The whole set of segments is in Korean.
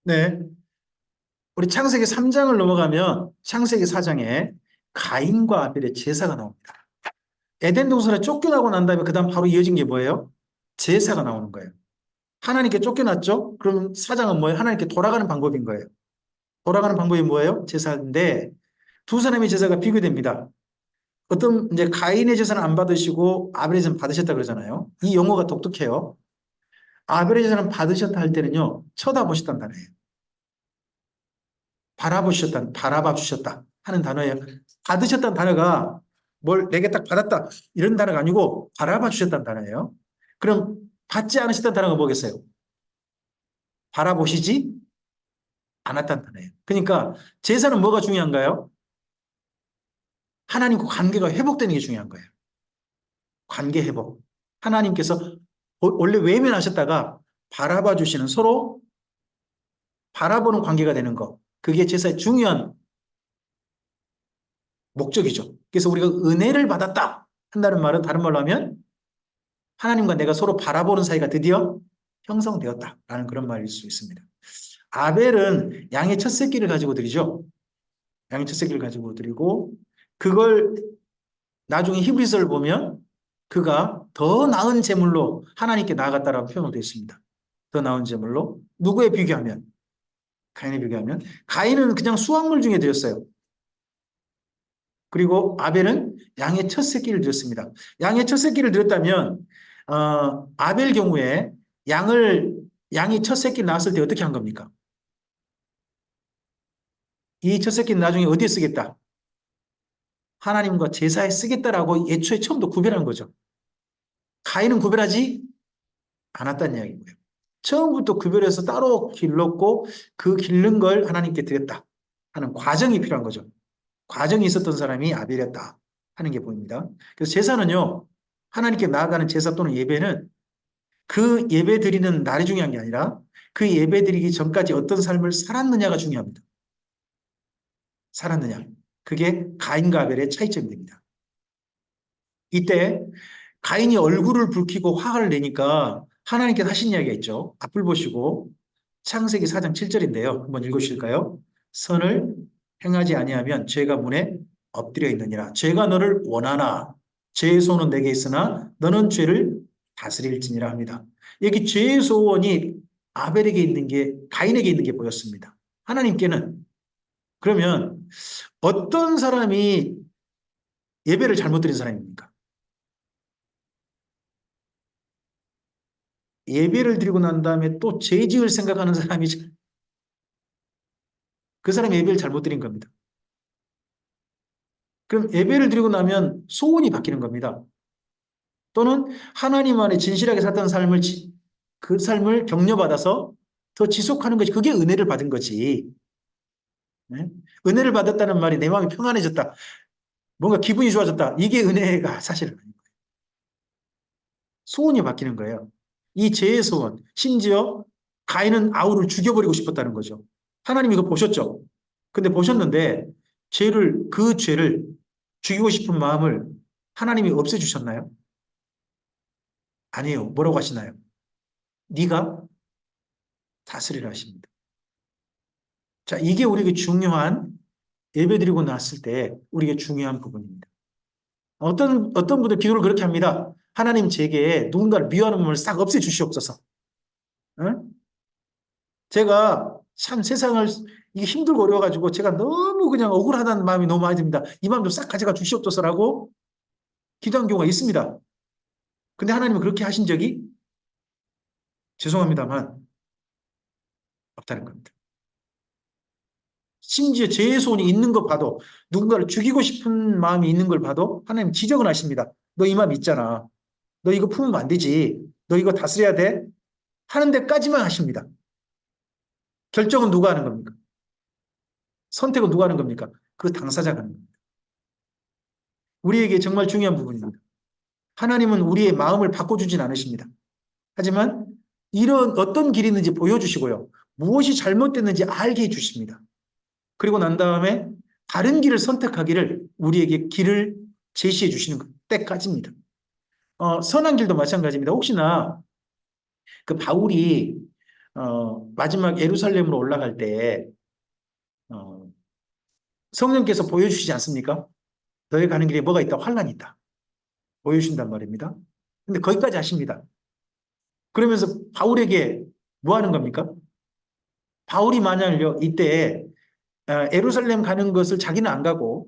네. 우리 창세기 3장을 넘어가면 창세기 4장에 가인과 아벨의 제사가 나옵니다. 에덴 동산에 쫓겨나고 난 다음에 그 다음 바로 이어진 게 뭐예요? 제사가 나오는 거예요. 하나님께 쫓겨났죠? 그럼 4장은 뭐예요? 하나님께 돌아가는 방법인 거예요. 돌아가는 방법이 뭐예요? 제사인데 두 사람의 제사가 비교됩니다. 어떤 이제 가인의 제사는 안 받으시고 아벨의 제사는 받으셨다 그러잖아요. 이 용어가 독특해요. 아벨의 제사는 받으셨다 할 때는요. 쳐다보셨다는 단어예요. 바라보셨다, 바라봐 주셨다 하는 단어예요. 받으셨다는 단어가 뭘 내게 딱 받았다 이런 단어가 아니고 바라봐 주셨다는 단어예요. 그럼 받지 않으셨다는 단어가 뭐겠어요? 바라보시지 않았다는 단어예요. 그러니까 제사는 뭐가 중요한가요? 하나님과 관계가 회복되는 게 중요한 거예요. 관계 회복. 하나님께서 원래 외면하셨다가 바라봐 주시는 서로 바라보는 관계가 되는 거. 그게 제사의 중요한 목적이죠. 그래서 우리가 은혜를 받았다 한다는 말은 다른 말로 하면 하나님과 내가 서로 바라보는 사이가 드디어 형성되었다라는 그런 말일 수 있습니다. 아벨은 양의 첫 새끼를 가지고 드리죠. 양의 첫 새끼를 가지고 드리고 그걸 나중에 히브리서를 보면 그가 더 나은 제물로 하나님께 나아갔다라고 표현을 되어 있습니다. 더 나은 제물로 누구에 비교하면 가인에 비교하면 가인은 그냥 수확물 중에 드렸어요. 그리고 아벨은 양의 첫 새끼를 드렸습니다. 양의 첫 새끼를 드렸다면 아벨 경우에 양이 첫 새끼를 낳았을 때 어떻게 한 겁니까? 이 첫 새끼는 나중에 어디에 쓰겠다? 하나님과 제사에 쓰겠다라고 애초에 처음부터 구별한 거죠. 가인은 구별하지 않았다는 이야기고요. 처음부터 구별해서 따로 길렀고 그 기른 걸 하나님께 드렸다 하는 과정이 필요한 거죠. 과정이 있었던 사람이 아벨이었다 하는 게 보입니다. 그래서 제사는요. 하나님께 나아가는 제사 또는 예배는 그 예배 드리는 날이 중요한 게 아니라 그 예배 드리기 전까지 어떤 삶을 살았느냐가 중요합니다. 살았느냐. 그게 가인과 아벨의 차이점입니다. 이때 가인이 얼굴을 붉히고 화를 내니까 하나님께서 하신 이야기가 있죠. 앞을 보시고 창세기 4장 7절인데요. 한번 읽으실까요? 선을 행하지 아니하면 죄가 문에 엎드려 있느니라. 죄가 너를 원하나 죄의 소원은 내게 있으나 너는 죄를 다스릴지니라 합니다. 여기 죄의 소원이 아벨에게 있는 게 가인에게 있는 게 보였습니다. 하나님께는 그러면 어떤 사람이 예배를 잘못 드린 사람입니까? 예배를 드리고 난 다음에 또 죄 지을 생각하는 사람이 그 사람이 예배를 잘못 드린 겁니다. 그럼 예배를 드리고 나면 소원이 바뀌는 겁니다. 또는 하나님 안에 진실하게 살던 삶을 그 삶을 격려받아서 더 지속하는 것이 그게 은혜를 받은 거지. 네? 은혜를 받았다는 말이 내 마음이 평안해졌다. 뭔가 기분이 좋아졌다. 이게 은혜가 사실은 아니에요. 소원이 바뀌는 거예요. 이 죄의 소원. 심지어 가인은 아우를 죽여버리고 싶었다는 거죠. 하나님이 이거 보셨죠? 근데 보셨는데 그 죄를 죽이고 싶은 마음을 하나님이 없애주셨나요? 아니에요. 뭐라고 하시나요? 네가 다스리라 하십니다. 자, 이게 우리에게 중요한 예배드리고 났을 때 우리에게 중요한 부분입니다. 어떤 분들 기도를 그렇게 합니다. 하나님 제게 누군가를 미워하는 마음을 싹 없애주시옵소서. 응? 제가 참 세상을 이게 힘들고 어려워가지고 제가 너무 그냥 억울하다는 마음이 너무 많이 듭니다. 이 마음 좀 싹 가져가 주시옵소서라고 기도한 경우가 있습니다. 근데 하나님은 그렇게 하신 적이 죄송합니다만 없다는 겁니다. 심지어 죄의 소원이 있는 것 봐도 누군가를 죽이고 싶은 마음이 있는 걸 봐도 하나님 지적은 하십니다. 너 이 마음 있잖아. 너 이거 품으면 안 되지. 너 이거 다스려야 돼. 하는 데까지만 하십니다. 결정은 누가 하는 겁니까? 선택은 누가 하는 겁니까? 그 당사자가 하는 겁니다. 우리에게 정말 중요한 부분입니다. 하나님은 우리의 마음을 바꿔주진 않으십니다. 하지만 이런 어떤 길이 있는지 보여주시고요. 무엇이 잘못됐는지 알게 해주십니다. 그리고 난 다음에 다른 길을 선택하기를 우리에게 길을 제시해 주시는 때까지입니다. 선한 길도 마찬가지입니다. 혹시나 그 바울이 마지막 예루살렘으로 올라갈 때 어, 성령께서 보여주시지 않습니까? 너희 가는 길에 뭐가 있다? 환란이 있다. 보여주신단 말입니다. 근데 거기까지 하십니다. 그러면서 바울에게 뭐 하는 겁니까? 바울이 만약요 이때 예루살렘 가는 것을 자기는 안 가고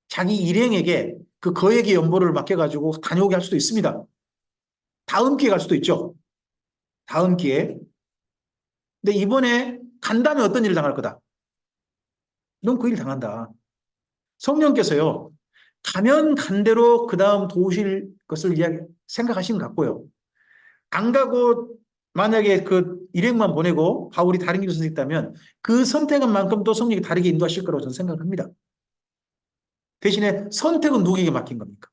자기 일행에게 그 거액의 연보를 맡겨가지고 다녀오게 할 수도 있습니다. 다음 기회에 갈 수도 있죠. 다음 기회에. 근데 이번에 간다면 어떤 일을 당할 거다? 넌 그 일 당한다. 성령께서요. 가면 간 대로 그 다음 도우실 것을 생각하시는 것 같고요. 안 가고 만약에 그 일행만 보내고 바울이 다른 길을 선택했다면 그 선택한 만큼 또 성령이 다르게 인도하실 거라고 저는 생각합니다. 대신에 선택은 누구에게 맡긴 겁니까?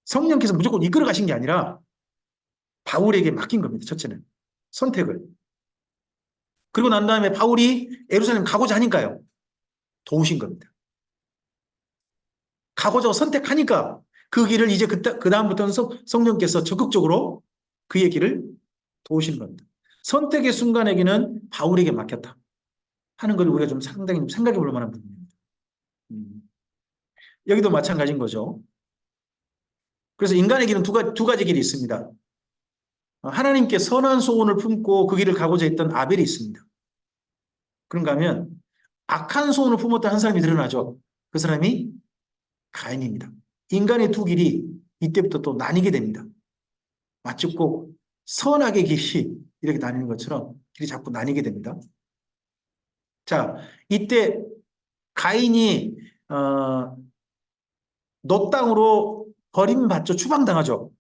성령께서 무조건 이끌어 가신 게 아니라 바울에게 맡긴 겁니다. 첫째는. 선택을. 그리고 난 다음에 바울이 예루살렘 가고자 하니까요. 도우신 겁니다. 가고자 선택하니까 그 길을 이제 그 다음부터는 성령께서 적극적으로 그의 길을 도우시는 겁니다. 선택의 순간에게는 바울에게 맡겼다 하는 걸 우리가 좀 상당히 생각해 볼 만한 부분입니다. 여기도 마찬가지인 거죠. 그래서 인간의 길은 두 가지 길이 있습니다. 하나님께 선한 소원을 품고 그 길을 가고자 했던 아벨이 있습니다. 그런가 하면 악한 소원을 품었던 한 사람이 드러나죠. 그 사람이 가인입니다. 인간의 두 길이 이때부터 또 나뉘게 됩니다. 마치 꼭 선악의 길이 이렇게 나뉘는 것처럼 길이 자꾸 나뉘게 됩니다. 자, 이때 가인이 놋 땅으로 버림받죠. 추방당하죠.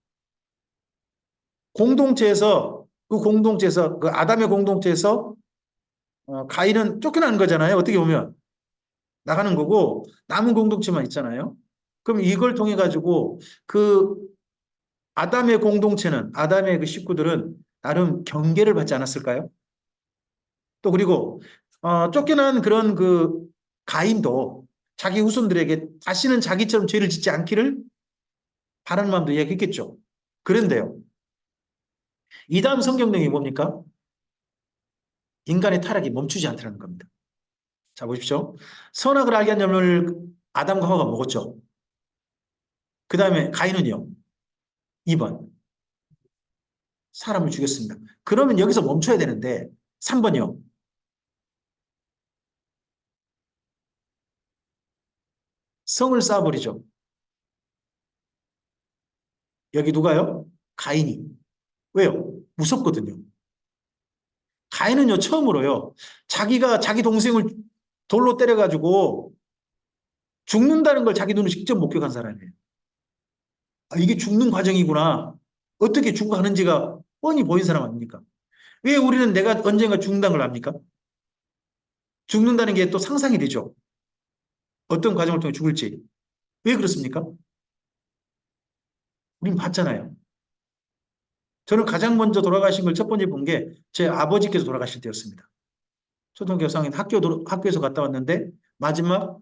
그 아담의 공동체에서 가인은 쫓겨나는 거잖아요. 어떻게 보면 나가는 거고 남은 공동체만 있잖아요. 그럼 이걸 통해 가지고 그 아담의 그 식구들은 나름 경계를 받지 않았을까요? 또 그리고 쫓겨난 그런 그 가인도 자기 후손들에게 다시는 자기처럼 죄를 짓지 않기를 바라는 마음도 이야기했겠죠. 그런데요. 이 다음 성경 내용이 뭡니까? 인간의 타락이 멈추지 않더라는 겁니다. 자, 보십시오. 선악을 알게 한 열매를 아담과 하와가 먹었죠. 그 다음에 가인은요. 2번. 사람을 죽였습니다. 그러면 여기서 멈춰야 되는데 3번이요. 성을 쌓아버리죠. 여기 누가요? 가인이. 왜요? 무섭거든요. 가인은요, 처음으로요, 자기가 자기 동생을 돌로 때려가지고 죽는다는 걸 자기 눈으로 직접 목격한 사람이에요. 아, 이게 죽는 과정이구나. 어떻게 죽어가는지가 뻔히 보인 사람 아닙니까? 왜 우리는 내가 언젠가 죽는다는 걸 압니까? 죽는다는 게 또 상상이 되죠. 어떤 과정을 통해 죽을지. 왜 그렇습니까? 우린 봤잖아요. 저는 가장 먼저 돌아가신 걸 첫 번째 본 게 제 아버지께서 돌아가실 때였습니다. 초등학교 4학년 학교에서 갔다 왔는데 마지막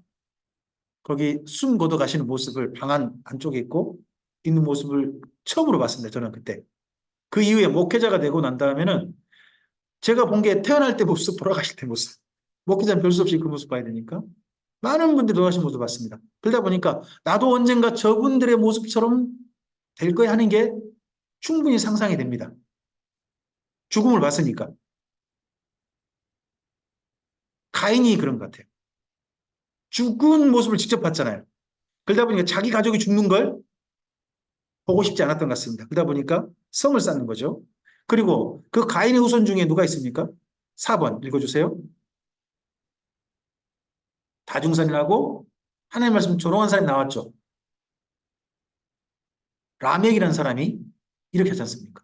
거기 숨 거둬 가시는 모습을 방 안쪽에 있는 모습을 처음으로 봤습니다. 저는 그때. 그 이후에 목회자가 되고 난 다음에는 제가 본 게 태어날 때 모습, 돌아가실 때 모습. 목회자는 별 수 없이 그 모습 봐야 되니까. 많은 분들이 돌아가신 모습 봤습니다. 그러다 보니까 나도 언젠가 저분들의 모습처럼 될 거야 하는 게 충분히 상상이 됩니다. 죽음을 봤으니까. 가인이 그런 것 같아요. 죽은 모습을 직접 봤잖아요. 그러다 보니까 자기 가족이 죽는 걸 보고 싶지 않았던 것 같습니다. 그러다 보니까 성을 쌓는 거죠. 그리고 그 가인의 후손 중에 누가 있습니까? 4번 읽어주세요. 다중산이라고 하나님 말씀 조롱한 사람이 나왔죠. 라멕이라는 사람이 이렇게 하지 않습니까?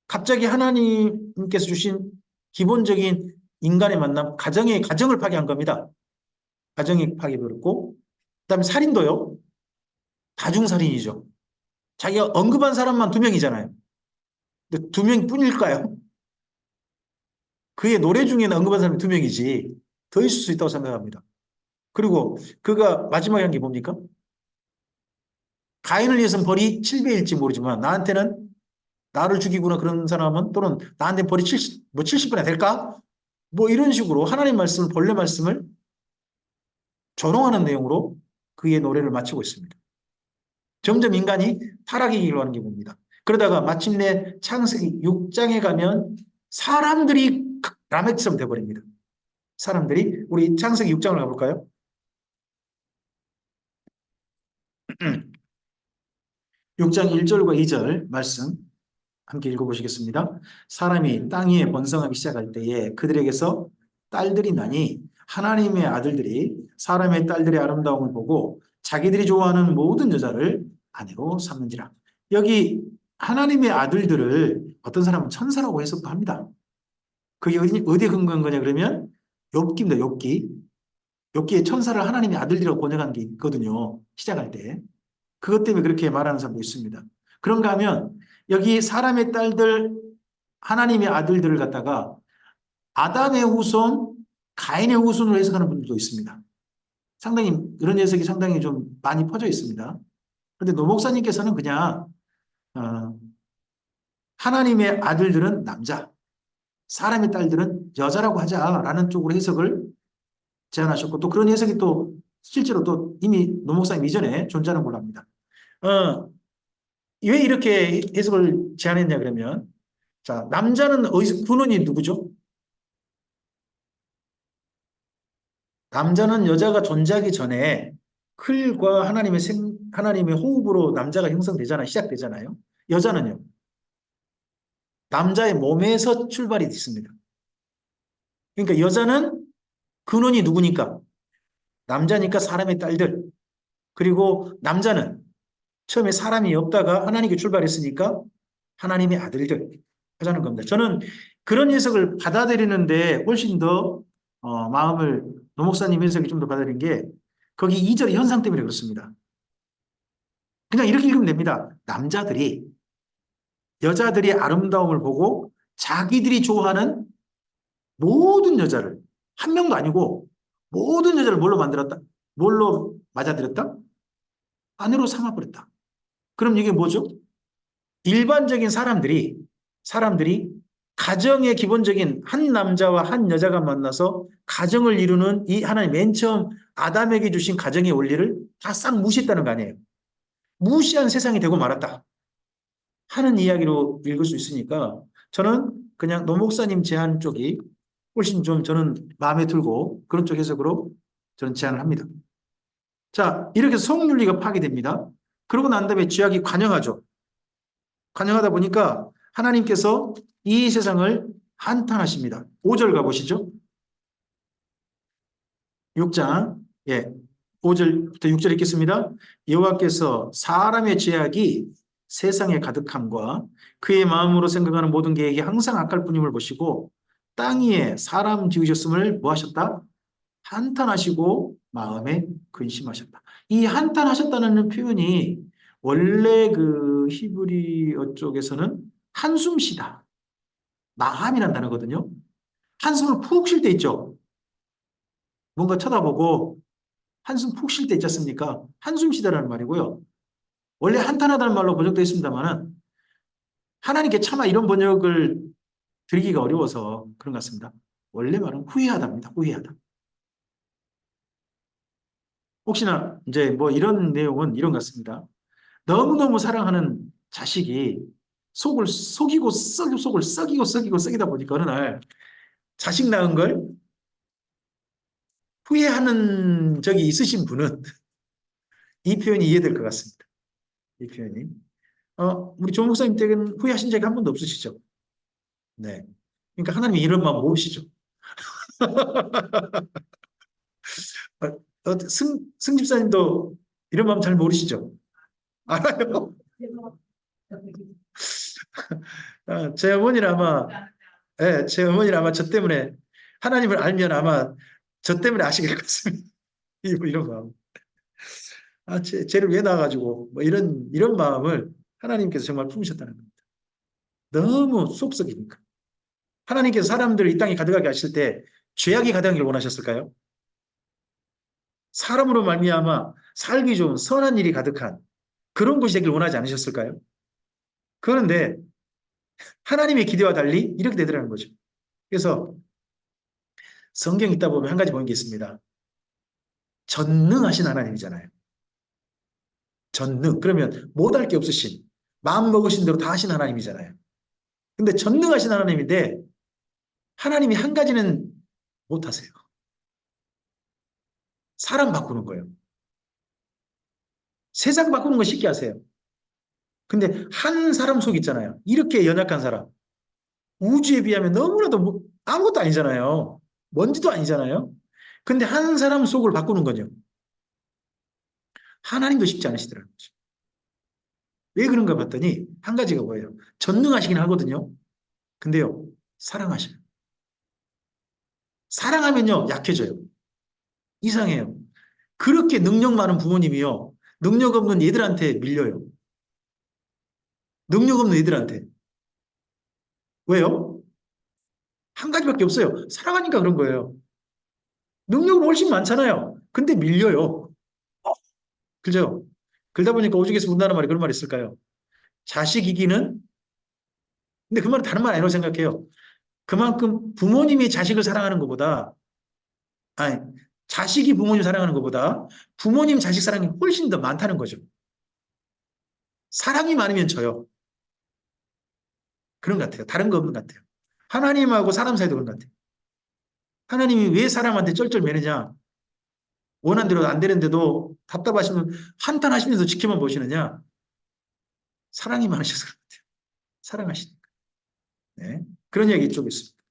갑자기 하나님께서 주신 기본적인 인간의 만남, 가정을 파괴한 겁니다. 가정이 파괴되었고, 그다음에 살인도요. 다중살인이죠. 자기가 언급한 사람만 2명이잖아요. 근데 2명뿐일까요? 그의 노래 중에는 언급한 사람이 2명이지 더 있을 수 있다고 생각합니다. 그리고 그가 마지막에 한 게 뭡니까? 가인을 위해서는 벌이 7배일지 모르지만 나한테는 나를 죽이거나 그런 사람은 또는 나한테 벌이 70배나 될까? 뭐 이런 식으로 하나님 말씀을 본래 말씀을 조롱하는 내용으로 그의 노래를 마치고 있습니다. 점점 인간이 타락의 길로 가는 게 봅니다. 그러다가 마침내 창세기 6장에 가면 사람들이 라멕처럼 돼버립니다. 사람들이 우리 창세기 6장을 가볼까요? 6장 1절과 2절 말씀 함께 읽어보시겠습니다. 사람이 땅 위에 번성하기 시작할 때에 그들에게서 딸들이 나니 하나님의 아들들이 사람의 딸들의 아름다움을 보고 자기들이 좋아하는 모든 여자를 아내로 삼는지라. 여기 하나님의 아들들을 어떤 사람은 천사라고 해석도 합니다. 그게 어디에 근거한 거냐 그러면 욥기입니다. 욥기. 욥기에 천사를 하나님의 아들들이라고 번역한 게 있거든요. 시작할 때. 그것 때문에 그렇게 말하는 사람도 있습니다. 그런가 하면 여기 사람의 딸들, 하나님의 아들들을 갖다가 아담의 후손, 가인의 후손으로 해석하는 분들도 있습니다. 상당히 그런 해석이 상당히 좀 많이 퍼져 있습니다. 그런데 노 목사님께서는 그냥 어, 하나님의 아들들은 남자, 사람의 딸들은 여자라고 하자라는 쪽으로 해석을 제안하셨고 또 그런 해석이 또 실제로 또 이미 노 목사님 이전에 존재하는 걸로 합니다. 왜 이렇게 해석을 제안했냐 그러면 자 남자는 어디서 근원이 누구죠? 남자는 여자가 존재하기 전에 클과 하나님의 호흡으로 남자가 형성되잖아요. 시작되잖아요. 여자는요. 남자의 몸에서 출발이 있습니다. 그러니까 여자는 근원이 누구니까? 남자니까 사람의 딸들. 그리고 남자는 처음에 사람이 없다가 하나님께 출발했으니까 하나님의 아들들 하자는 겁니다. 저는 그런 해석을 받아들이는데 훨씬 더 마음을 노 목사님 해석이 좀 더 받아들인 게 거기 2절의 현상 때문에 그렇습니다. 그냥 이렇게 읽으면 됩니다. 남자들이 여자들이 아름다움을 보고 자기들이 좋아하는 모든 여자를 한 명도 아니고 모든 여자를 뭘로 만들었다? 뭘로 맞아들였다? 아내로 삼아버렸다. 그럼 이게 뭐죠? 일반적인 사람들이 가정의 기본적인 한 남자와 한 여자가 만나서 가정을 이루는 이 하나님 맨 처음 아담에게 주신 가정의 원리를 다 싹 무시했다는 거 아니에요. 무시한 세상이 되고 말았다 하는 이야기로 읽을 수 있으니까 저는 그냥 노 목사님 제안 쪽이 훨씬 좀 저는 마음에 들고 그런 쪽 해석으로 저는 제안을 합니다. 자, 이렇게 성윤리가 파괴됩니다. 그러고 난 다음에 죄악이 관영하죠. 관영하다 보니까 하나님께서 이 세상을 한탄하십니다. 5절 가보시죠. 6장, 예, 5절부터 6절 읽겠습니다. 여호와께서 사람의 죄악이 세상에 가득함과 그의 마음으로 생각하는 모든 계획이 항상 악할 뿐임을 보시고 땅 위에 사람 지으셨음을 뭐 하셨다? 한탄하시고 마음에 근심하셨다. 이 한탄하셨다는 표현이 원래 그 히브리어 쪽에서는 한숨 쉬다. 나함이라는 단어거든요. 한숨을 푹 쉴 때 있죠. 뭔가 쳐다보고 한숨 푹 쉴 때 있지 않습니까? 한숨 쉬다라는 말이고요. 원래 한탄하다는 말로 번역되어 있습니다만은 하나님께 차마 이런 번역을 드리기가 어려워서 그런 것 같습니다. 원래 말은 후회하다입니다. 후회하다. 혹시나 이제 뭐 이런 내용은 이런 것 같습니다. 너무너무 사랑하는 자식이 속을 속이고 속을 썩이고 썩이다 보니까 어느 날 자식 낳은 걸 후회하는 적이 있으신 분은 이 표현이 이해될 것 같습니다. 이 표현이. 우리 조 목사님 댁은 후회하신 적이 한 번도 없으시죠? 네. 그러니까 하나님이 이런 마음 모으시죠. 승 집사님도 이런 마음 잘 모르시죠? 알아요? 제 어머니는 아마, 예, 제 어머니는 아마 저 때문에 하나님을 알면 아마 저 때문에 아시게 될 것 같습니다. 이런 마음. 쟤를 왜 낳아가지고 뭐 이런 마음을 하나님께서 정말 품으셨다는 겁니다. 너무 속썩이니까. 하나님께서 사람들을 이 땅에 가득하게 하실 때 죄악이 가득하기를 원하셨을까요? 사람으로 말미암아 살기 좋은 선한 일이 가득한 그런 곳이 되길 원하지 않으셨을까요? 그런데 하나님의 기대와 달리 이렇게 되더라는 거죠. 그래서 성경 읽다 보면 한 가지 보는 게 있습니다. 전능하신 하나님이잖아요. 전능. 그러면 못할 게 없으신, 마음 먹으신 대로 다 하신 하나님이잖아요. 근데 전능하신 하나님인데 하나님이 한 가지는 못하세요. 사람 바꾸는 거예요. 세상 바꾸는 거 쉽게 하세요. 근데 한 사람 속 있잖아요. 이렇게 연약한 사람. 우주에 비하면 너무나도 아무것도 아니잖아요. 먼지도 아니잖아요. 근데 한 사람 속을 바꾸는 거죠. 하나님도 쉽지 않으시더라고요. 왜 그런가 봤더니 한 가지가 뭐예요? 전능하시긴 하거든요. 근데요, 사랑하셔요. 사랑하면요, 약해져요. 이상해요. 그렇게 능력 많은 부모님이요, 능력 없는 얘들한테 밀려요. 능력 없는 애들한테. 왜요? 한 가지밖에 없어요. 사랑하니까 그런 거예요. 능력은 훨씬 많잖아요. 근데 밀려요. 그죠? 그러다 보니까 오죽해서 우리나라 말이 그런 말이 있을까요? 자식 이기는? 근데 그 말은 다른 말 아니라고 생각해요. 그만큼 부모님이 자식을 사랑하는 것보다, 아니, 자식이 부모님 사랑하는 것보다 부모님 자식 사랑이 훨씬 더 많다는 거죠. 사랑이 많으면 져요. 그런 것 같아요. 다른 거 없는 것 같아요. 하나님하고 사람 사이도 그런 것 같아요. 하나님이 왜 사람한테 쩔쩔매느냐? 원한 대로 안 되는데도 답답하시면 한탄하시면서 지켜만 보시느냐? 사랑이 많으셔서 그런 것 같아요. 사랑하시니까. 네. 그런 이야기 이쪽에 있습니다.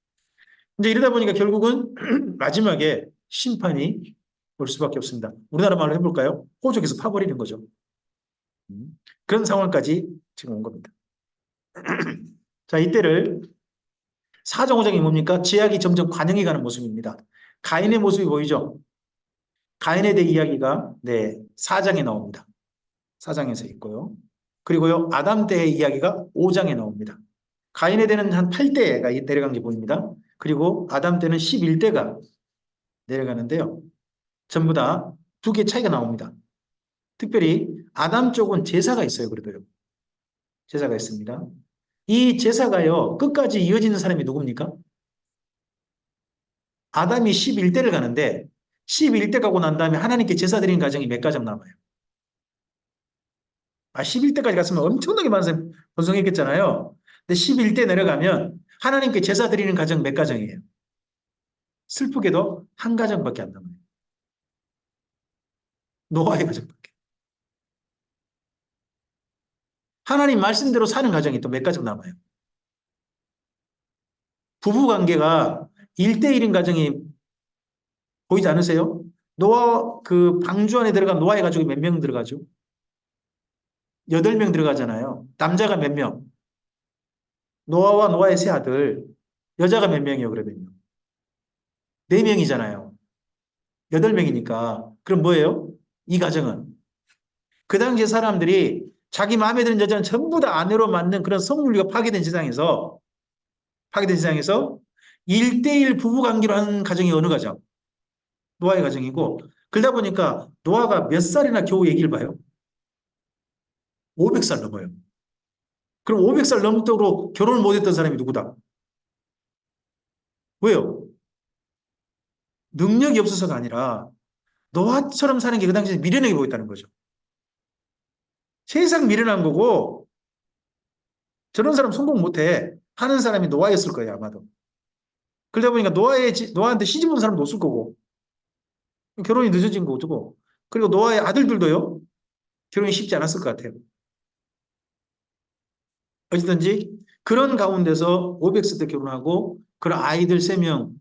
이제 이러다 보니까 결국은 마지막에 심판이 올 수밖에 없습니다. 우리나라 말로 해볼까요? 호적에서 파버리는 거죠. 그런 상황까지 지금 온 겁니다. 자, 이때를 사정오정이 뭡니까? 죄악이 점점 관영해 가는 모습입니다. 가인의 모습이 보이죠? 가인에 대해 이야기가 네, 4장에 나옵니다. 4장에서 있고요. 그리고요, 아담 때의 이야기가 5장에 나옵니다. 가인에 대해는 한 8대가 내려간 게 보입니다. 그리고 아담 때는 11대가 내려가는데요. 전부 다 두 개 차이가 나옵니다. 특별히 아담 쪽은 제사가 있어요. 그래도요. 제사가 있습니다. 이 제사가요. 끝까지 이어지는 사람이 누굽니까? 아담이 11대를 가는데 11대 가고 난 다음에 하나님께 제사 드리는 가정이 몇 가정 남아요? 11대까지 갔으면 엄청나게 많은 사람이 번성했겠잖아요. 근데 11대 내려가면 하나님께 제사 드리는 가정 몇 가정이에요? 슬프게도 한 가정밖에 안 남아요. 노아의 가정밖에. 하나님 말씀대로 사는 가정이 또 몇 가정 남아요? 부부 관계가 1대1인 가정이 보이지 않으세요? 노아 그 방주 안에 들어간 노아의 가족이 몇 명 들어가죠? 8명 들어가잖아요. 남자가 몇 명? 노아와 노아의 세 아들. 여자가 몇 명이요, 그러면요? 4명이잖아요. 8명이니까. 그럼 뭐예요? 이 가정은. 그 당시에 사람들이 자기 마음에 드는 여자는 전부 다 아내로 맞는 그런 성윤리가 파괴된 세상에서 1대1 부부 관계로 하는 가정이 어느 가정? 노아의 가정이고, 그러다 보니까 노아가 몇 살이나 겨우 얘기를 봐요? 500살 넘어요. 그럼 500살 넘도록 결혼을 못했던 사람이 누구다? 왜요? 능력이 없어서가 아니라 노아처럼 사는 게 그 당시에 미련하게 보였다는 거죠. 세상 미련한 거고 저런 사람 성공 못해 하는 사람이 노아였을 거예요 아마도. 그러다 보니까 노아한테 시집 온 사람도 없을 거고 결혼이 늦어진 거 어쩌고 그리고 노아의 아들들도요 결혼이 쉽지 않았을 것 같아요. 어쨌든지 그런 가운데서 500세 때 결혼하고 그런 아이들 3명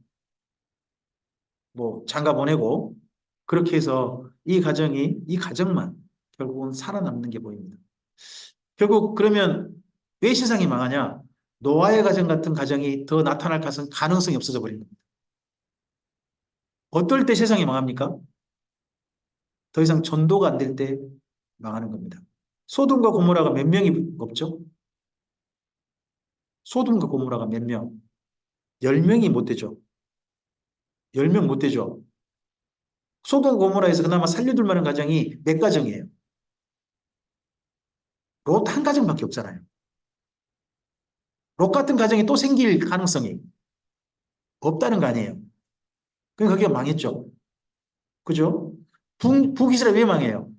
뭐 장가 보내고 그렇게 해서 이 가정만 결국은 살아남는 게 보입니다. 결국 그러면 왜 세상이 망하냐? 노아의 가정 같은 가정이 더 나타날 가능성이 없어져 버린 겁니다. 어떨 때 세상이 망합니까? 더 이상 전도가 안 될 때 망하는 겁니다. 소돔과 고모라가 몇 명이 없죠? 소돔과 고모라가 몇 명? 10명이 못 되죠. 10명 못 되죠. 소돔 고모라에서 그나마 살려둘 만한 가정이 몇 가정이에요? 롯 한 가정밖에 없잖아요. 롯 같은 가정이 또 생길 가능성이 없다는 거 아니에요. 그러니까 거기가 망했죠. 그죠? 북이스라엘 왜 망해요?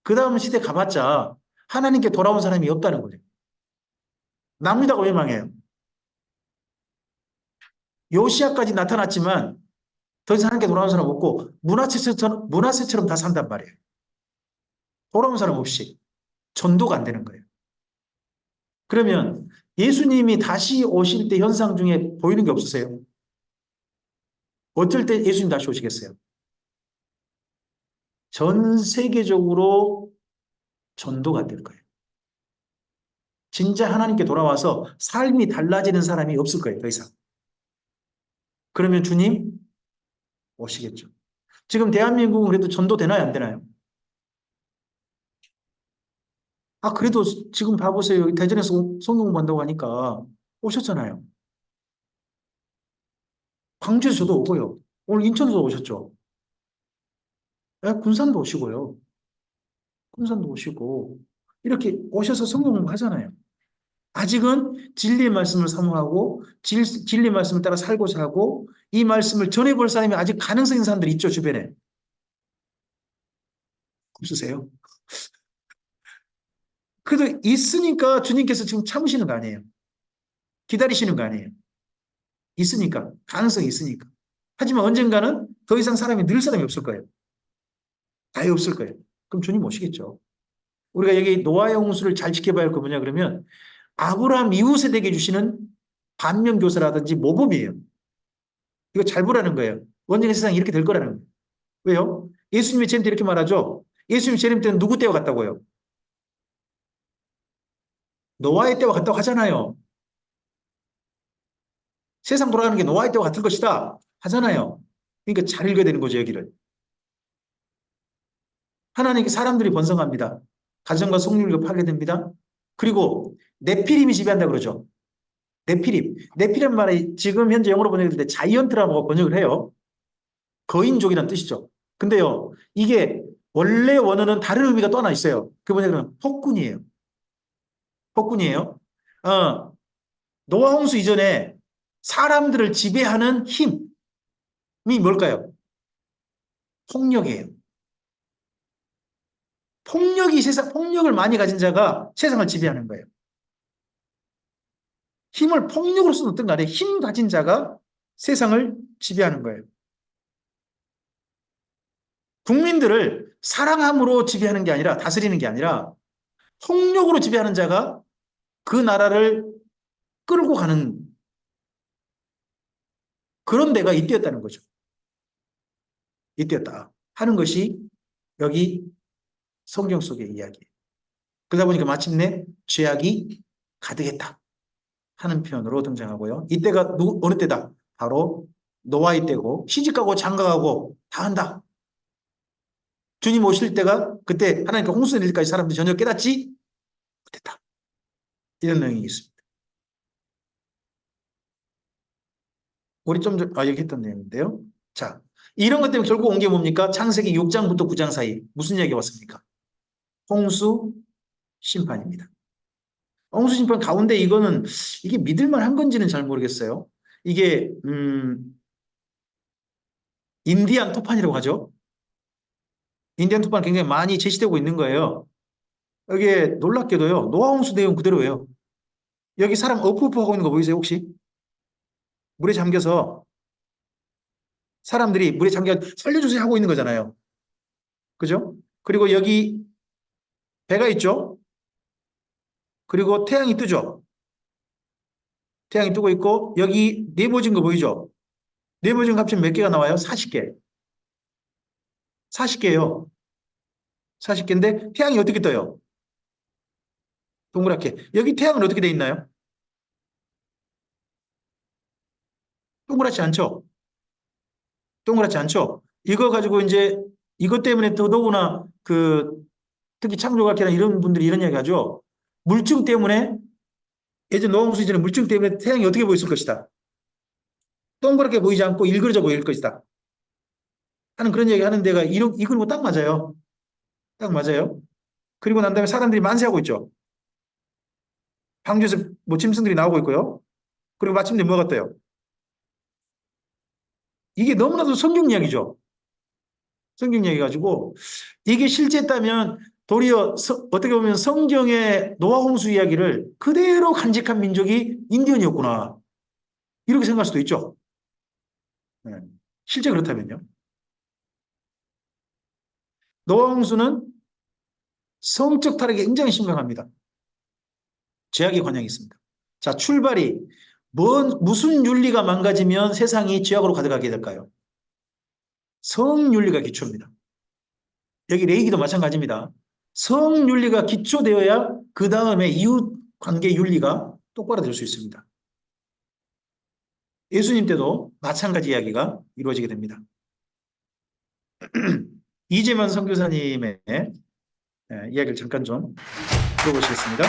그 다음 시대 가봤자 하나님께 돌아온 사람이 없다는 거죠. 남유다가 왜 망해요? 요시아까지 나타났지만 더 이상 하나님께 돌아온 사람 없고 문하세처럼 다 산단 말이에요. 돌아온 사람 없이 전도가 안 되는 거예요. 그러면 예수님이 다시 오실 때 현상 중에 보이는 게 없으세요? 어떨 때 예수님 다시 오시겠어요? 전 세계적으로 전도가 될 거예요. 진짜 하나님께 돌아와서 삶이 달라지는 사람이 없을 거예요, 더 이상. 그러면 주님 오시겠죠. 지금 대한민국은 그래도 전도 되나요, 안 되나요? 아, 그래도 지금 봐보세요. 대전에서 성경 공부한다고 하니까 오셨잖아요. 광주에서 저도 오고요. 오늘 인천에서 오셨죠. 예, 군산도 오시고요. 군산도 오시고. 이렇게 오셔서 성경 공부하잖아요. 아직은 진리의 말씀을 사모하고 진리의 말씀을 따라 살고자 하고 이 말씀을 전해볼 사람이 아직 가능성 있는 사람들이 있죠, 주변에. 없으세요? 그래도 있으니까 주님께서 지금 참으시는 거 아니에요. 기다리시는 거 아니에요. 있으니까. 가능성이 있으니까. 하지만 언젠가는 더 이상 사람이 늘 사람이 없을 거예요. 아예 없을 거예요. 그럼 주님 오시겠죠. 우리가 여기 노아의 홍수를 잘 지켜봐야 할 거 뭐냐 그러면 아브라함 이후 세대에게 주시는 반면교사라든지 모범이에요. 이거 잘 보라는 거예요. 원전의 세상이 이렇게 될 거라는 거예요. 왜요? 예수님이 재림 때 이렇게 말하죠. 예수님 재림 때는 누구 때와 같다고요? 노아의 때와 같다고 하잖아요. 세상 돌아가는 게 노아의 때와 같을 것이다 하잖아요. 그러니까 잘 읽어야 되는 거죠, 여기를. 하나님께 사람들이 번성합니다. 가정과 성률이 파괴됩니다. 그리고 네피림이 지배한다 그러죠. 네피림. 네피림 말이 지금 현재 영어로 번역될 때 자이언트라고 번역을 해요. 거인족이라는 뜻이죠. 근데요, 이게 원래 원어는 다른 의미가 또 하나 있어요. 그 뭐냐면 폭군이에요. 폭군이에요. 노아 홍수 이전에 사람들을 지배하는 힘이 뭘까요? 폭력이에요. 폭력을 많이 가진 자가 세상을 지배하는 거예요. 힘을 폭력으로 쓰는 어떤 간에 힘 가진 자가 세상을 지배하는 거예요. 국민들을 사랑함으로 지배하는 게 아니라 다스리는 게 아니라 폭력으로 지배하는 자가 그 나라를 끌고 가는 그런 데가 이때였다는 거죠. 이때였다 하는 것이 여기 성경 속의 이야기예요. 그러다 보니까 마침내 죄악이 가득했다 하는 표현으로 등장하고요. 이때가 어느 때다? 바로 노아의 때고 시집가고 장가가고 다 한다. 주님 오실 때가 그때 하나님께 홍수 내릴 때까지 사람들이 전혀 깨닫지 못했다. 이런 내용이 있습니다. 우리 좀 얘기했던 내용인데요. 자, 이런 것 때문에 결국 온 게 뭡니까? 창세기 6장부터 9장 사이 무슨 이야기가 왔습니까? 홍수 심판입니다. 홍수 심판 가운데 이거는 이게 믿을만 한 건지는 잘 모르겠어요. 이게 인디안 토판이라고 하죠. 인디안 토판 굉장히 많이 제시되고 있는 거예요. 여기에 놀랍게도요. 노아 홍수 내용 그대로예요. 여기 사람 어프어프 하고 있는 거 보이세요 혹시? 물에 잠겨서 사람들이 물에 잠겨 살려주세요 하고 있는 거잖아요. 그죠? 그리고 여기 배가 있죠? 그리고 태양이 뜨죠? 태양이 뜨고 있고 여기 네모진 거 보이죠? 네모진 거 합치면 몇 개가 나와요? 40개. 40개예요. 40개인데 태양이 어떻게 떠요? 동그랗게. 여기 태양은 어떻게 돼 있나요? 동그랗지 않죠? 동그랗지 않죠? 이거 가지고 이제 이것 때문에 더더구나 특히 창조과학이나 이런 분들이 이런 이야기 하죠. 물증 때문에 예전 노홍수 이전에 물증 때문에 태양이 어떻게 보였을 것이다. 동그랗게 보이지 않고 일그러져 보일 것이다. 하는 그런 얘기 하는 데가 이건 뭐딱 맞아요. 딱 맞아요. 그리고 난 다음에 사람들이 만세하고 있죠. 방주에서 뭐 짐승들이 나오고 있고요. 그리고 마침내 뭐가 떠요? 이게 너무나도 성경 이야기죠. 성경 이야기 가지고 이게 실제였다면 도리어 어떻게 보면 성경의 노아 홍수 이야기를 그대로 간직한 민족이 인디언이었구나. 이렇게 생각할 수도 있죠. 네. 실제 그렇다면요. 노아 홍수는 성적 타락이 굉장히 심각합니다. 죄악의 관영이 있습니다. 자, 출발이 무슨 윤리가 망가지면 세상이 죄악으로 가득하게 될까요? 성윤리가 기초입니다. 여기 레이기도 마찬가지입니다. 성윤리가 기초되어야 그 다음에 이웃 관계 윤리가 똑바로 될 수 있습니다. 예수님 때도 마찬가지 이야기가 이루어지게 됩니다. 이재만 선교사님의 이야기를 잠깐 좀 들어보시겠습니다.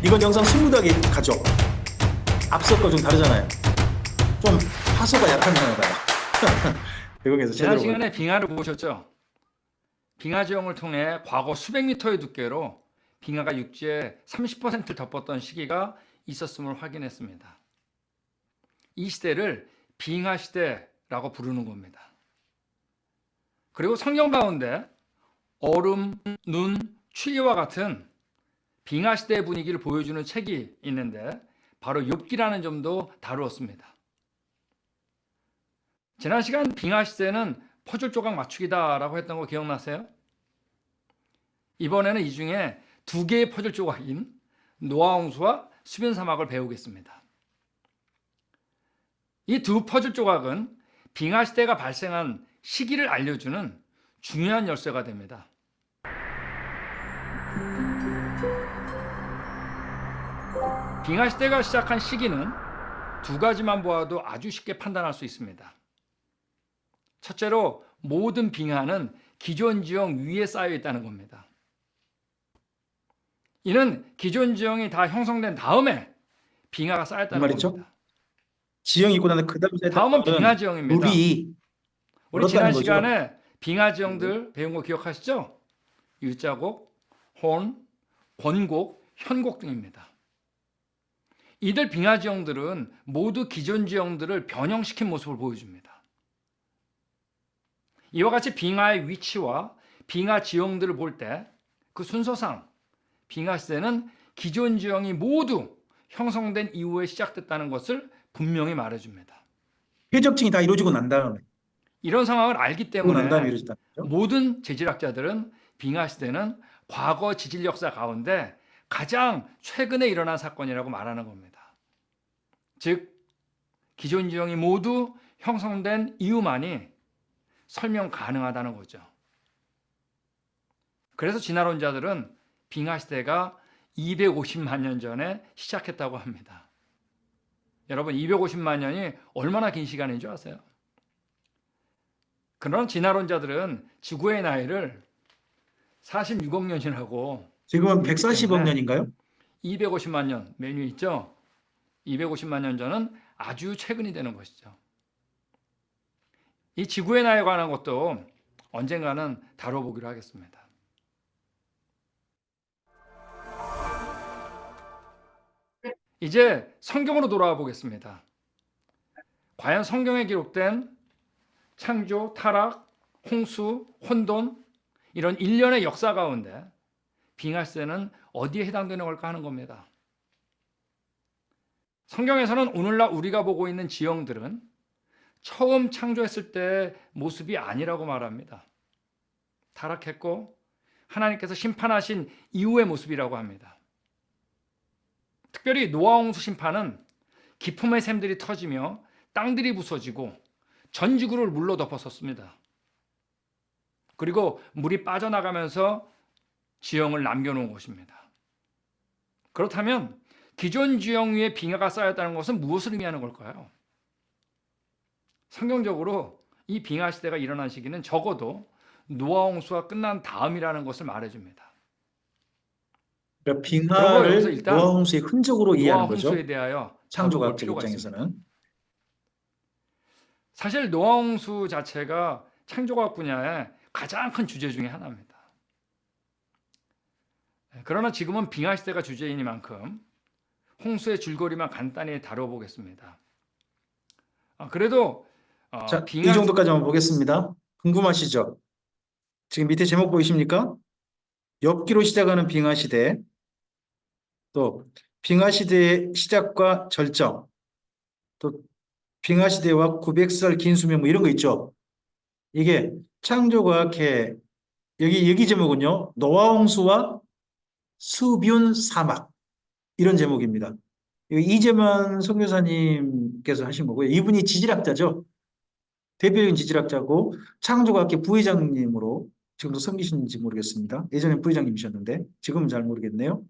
이건 영상 스무드하게 가죠. 앞서 거 좀 다르잖아요. 좀 하소가 약한 건가 봐요. 대공에서 지난 시간에 빙하를 보셨죠? 빙하 지형을 통해 과거 수백 미터의 두께로 빙하가 육지의 30%를 덮었던 시기가 있었음을 확인했습니다. 이 시대를 빙하 시대라고 부르는 겁니다. 그리고 성경 가운데 얼음, 눈, 추위와 같은 빙하 시대의 분위기를 보여주는 책이 있는데 바로 욥기라는 점도 다루었습니다. 지난 시간 빙하 시대는 퍼즐 조각 맞추기다라고 했던 거 기억나세요? 이번에는 이 중에 두 개의 퍼즐 조각인 노아 홍수와 수변 사막을 배우겠습니다. 이 두 퍼즐 조각은 빙하 시대가 발생한 시기를 알려주는 중요한 열쇠가 됩니다. 빙하 시대가 시작한 시기는 두 가지만 보아도 아주 쉽게 판단할 수 있습니다. 첫째로 모든 빙하는 기존 지형 위에 쌓여 있다는 겁니다. 이는 기존 지형이 다 형성된 다음에 빙하가 쌓였다는 겁니다. 지형이 있고 나서 그 다음은 빙하 지형입니다. 우리 지난 거죠. 시간에 빙하 지형들 배운 거 기억하시죠? U자곡, 혼, 권곡, 현곡 등입니다. 이들 빙하 지형들은 모두 기존 지형들을 변형시킨 모습을 보여줍니다. 이와 같이 빙하의 위치와 빙하 지형들을 볼 때 그 순서상 빙하 시대는 기존 지형이 모두 형성된 이후에 시작됐다는 것을 분명히 말해줍니다. 회적징이 다 이루어지고 난 다음에 이런 상황을 알기 때문에 이루어졌다는 거죠. 모든 지질학자들은 빙하 시대는 과거 지질 역사 가운데 가장 최근에 일어난 사건이라고 말하는 겁니다. 즉 기존 지형이 모두 형성된 이유만이 설명 가능하다는 거죠. 그래서 진화론자들은 빙하 시대가 250만 년 전에 시작했다고 합니다. 여러분 250만 년이 얼마나 긴 시간인 줄 아세요? 그런 진화론자들은 지구의 나이를 46억 년이라고 지금은 140억 년인가요? 250만 년 메뉴 있죠? 250만 년 전은 아주 최근이 되는 것이죠. 이 지구의 나이에 관한 것도 언젠가는 다뤄보기로 하겠습니다. 이제 성경으로 돌아와 보겠습니다. 과연 성경에 기록된 창조, 타락, 홍수, 혼돈 이런 일련의 역사 가운데 빙하 시대는 어디에 해당되는 걸까 하는 겁니다. 성경에서는 오늘날 우리가 보고 있는 지형들은 처음 창조했을 때의 모습이 아니라고 말합니다. 타락했고 하나님께서 심판하신 이후의 모습이라고 합니다. 특별히 노아 홍수 심판은 기품의 샘들이 터지며 땅들이 부서지고 전 지구를 물로 덮었었습니다. 그리고 물이 빠져나가면서 지형을 남겨놓은 것입니다. 그렇다면 기존 지형 위에 빙하가 쌓였다는 것은 무엇을 의미하는 걸까요? 성경적으로 이 빙하 시대가 일어난 시기는 적어도 노아 홍수가 끝난 다음이라는 것을 말해줍니다. 그러니까 빙하를 노아 홍수의 흔적으로 이해하는 노아 거죠. 홍수에 대하여 창조과학적 입장에서는. 사실 노화홍수 자체가 창조과학 분야의 가장 큰 주제 중에 하나입니다. 그러나 지금은 빙하 시대가 주제이니만큼 홍수의 줄거리만 간단히 다뤄보겠습니다. 그래도 자, 이 빙하 정도까지만 보겠습니다. 궁금하시죠? 지금 밑에 제목 보이십니까? 엽기로 시작하는 빙하 시대, 또 빙하 시대의 시작과 절정, 또 빙하 시대와 900살 긴 수명 뭐 이런 거 있죠. 이게 창조과학회 여기 제목은요. 노아홍수와 수뷴 사막 이런 제목입니다. 이거 이재만 선교사님께서 하신 거고요. 이분이 지질학자죠. 대표적인 지질학자고 창조과학회 부회장님으로 지금도 섬기시는지 모르겠습니다. 예전에 부회장님이셨는데 지금은 잘 모르겠네요.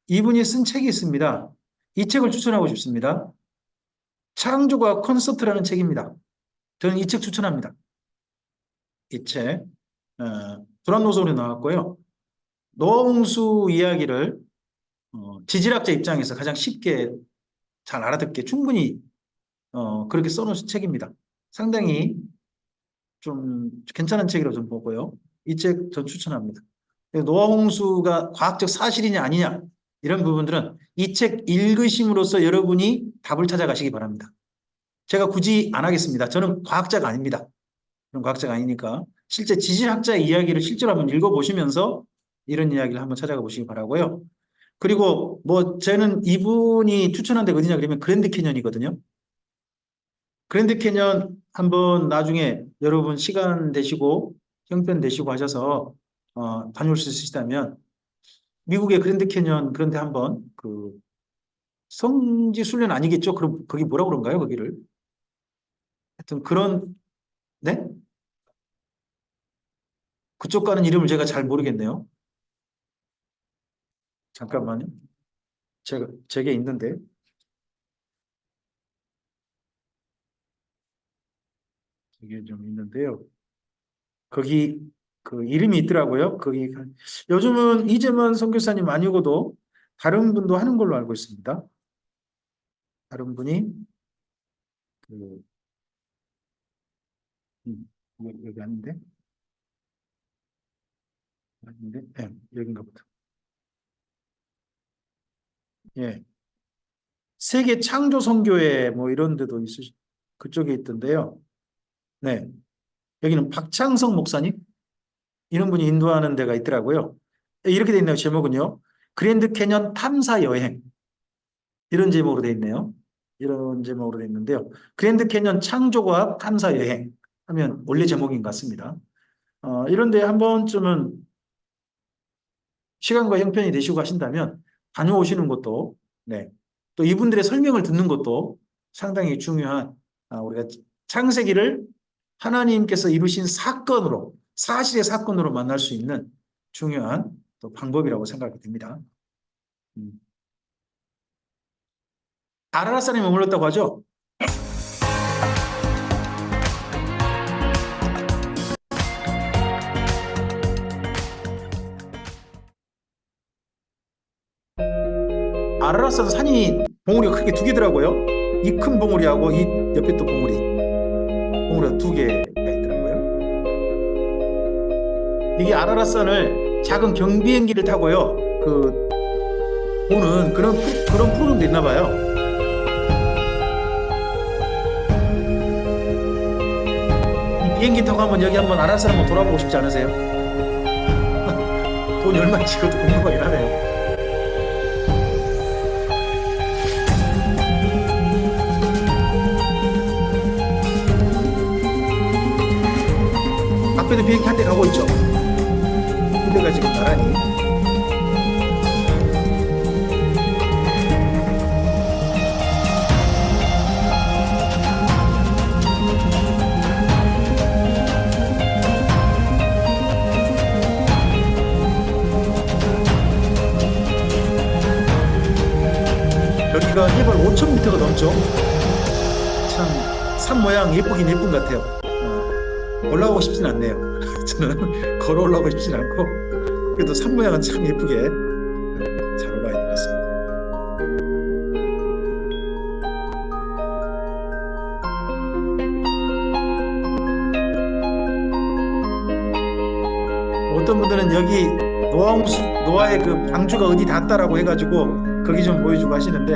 이분이 쓴 책이 있습니다. 이 책을 추천하고 싶습니다. 창조과학 콘서트라는 책입니다. 저는 이 책 추천합니다. 이 책, 도란노선에 나왔고요. 노홍수 이야기를 지질학자 입장에서 가장 쉽게 잘 알아듣게 충분히 그렇게 써놓은 책입니다. 상당히 좀 괜찮은 책이라고 좀 보고요. 이 책 전 추천합니다. 노홍수가 과학적 사실이냐 아니냐 이런 부분들은 이 책 읽으심으로써 여러분이 답을 찾아가시기 바랍니다. 제가 굳이 안 하겠습니다. 저는 과학자가 아닙니다. 저는 과학자가 아니니까 실제 지질학자의 이야기를 실제로 한번 읽어보시면서 이런 이야기를 한번 찾아가 보시기 바라고요. 그리고 뭐 저는 이분이 추천한 데가 어디냐 그러면 그랜드 캐년이거든요. 그랜드 캐년 한번 나중에 여러분 시간 되시고 형편 되시고 하셔서 다녀올 수 있으시다면 미국의 그랜드 캐년 그런데 한번 그 성지 순례는 아니겠죠? 그럼 거기 뭐라고 그런가요? 거기를 하여튼 그런 네? 그쪽 가는 이름을 제가 잘 모르겠네요. 잠깐만요. 제게 있는데 이게 좀 있는데요. 거기 그 이름이 있더라고요. 거기 요즘은 이재만 선교사님 아니고도 다른 분도 하는 걸로 알고 있습니다. 다른 분이 그 여기 아닌데 네, 여긴가 보다. 예, 세계 창조 선교회 뭐 이런 데도 그쪽에 있던데요. 네, 여기는 박창성 목사님 이런 분이 인도하는 데가 있더라고요. 이렇게 돼 있네요. 제목은요. 그랜드 캐년 탐사 여행 이런 제목으로 돼 있네요. 이런 제목으로 돼 있는데요. 그랜드 캐년 창조과학 탐사 여행 하면 원래 제목인 것 같습니다. 이런데 한 번쯤은 시간과 형편이 되시고 하신다면 다녀오시는 것도 네. 또 이분들의 설명을 듣는 것도 상당히 중요한 우리가 창세기를 하나님께서 이루신 사건으로 사실의 사건으로 만날 수 있는 중요한 또 방법이라고 생각이 듭니다. 아라랏산에 머물렀다고 하죠? 아라랏산 산이 봉우리가 크게 두 개더라고요. 이 큰 봉우리하고 이 옆에 또 봉우리가 두 개가 있더라고요. 이게 아라랏산을 작은 경비행기를 타고요. 보는 그런 프로그램도 있나 봐요. 이 비행기 타고 한번 여기 한번 아라랏산 한번 돌아보고 싶지 않으세요? 돈이 얼마인지 그것도 궁금하긴 하네요. 앞에도 비행기 한 대 가고 있죠. 군대가 지금 나란히. 여기가 해발 5,000m가 넘죠. 참 산 모양 예쁘긴 예쁜 것 같아요. 올라오고 싶진 않네요. 저는 걸어 올라오고 싶진 않고 그래도 산 모양은 참 예쁘게 잘 올라와 있는 것 같습니다. 여러분들은 여기 노아의 그 방주가 어디 닿았다라고 해가지고 거기 좀 보여주고 하시는데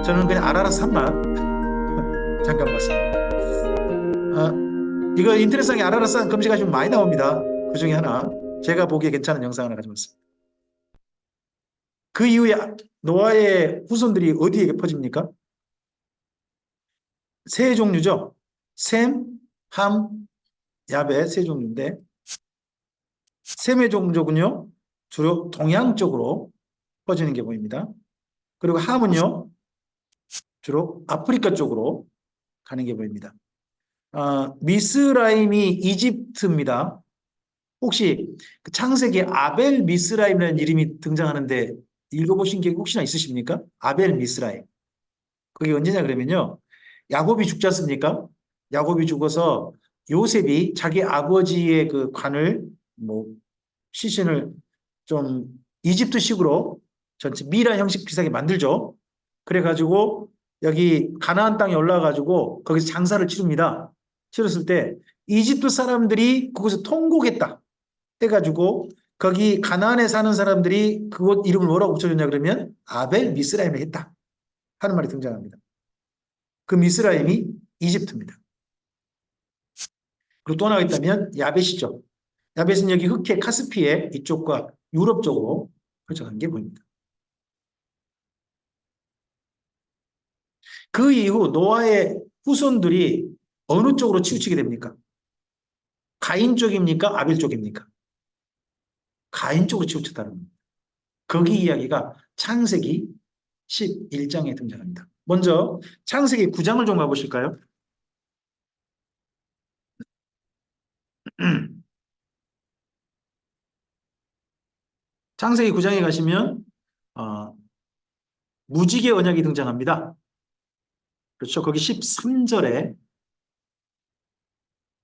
저는 그냥 아라라산만 잠깐 봤습니다. 이거 인터넷상에 아라라산 검색하시면 많이 나옵니다. 그 중에 하나 제가 보기에 괜찮은 영상 하나 가져왔습니다. 그 이후에 노아의 후손들이 어디에게 퍼집니까? 세 종류죠. 셈, 함, 야벳 세 종류인데 셈의 종족은요 주로 동양 쪽으로 퍼지는 게 보입니다. 그리고 함은요 주로 아프리카 쪽으로 가는 게 보입니다. 미스라임이 이집트입니다. 혹시 그 창세기 아벨 미스라임이라는 이름이 등장하는데 읽어보신 게 혹시나 있으십니까? 아벨 미스라임. 그게 언제냐 그러면요. 야곱이 죽지 않습니까? 야곱이 죽어서 요셉이 자기 아버지의 그 관을 뭐 시신을 좀 이집트식으로 전체 미라 형식 비슷하게 만들죠. 그래가지고 여기 가나안 땅에 올라가가지고 거기서 장사를 치릅니다. 치렀을 때 이집트 사람들이 그곳에 통곡했다 해가지고 거기 가나안에 사는 사람들이 그곳 이름을 뭐라고 붙여줬냐 그러면 아벨 미스라임을 했다 하는 말이 등장합니다. 그 미스라임이 이집트입니다. 그리고 또 하나 있다면 야벳이죠. 야벳은 여기 흑해 카스피해 이쪽과 유럽 쪽으로 펼쳐간 게 보입니다. 그 이후 노아의 후손들이 어느 쪽으로 치우치게 됩니까? 가인 쪽입니까? 아벨 쪽입니까? 가인 쪽으로 치우쳤다는 겁니다. 거기 이야기가 창세기 11장에 등장합니다. 먼저 창세기 9장을 좀 가보실까요? 창세기 9장에 가시면 무지개 언약이 등장합니다. 그렇죠. 거기 13절에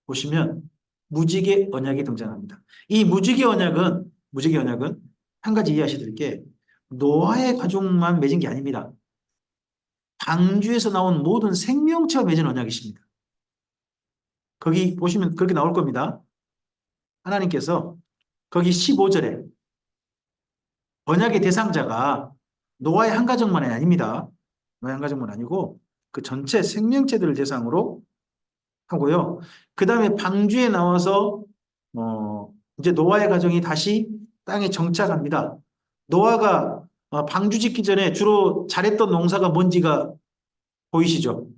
보시면 무지개 언약이 등장합니다. 이 무지개 언약은 한 가지 이해하셔야 될 게 노아의 가족만 맺은 게 아닙니다. 방주에서 나온 모든 생명체가 맺은 언약이십니다. 거기 보시면 그렇게 나올 겁니다. 하나님께서 거기 15절에 언약의 대상자가 노아의 한 가족만이 아닙니다. 노아의 한 가족만 아니고 그 전체 생명체들을 대상으로 하고요. 그 다음에 방주에 나와서 이제 노아의 가정이 다시 땅에 정착합니다. 노아가 방주 짓기 전에 주로 잘했던 농사가 뭔지가 보이시죠?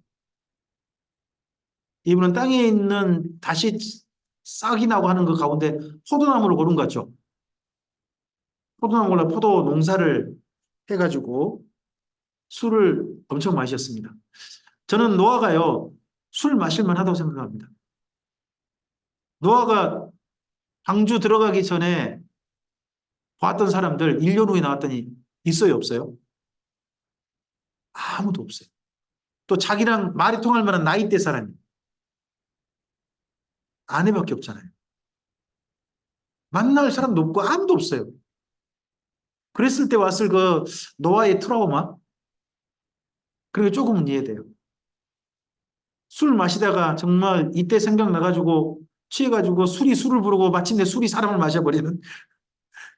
이분은 땅에 있는 다시 싹이 나고 하는 그 가운데 포도나무를 고른 것 같죠? 포도나무 골라 포도 농사를 해가지고 술을 엄청 마셨습니다. 저는 노아가요, 술 마실만 하다고 생각합니다. 노아가 방주 들어가기 전에 봤던 사람들 1년 후에 나왔더니 있어요, 없어요? 아무도 없어요. 또 자기랑 말이 통할 만한 나이대 사람이 아내밖에 없잖아요. 만날 사람도 없고 아무도 없어요. 그랬을 때 왔을 그 노아의 트라우마, 그게 조금은 이해돼요. 술 마시다가 정말 이때 생각나가지고 취해가지고 술이 술을 부르고 마침내 술이 사람을 마셔버리는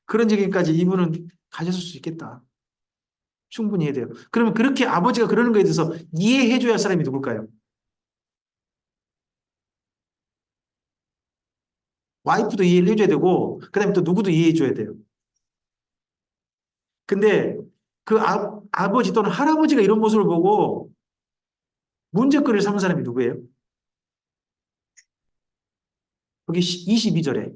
그런 얘기까지 이분은 가졌을 수 있겠다. 충분히 이해돼요. 그러면 그렇게 아버지가 그러는 거에 대해서 이해해줘야 할 사람이 누굴까요? 와이프도 이해를 해줘야 되고 그 다음에 또 누구도 이해해줘야 돼요. 근데 그 아버지 또는 할아버지가 이런 모습을 보고 문제거리를 삼은 사람이 누구예요? 거기 22절에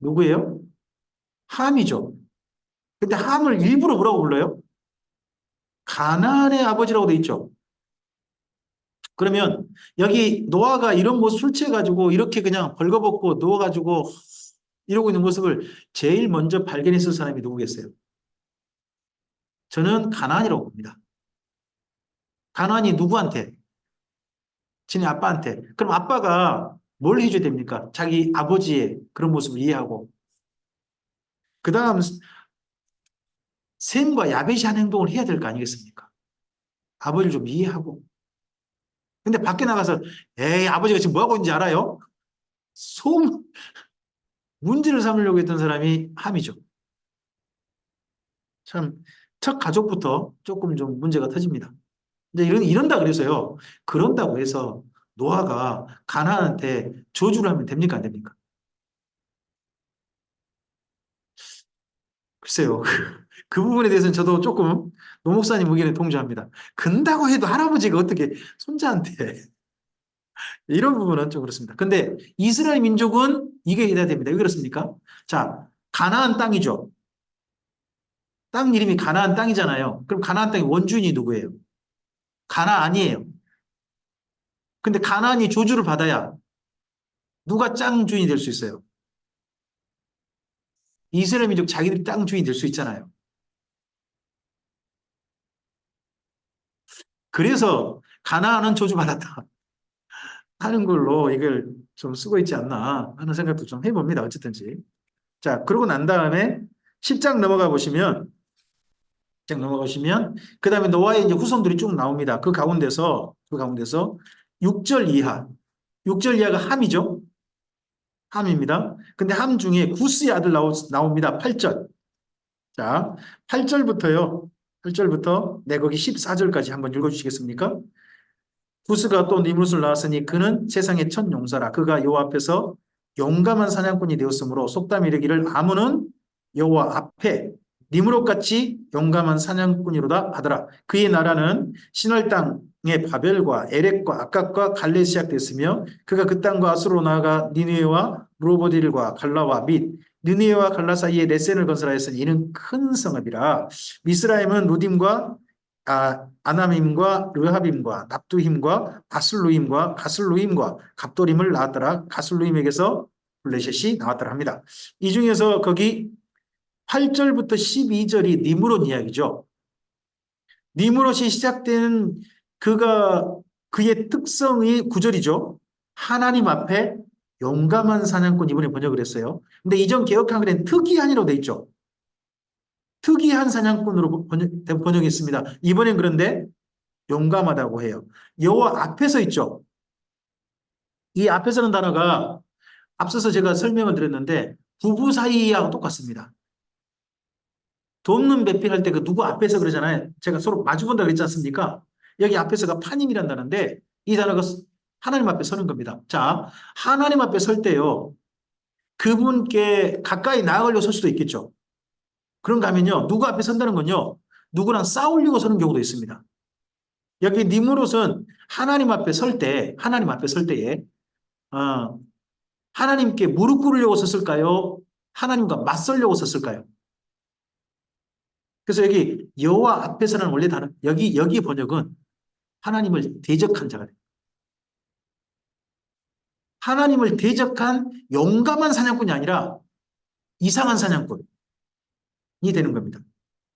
누구예요? 함이죠. 근데 함을 일부러 뭐라고 불러요? 가나안의 아버지라고 돼 있죠. 그러면 여기 노아가 이런 모습 술 취해가지고 이렇게 그냥 벌거벗고 누워가지고 이러고 있는 모습을 제일 먼저 발견했을 사람이 누구겠어요? 저는 가나안이라고 봅니다. 가나안이 누구한테? 지네 아빠한테. 그럼 아빠가 뭘 해줘야 됩니까? 자기 아버지의 그런 모습을 이해하고 그 다음 셈과 야벳이 하는 행동을 해야 될 거 아니겠습니까? 아버지를 좀 이해하고 근데 밖에 나가서 에이 아버지가 지금 뭐 하고 있는지 알아요? 문제를 삼으려고 했던 사람이 함이죠. 참 첫 가족부터 조금 좀 문제가 터집니다. 이제 이런다 그래서요. 그런다고 해서 노아가 가나안한테 저주를 하면 됩니까? 안 됩니까? 글쎄요. 그 부분에 대해서는 저도 조금 노 목사님 의견에 동조합니다. 근다고 해도 할아버지가 어떻게 손자한테 이런 부분은 좀 그렇습니다. 근데 이스라엘 민족은 이게 해야 됩니다. 왜 그렇습니까? 자, 가나안 땅이죠. 땅 이름이 가나안 땅이잖아요. 그럼 가나안 땅의 원주인이 누구예요? 가나안이에요. 근데 가나안이 조주를 받아야 누가 땅 주인이 될 수 있어요? 이스라엘 민족 자기들이 땅 주인이 될 수 있잖아요. 그래서 가나안은 조주받았다 하는 걸로 이걸 좀 쓰고 있지 않나 하는 생각도 좀 해봅니다. 어쨌든지. 자, 그러고 난 다음에 10장 넘어가 보시면, 10장 넘어가시면, 그 다음에 노아의 이제 후손들이 쭉 나옵니다. 그 가운데서 6절 이하, 6절 이하가 함이죠. 함입니다. 근데 함 중에 구스의 아들 나옵니다. 8절. 자, 8절부터요. 8절부터 네, 거기 14절까지 한번 읽어주시겠습니까? 구스가 또 니무롯을 낳았으니 그는 세상의 첫 용사라. 그가 여호와 앞에서 용감한 사냥꾼이 되었으므로 속담 이르기를 아무는 여호와 앞에 니무롯같이 용감한 사냥꾼이로다 하더라. 그의 나라는 시널 땅의 바벨과 에렉과 아깝과 갈레에 시작됐으며 그가 그 땅과 아수로 나아가 니느웨와 무로보딜과 갈라와 및 느니에와 갈라 사이에 레센을 건설하였으니 이는 큰 성읍이라. 미스라임은 루딤과 아나밈과 르하빔과 납두힘과 바슬루임과 가슬루임과 갑도림을 낳았더라. 가슬루임에게서 블레셋이 나왔더라 합니다. 이 중에서 거기 8절부터 12절이 니므롯 이야기죠. 니므롯이 시작된 그의 특성의 구절이죠. 하나님 앞에 용감한 사냥꾼, 이번에 번역을 했어요. 근데 이전 개역한글엔 특이한이라고 돼 있죠. 특이한 사냥꾼으로 번역했습니다. 이번엔 그런데 용감하다고 해요. 여호와 앞에서 있죠. 이 앞에서는 단어가 앞서서 제가 설명을 드렸는데 부부 사이하고 똑같습니다. 돕는 배필할 때 그 누구 앞에서 그러잖아요. 제가 서로 마주본다 그랬지 않습니까? 여기 앞에서가 파님이란 단어인데 이 단어가 하나님 앞에 서는 겁니다. 자, 하나님 앞에 설 때요. 그분께 가까이 나아가려고 설 수도 있겠죠. 그런가 하면요. 누구 앞에 선다는 건요. 누구랑 싸우려고 서는 경우도 있습니다. 여기 니므롯은 하나님 앞에 설 때에 하나님께 무릎 꿇으려고 섰을까요? 하나님과 맞설려고 섰을까요? 그래서 여기 여호와 앞에서는 원래 단어 여기 번역은 하나님을 대적한 자가 돼요. 하나님을 대적한 용감한 사냥꾼이 아니라 이상한 사냥꾼이 되는 겁니다.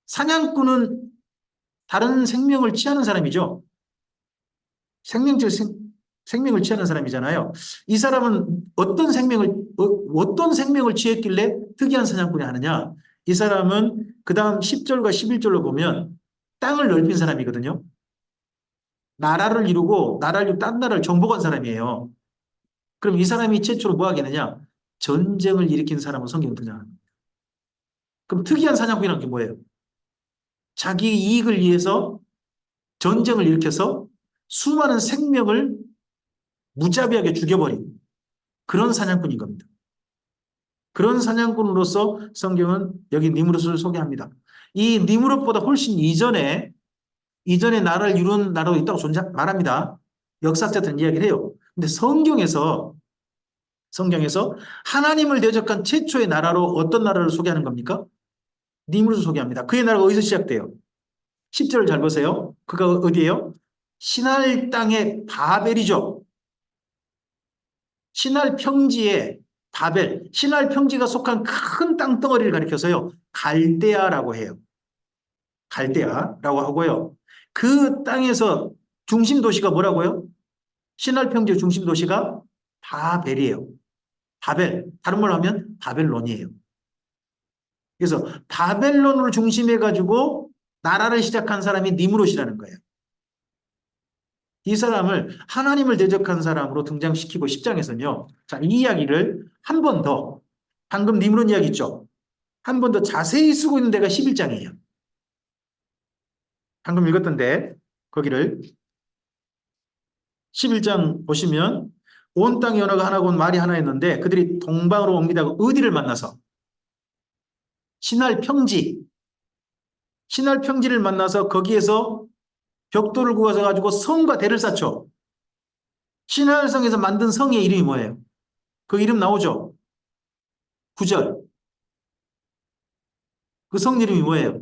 사냥꾼은 다른 생명을 취하는 사람이죠. 생명을 취하는 사람이잖아요. 이 사람은 어떤 생명을 취했길래 특이한 사냥꾼이 하느냐? 이 사람은 그 다음 10절과 11절로 보면 땅을 넓힌 사람이거든요. 나라를 이루고 딴 나라를 정복한 사람이에요. 그럼 이 사람이 최초로 뭐 하겠느냐? 전쟁을 일으킨 사람은 성경에 등장합니다. 그럼 특이한 사냥꾼이란 게 뭐예요? 자기 이익을 위해서 전쟁을 일으켜서 수많은 생명을 무자비하게 죽여버린 그런 사냥꾼인 겁니다. 그런 사냥꾼으로서 성경은 여기 니므롯을 소개합니다. 이 니므롯보다 훨씬 이전에 나라를 이룬 나라도 있다고 말합니다. 역사학자들은 이야기를 해요. 근데 성경에서 하나님을 대적한 최초의 나라로 어떤 나라를 소개하는 겁니까? 니므롯을 소개합니다. 그의 나라가 어디서 시작돼요? 10절을 잘 보세요. 그가 어디예요? 시날 땅의 바벨이죠. 시날 평지의 바벨, 시날 평지가 속한 큰 땅덩어리를 가리켜서요. 갈대아라고 해요. 갈대아라고 하고요. 그 땅에서 중심 도시가 뭐라고요? 시날 평지의 중심 도시가 바벨이에요. 바벨, 다른 말로 하면 바벨론이에요. 그래서 바벨론을 중심해 가지고 나라를 시작한 사람이 니므롯이라는 거예요. 이 사람을 하나님을 대적한 사람으로 등장시키고 10장에서는요. 자, 이 이야기를 한 번 더, 방금 니므론 이야기 있죠? 한 번 더 자세히 쓰고 있는 데가 11장이에요. 방금 읽었던데, 거기를 11장 보시면 온 땅의 언어가 하나고 말이 하나였는데 그들이 동방으로 옮기다가 어디를 만나서 신할 평지, 신할 평지를 만나서 거기에서 벽돌을 구워서 가지고 성과 대를 쌓죠. 신할성에서 만든 성의 이름이 뭐예요? 그 이름 나오죠? 9절. 그 성 이름이 뭐예요?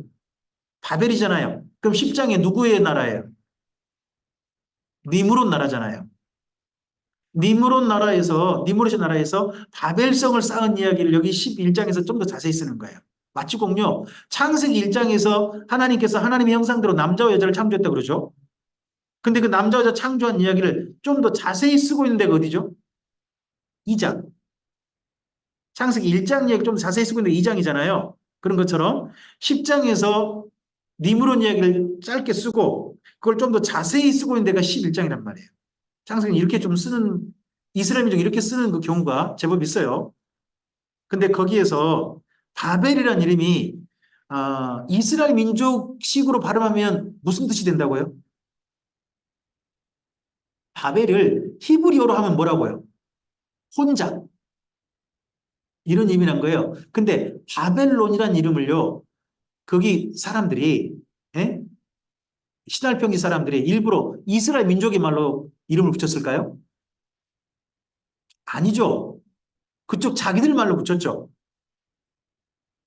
바벨이잖아요. 그럼 10장에 누구의 나라예요? 니므롯 나라잖아요. 니므롯의 나라에서 바벨성을 쌓은 이야기를 여기 11장에서 좀 더 자세히 쓰는 거예요. 마치공요. 창세기 1장에서 하나님께서 하나님의 형상대로 남자와 여자를 창조했다 그러죠. 근데 그 남자 여자 창조한 이야기를 좀 더 자세히 쓰고 있는 데가 어디죠? 2장. 창세기 1장 이야기 좀 자세히 쓰고 있는 데 2장이잖아요. 그런 것처럼 10장에서 니므론 이야기를 짧게 쓰고 그걸 좀 더 자세히 쓰고 있는 데가 11장이란 말이에요. 창세기는 이렇게 좀 쓰는 이스라엘 민족이 이렇게 쓰는 그 경우가 제법 있어요. 근데 거기에서 바벨이라는 이름이 이스라엘 민족식으로 발음하면 무슨 뜻이 된다고요? 바벨을 히브리어로 하면 뭐라고요? 혼자. 이런 의미란 거예요. 근데 바벨론이라는 이름을요. 거기 사람들이 예? 신할평지 사람들이 일부러 이스라엘 민족의 말로 이름을 붙였을까요? 아니죠. 그쪽 자기들 말로 붙였죠.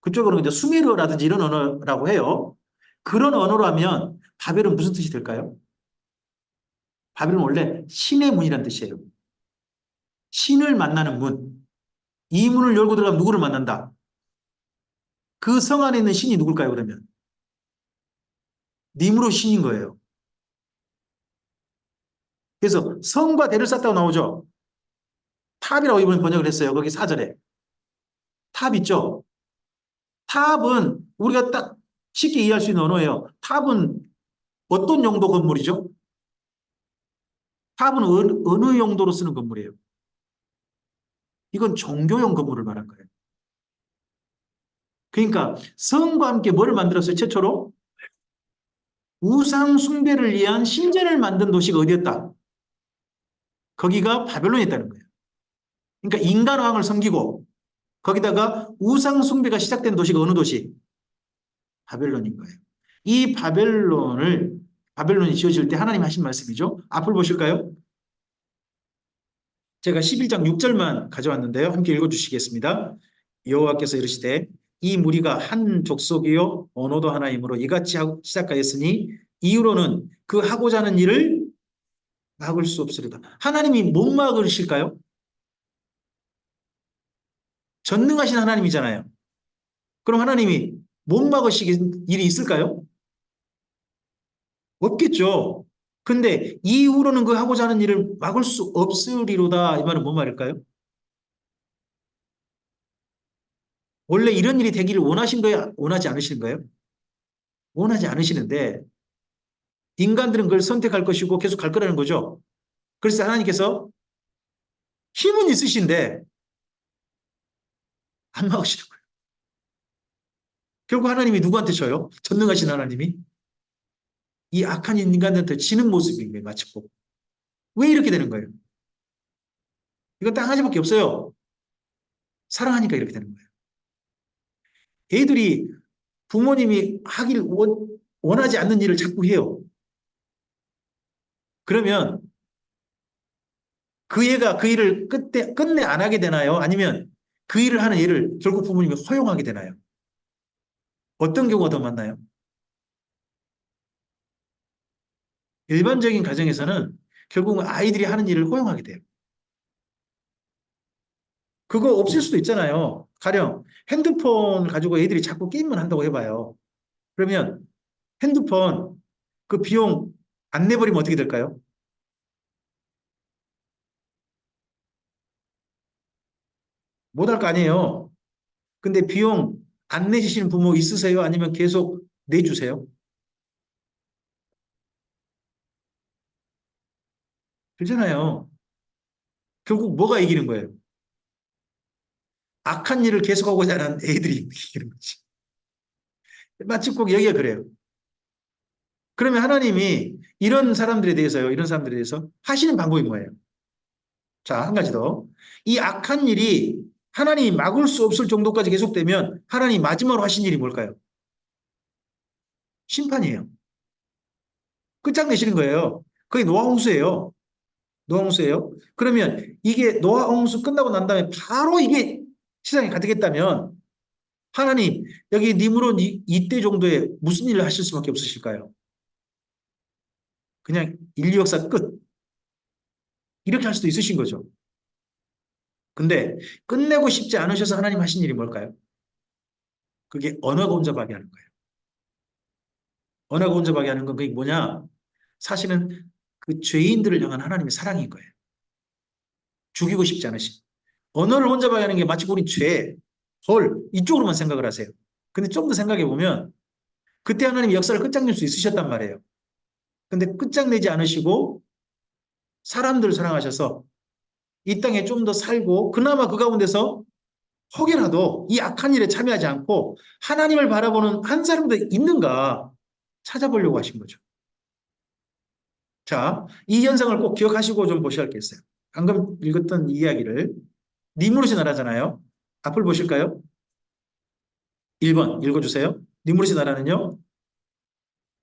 그쪽으로 이제 수메르어라든지 이런 언어라고 해요. 그런 언어로 하면 바벨은 무슨 뜻이 될까요? 바벨은 원래 신의 문이란 뜻이에요. 신을 만나는 문. 이 문을 열고 들어가면 누구를 만난다? 그 성 안에 있는 신이 누굴까요, 그러면? 님으로 신인 거예요. 그래서 성과 대를 쌓다고 나오죠. 탑이라고 이번에 번역을 했어요. 거기 4절에. 탑 있죠? 탑은 우리가 딱 쉽게 이해할 수 있는 언어예요. 탑은 어떤 용도 건물이죠? 탑은 어느 용도로 쓰는 건물이에요? 이건 종교용 건물을 말한 거예요. 그러니까 성과 함께 뭐를 만들었어요? 최초로? 우상 숭배를 위한 신전을 만든 도시가 어디였다? 거기가 바벨론이었다는 거예요. 그러니까 인간왕을 섬기고 거기다가 우상 숭배가 시작된 도시가 어느 도시? 바벨론인 거예요. 이 바벨론이 지어질 때 하나님 하신 말씀이죠. 앞을 보실까요? 제가 11장 6절만 가져왔는데요. 함께 읽어주시겠습니다. 여호와께서 이르시되 이 무리가 한 족속이요 언어도 하나이므로 이같이 시작하였으니 이후로는 그 하고자 하는 일을 막을 수 없으리다. 하나님이 못 막으실까요? 전능하신 하나님이잖아요. 그럼 하나님이 못 막으시길 일이 있을까요? 없겠죠. 근데 이후로는 그 하고자 하는 일을 막을 수 없으리로다. 이 말은 뭔 말일까요? 원래 이런 일이 되기를 원하신 거예요? 원하지 않으시는 거예요? 원하지 않으시는데 인간들은 그걸 선택할 것이고 계속 갈 거라는 거죠. 그래서 하나님께서 힘은 있으신데 안 막으시는 거예요. 결국 하나님이 누구한테 져요? 전능하신 하나님이 이 악한 인간들한테 지는 모습인 거예요. 마치고. 왜 이렇게 되는 거예요? 이건 딱 하나밖에 없어요. 사랑하니까 이렇게 되는 거예요. 애들이 부모님이 하길 원하지 않는 일을 자꾸 해요. 그러면 그 애가 그 일을 끝내 안 하게 되나요? 아니면 그 일을 하는 애를 결국 부모님이 허용하게 되나요? 어떤 경우가 더 많나요? 일반적인 가정에서는 결국은 아이들이 하는 일을 허용하게 돼요. 그거 없을 수도 있잖아요. 가령 핸드폰을 가지고 애들이 자꾸 게임만 한다고 해봐요. 그러면 핸드폰 그 비용 안 내버리면 어떻게 될까요? 못할 거 아니에요. 근데 비용 안 내주시는 부모 있으세요? 아니면 계속 내주세요? 그렇잖아요. 결국 뭐가 이기는 거예요? 악한 일을 계속하고자 하는 애들이 이기는 거지. 마치 꼭 여기가 그래요. 그러면 하나님이 이런 사람들에 대해서요, 이런 사람들에 대해서 하시는 방법이 뭐예요? 자, 한 가지 더. 이 악한 일이 하나님이 막을 수 없을 정도까지 계속되면 하나님이 마지막으로 하신 일이 뭘까요? 심판이에요. 끝장내시는 거예요. 그게 노아홍수예요. 노아홍수예요. 그러면 이게 노아홍수 끝나고 난 다음에 바로 이게 세상에 가득했다면 하나님 여기 님으로 이때 정도에 무슨 일을 하실 수밖에 없으실까요? 그냥 인류 역사 끝. 이렇게 할 수도 있으신 거죠. 근데 끝내고 싶지 않으셔서 하나님 하신 일이 뭘까요? 그게 언어가 혼잡하게 하는 거예요. 언어가 혼잡하게 하는 건 그게 뭐냐? 사실은 그 죄인들을 향한 하나님의 사랑인 거예요. 죽이고 싶지 않으신. 언어를 혼잡하게 하는 게 마치 우리 죄, 벌 이쪽으로만 생각을 하세요. 근데 좀 더 생각해 보면 그때 하나님이 역사를 끝장낼 수 있으셨단 말이에요. 근데 끝장내지 않으시고 사람들을 사랑하셔서 이 땅에 좀 더 살고 그나마 그 가운데서 혹여라도 이 악한 일에 참여하지 않고 하나님을 바라보는 한 사람도 있는가 찾아보려고 하신 거죠. 자, 이 현상을 꼭 기억하시고 좀 보셔야 할 게 있어요. 방금 읽었던 이야기를 니무롯이 나라잖아요. 앞을 보실까요? 1번 읽어주세요. 니무롯이 나라는요.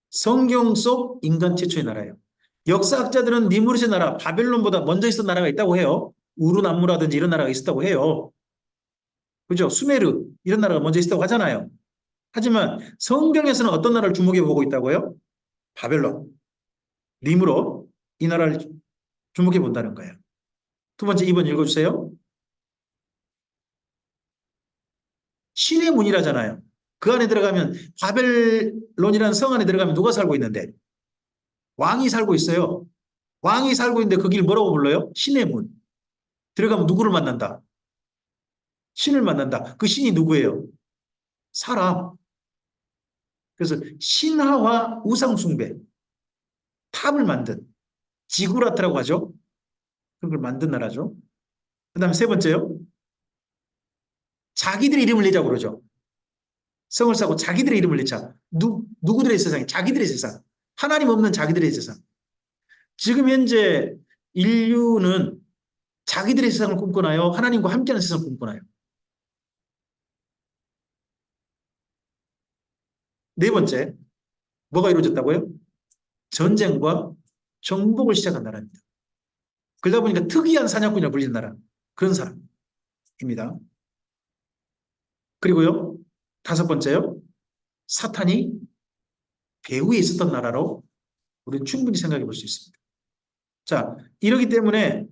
성경 속 인간 최초의 나라예요. 역사학자들은 니무롯의 나라, 바벨론보다 먼저 있었던 나라가 있다고 해요. 우르남무라든지 이런 나라가 있었다고 해요. 그죠? 수메르 이런 나라가 먼저 있었다고 하잖아요. 하지만 성경에서는 어떤 나라를 주목해 보고 있다고요? 바벨론, 니무롯 이 나라를 주목해 본다는 거예요. 두 번째 2번 읽어주세요. 신의 문이라잖아요. 그 안에 들어가면 바벨론이라는 성 안에 들어가면 누가 살고 있는데? 왕이 살고 있어요. 왕이 살고 있는데 그 길 뭐라고 불러요? 신의 문. 들어가면 누구를 만난다? 신을 만난다. 그 신이 누구예요? 사람. 그래서 신화와 우상숭배, 탑을 만든 지구라트라고 하죠. 그런 걸 만든 나라죠. 그 다음에 세 번째요. 자기들의 이름을 내자고 그러죠. 성을 쌓고 자기들의 이름을 내자. 누구들의 세상이? 자기들의 세상. 하나님 없는 자기들의 세상. 지금 현재 인류는 자기들의 세상을 꿈꾸나요? 하나님과 함께하는 세상을 꿈꾸나요? 네 번째, 뭐가 이루어졌다고요? 전쟁과 정복을 시작한 나라입니다. 그러다 보니까 특이한 사냥꾼이라 불리는 나라. 그런 사람입니다. 그리고요, 다섯 번째요. 사탄이 배후에 있었던 나라로 우리는 충분히 생각해 볼 수 있습니다. 자, 이러기 때문에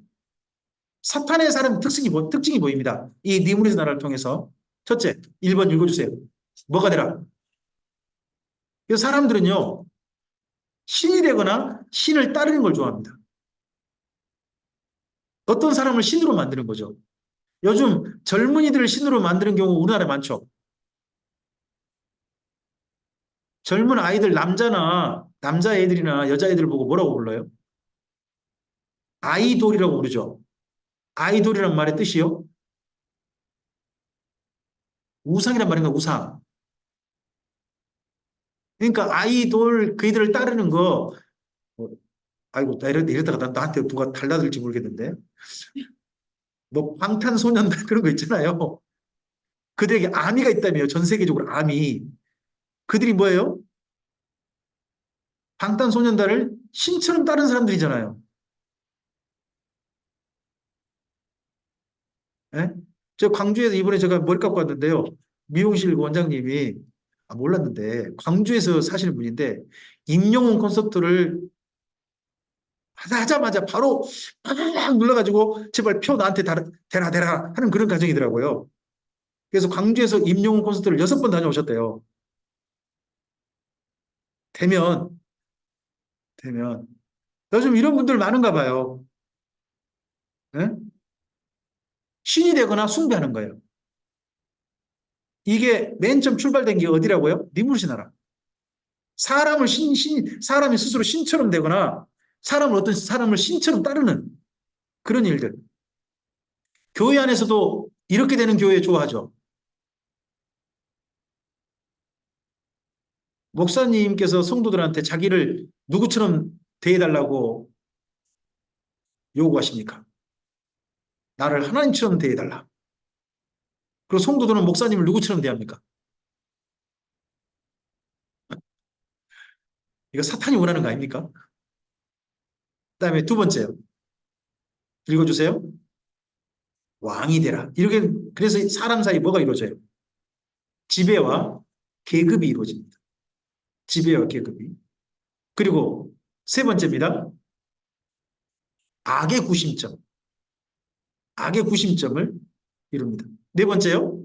사탄의 사람 특징이 보입니다. 이 니무롯의 나라를 통해서. 첫째, 1번 읽어주세요. 뭐가 되라? 이 사람들은요, 신이 되거나 신을 따르는 걸 좋아합니다. 어떤 사람을 신으로 만드는 거죠. 요즘 젊은이들을 신으로 만드는 경우 우리나라에 많죠. 젊은 아이들 남자애들이나 여자애들 보고 뭐라고 불러요? 아이돌이라고 부르죠. 아이돌이란 말의 뜻이요? 우상이란 말인가, 우상. 그러니까 아이돌, 그이들을 따르는 거, 아이고, 이러다가 나한테 누가 달라들지 모르겠는데. 뭐, 방탄소년단 그런 거 있잖아요. 그들에게 아미가 있다며요. 전 세계적으로 아미. 그들이 뭐예요? 방탄소년단을 신처럼 따르는 사람들이잖아요. 예? 저 광주에서 이번에 제가 머리 감고 왔는데요. 미용실 원장님이 몰랐는데 광주에서 사시는 분인데 임영웅 콘서트를 하자마자 바로 팍 눌러가지고 제발 표 나한테 대라 하는 그런 가정이더라고요. 그래서 광주에서 임영웅 콘서트를 6번 다녀오셨대요. 대면, 대면. 요즘 이런 분들 많은가 봐요. 예? 신이 되거나 숭배하는 거예요. 이게 맨 처음 출발된 게 어디라고요? 니무롯이 나라. 사람이 스스로 신처럼 되거나 사람을 어떤 사람을 신처럼 따르는 그런 일들. 교회 안에서도 이렇게 되는 교회 좋아하죠. 목사님께서 성도들한테 자기를 누구처럼 대해달라고 요구하십니까? 나를 하나님처럼 대해달라. 그리고 성도들은 목사님을 누구처럼 대합니까? 이거 사탄이 원하는 거 아닙니까? 그다음에 두 번째요. 읽어주세요. 왕이 되라. 이렇게 그래서 사람 사이 뭐가 이루어져요? 지배와 계급이 이루어집니다. 지배와 계급이. 그리고 세 번째입니다. 악의 구심점. 악의 구심점을 이룹니다. 네 번째요.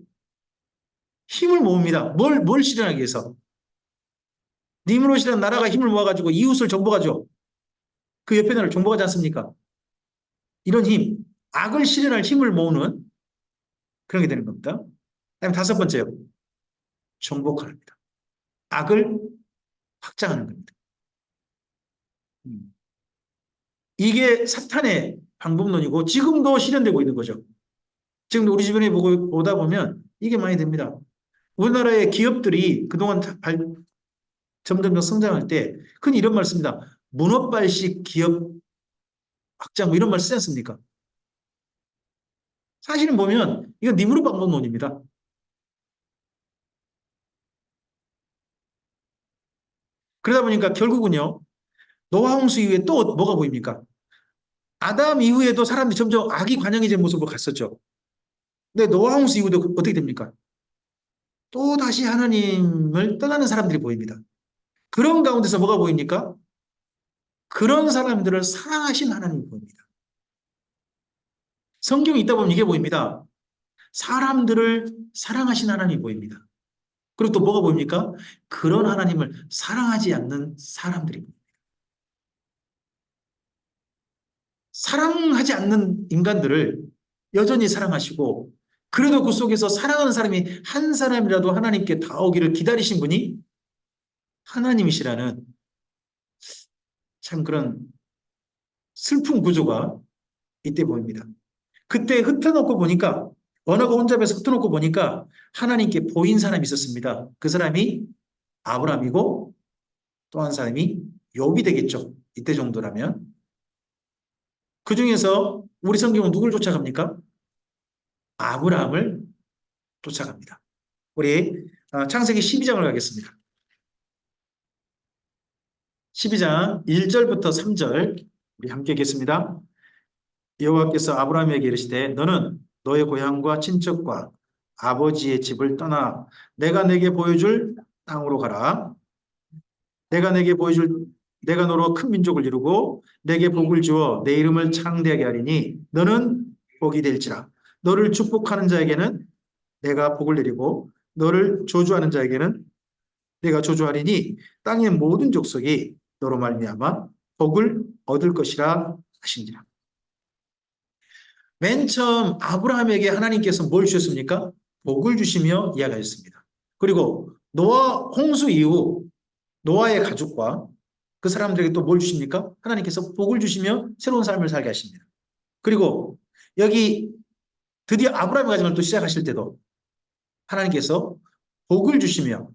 힘을 모읍니다. 뭘 실현하기 위해서? 니무롯이라는 나라가 힘을 모아가지고 이웃을 정복하죠. 그 옆에 나라를 정복하지 않습니까? 이런 힘, 악을 실현할 힘을 모으는 그런 게 되는 겁니다. 그다음에 다섯 번째요. 정복합니다. 악을 확장하는 겁니다. 이게 사탄의 방법론이고 지금도 실현되고 있는 거죠. 지금 우리 주변에 보다 보면 이게 많이 됩니다. 우리나라의 기업들이 그동안 점점 더 성장할 때 흔히 이런 말 씁니다. 문어발식 기업 확장 뭐 이런 말 쓰지 않습니까? 사실은 보면 이건 니무르 방법론입니다. 그러다 보니까 결국은요. 노아 홍수 이후에 또 뭐가 보입니까? 아담 이후에도 사람들이 점점 악이 관영해진 모습으로 갔었죠. 근데 노아 홍수 이후도 어떻게 됩니까? 또 다시 하나님을 떠나는 사람들이 보입니다. 그런 가운데서 뭐가 보입니까? 그런 사람들을 사랑하신 하나님이 보입니다. 성경이 있다 보면 이게 보입니다. 사람들을 사랑하신 하나님이 보입니다. 그리고 또 뭐가 보입니까? 그런 하나님을 사랑하지 않는 사람들이 보입니다. 사랑하지 않는 인간들을 여전히 사랑하시고 그래도 그 속에서 사랑하는 사람이 한 사람이라도 하나님께 닿아오기를 기다리신 분이 하나님이시라는 참 그런 슬픈 구조가 이때 보입니다. 그때 흩어놓고 보니까 언어가 혼잡해서 흩어놓고 보니까 하나님께 보인 사람이 있었습니다. 그 사람이 아브라함이고 또 한 사람이 욥이 되겠죠. 이때 정도라면. 그 중에서 우리 성경은 누굴 쫓아갑니까? 아브라함을 쫓아갑니다. 우리 창세기 12장을 가겠습니다. 12장 1절부터 3절 우리 함께 읽겠습니다. 여호와께서 아브라함에게 이르시되 너는 너의 고향과 친척과 아버지의 집을 떠나 내가 내게 보여줄 땅으로 가라. 내가 너로 큰 민족을 이루고 내게 복을 주어 내 이름을 창대하게 하리니 너는 복이 될지라. 너를 축복하는 자에게는 내가 복을 내리고 너를 저주하는 자에게는 내가 저주하리니 땅의 모든 족속이 너로 말미암아 복을 얻을 것이라 하시니라. 맨 처음 아브라함에게 하나님께서 뭘 주셨습니까? 복을 주시며 이야기하셨습니다. 그리고 노아 홍수 이후 노아의 가족과 그 사람들에게 또 뭘 주십니까? 하나님께서 복을 주시며 새로운 삶을 살게 하십니다. 그리고 여기 드디어 아브라함의 가정을 또 시작하실 때도 하나님께서 복을 주시며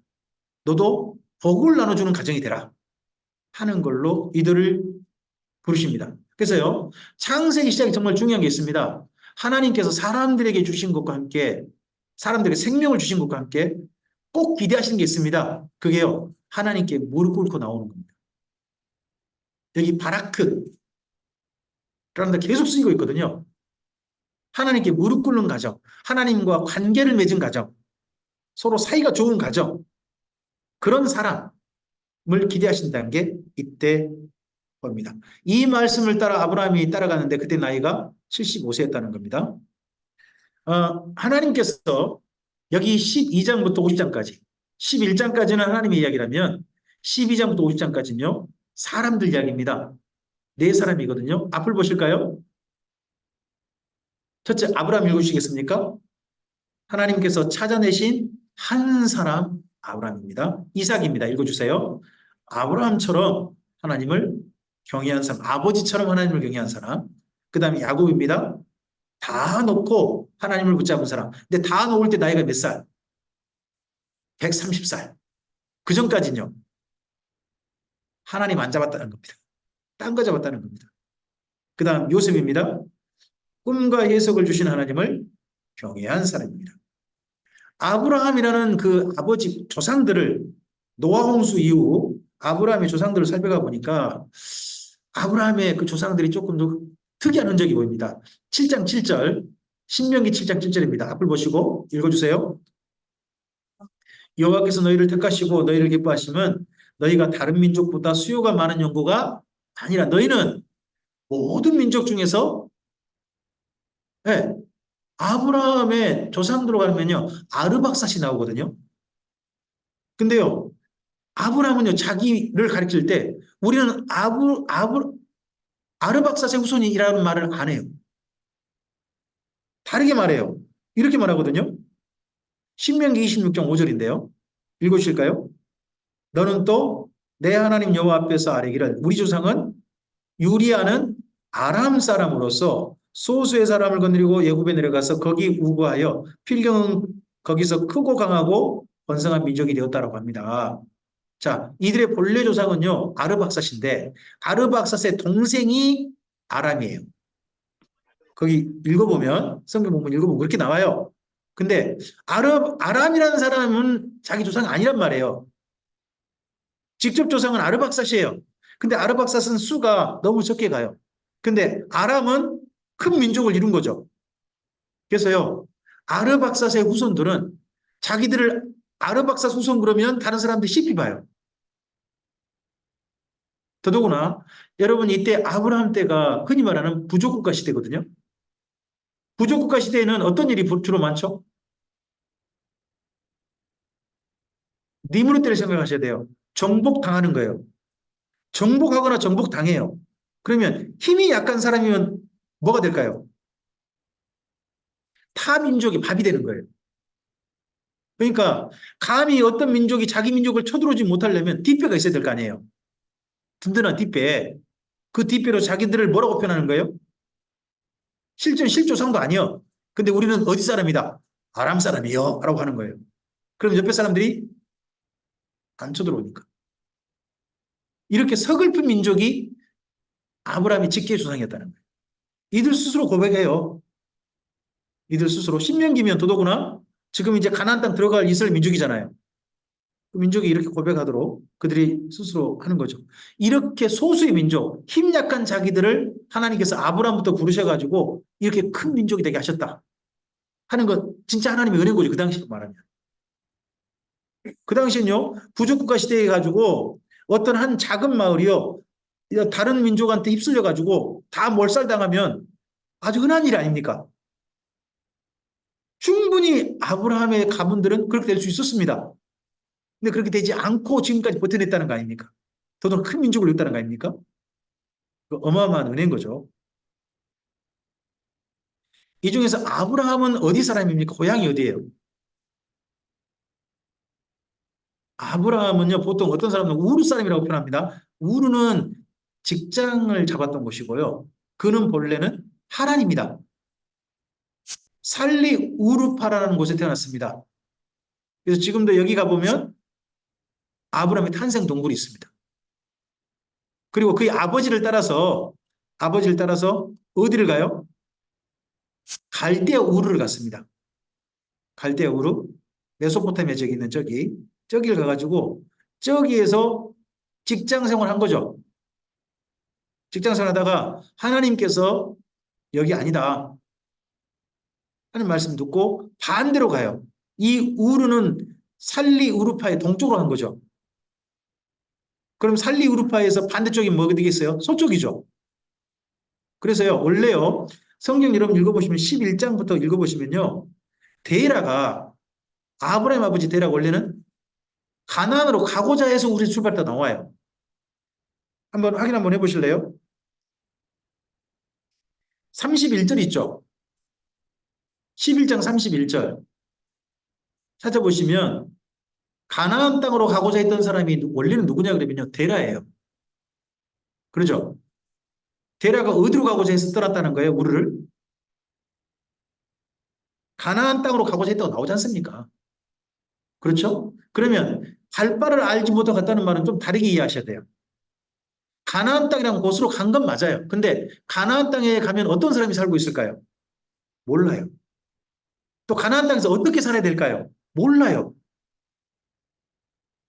너도 복을 나눠주는 가정이 되라 하는 걸로 이들을 부르십니다. 그래서요, 창세기 시작이 정말 중요한 게 있습니다. 하나님께서 사람들에게 주신 것과 함께, 사람들에게 생명을 주신 것과 함께 꼭 기대하시는 게 있습니다. 그게요, 하나님께 무릎 꿇고 나오는 겁니다. 여기 바라크, 라는 데 계속 쓰이고 있거든요. 하나님께 무릎 꿇는 가정, 하나님과 관계를 맺은 가정, 서로 사이가 좋은 가정, 그런 사람을 기대하신다는 게 이때 겁니다. 이 말씀을 따라 아브라함이 따라가는데 그때 나이가 75세였다는 겁니다. 하나님께서 여기 12장부터 50장까지 11장까지는 하나님의 이야기라면 12장부터 50장까지는요. 사람들 이야기입니다. 네 사람이거든요. 앞을 보실까요? 첫째 아브라함 읽으시겠습니까? 하나님께서 찾아내신 한 사람 아브라함입니다. 이삭입니다. 읽어주세요. 아브라함처럼 하나님을 경외한 사람, 아버지처럼 하나님을 경외한 사람. 그 다음에 야곱입니다. 다 놓고 하나님을 붙잡은 사람. 근데 다 놓을 때 나이가 몇 살? 130살. 그 전까지는요. 하나님 안 잡았다는 겁니다. 딴 거 잡았다는 겁니다. 그 다음 요셉입니다. 꿈과 해석을 주신 하나님을 경외한 사람입니다. 아브라함이라는 그 아버지 조상들을 노아 홍수 이후 아브라함의 조상들을 살펴가 보니까 아브라함의 그 조상들이 조금 더 특이한 흔적이 보입니다. 7장 7절, 신명기 7장 7절입니다. 앞을 보시고 읽어주세요. 여호와께서 너희를 택하시고 너희를 기뻐하시면 너희가 다른 민족보다 수요가 많은 연고가 아니라 너희는 모든 민족 중에서 네, 아브라함의 조상들로 가면요 아르박삿이 나오거든요. 근데요 아브라함은요 자기를 가르칠 때 우리는 아르박삿의 후손이라는 말을 안 해요. 다르게 말해요. 이렇게 말하거든요. 신명기 26장 5절인데요. 읽으실까요? 너는 또 내 하나님 여호와 앞에서 아뢰기를 우리 조상은 유리아는 아람 사람으로서 소수의 사람을 건드리고 예굽에 내려가서 거기 우거하여 필경은 거기서 크고 강하고 번성한 민족이 되었다라고 합니다. 자, 이들의 본래 조상은요 아르박삿인데 아르박삿의 동생이 아람이에요. 거기 읽어보면 성경 본문 읽어보면 그렇게 나와요. 근데 아람이라는 사람은 자기 조상이 아니란 말이에요. 직접 조상은 아르박삿이에요. 근데 아르박삿은 수가 너무 적게 가요. 근데 아람은 큰 민족을 이룬 거죠. 그래서요, 아르박삿의 후손들은 자기들을 아르박삿 후손 그러면 다른 사람들이 시비 봐요. 더더구나 여러분 이때 아브라함 때가 흔히 말하는 부족국가 시대거든요. 부족국가 시대에는 어떤 일이 주로 많죠? 니무르 때를 생각하셔야 돼요. 정복당하는 거예요. 정복하거나 정복당해요. 그러면 힘이 약한 사람이면 뭐가 될까요? 타 민족이 밥이 되는 거예요. 그러니까 감히 어떤 민족이 자기 민족을 쳐들어오지 못하려면 뒷배가 있어야 될 거 아니에요. 든든한 뒷배. 그 뒷배로 자기들을 뭐라고 표현하는 거예요? 실조상도 아니요. 근데 우리는 어디 사람이다? 아람 사람이요. 라고 하는 거예요. 그럼 옆에 사람들이 안 쳐들어오니까. 이렇게 서글픈 민족이 아브라함이 직계 조상이었다는 거예요. 이들 스스로 고백해요. 이들 스스로 신명기면 더더구나 지금 이제 가나안 땅 들어갈 이스라엘 민족이잖아요. 그 민족이 이렇게 고백하도록 그들이 스스로 하는 거죠. 이렇게 소수의 민족, 힘 약한 자기들을 하나님께서 아브라함부터 부르셔가지고 이렇게 큰 민족이 되게 하셨다 하는 건 진짜 하나님의 은혜인 거죠. 그 당시로 말하면. 그 당시엔요 부족국가 시대에 가지고 어떤 한 작은 마을이요 다른 민족한테 휩쓸려 가지고 다 몰살당하면 아주 흔한 일 아닙니까? 충분히 아브라함의 가문들은 그렇게 될 수 있었습니다. 근데 그렇게 되지 않고 지금까지 버텨냈다는 거 아닙니까? 더더욱 큰 민족을 이뤘다는 거 아닙니까? 그 어마어마한 은혜인 거죠. 이 중에서 아브라함은 어디 사람입니까? 고향이 어디예요? 아브라함은요, 보통 어떤 사람은 우르 사람이라고 표현합니다. 우르는 직장을 잡았던 곳이고요. 그는 본래는 하란입니다. 살리 우르파라는 곳에 태어났습니다. 그래서 지금도 여기 가보면 아브라함의 탄생 동굴이 있습니다. 그리고 그의 아버지를 따라서 어디를 가요? 갈대아 우르를 갔습니다. 갈대아 우르, 메소포타미아 저기 있는 저기를 가가지고 저기에서 직장 생활한 거죠. 직장 생활하다가 하나님께서 여기 아니다 하는 말씀 듣고 반대로 가요. 이 우르는 살리 우르파의 동쪽으로 간 거죠. 그럼 살리 우르파에서 반대쪽이 뭐가 되겠어요? 서쪽이죠. 그래서요, 원래요, 성경 여러분 읽어보시면 11장부터 읽어보시면요, 데라가, 아브라함 아버지 데라가 원래는 가나안으로 가고자 해서 우리 출발했다 나와요. 한번 확인 한번 해보실래요? 31절 있죠? 11장 31절. 찾아보시면, 가나안 땅으로 가고자 했던 사람이 원래는 누구냐 그러면요, 데라예요. 그러죠? 데라가 어디로 가고자 해서 떠났다는 거예요, 우르를? 가나안 땅으로 가고자 했다고 나오지 않습니까? 그렇죠? 그러면 갈 바를 알지 못하고 갔다는 말은 좀 다르게 이해하셔야 돼요. 가나안 땅이라는 곳으로 간 건 맞아요. 근데 가나안 땅에 가면 어떤 사람이 살고 있을까요? 몰라요. 또 가나안 땅에서 어떻게 살아야 될까요? 몰라요.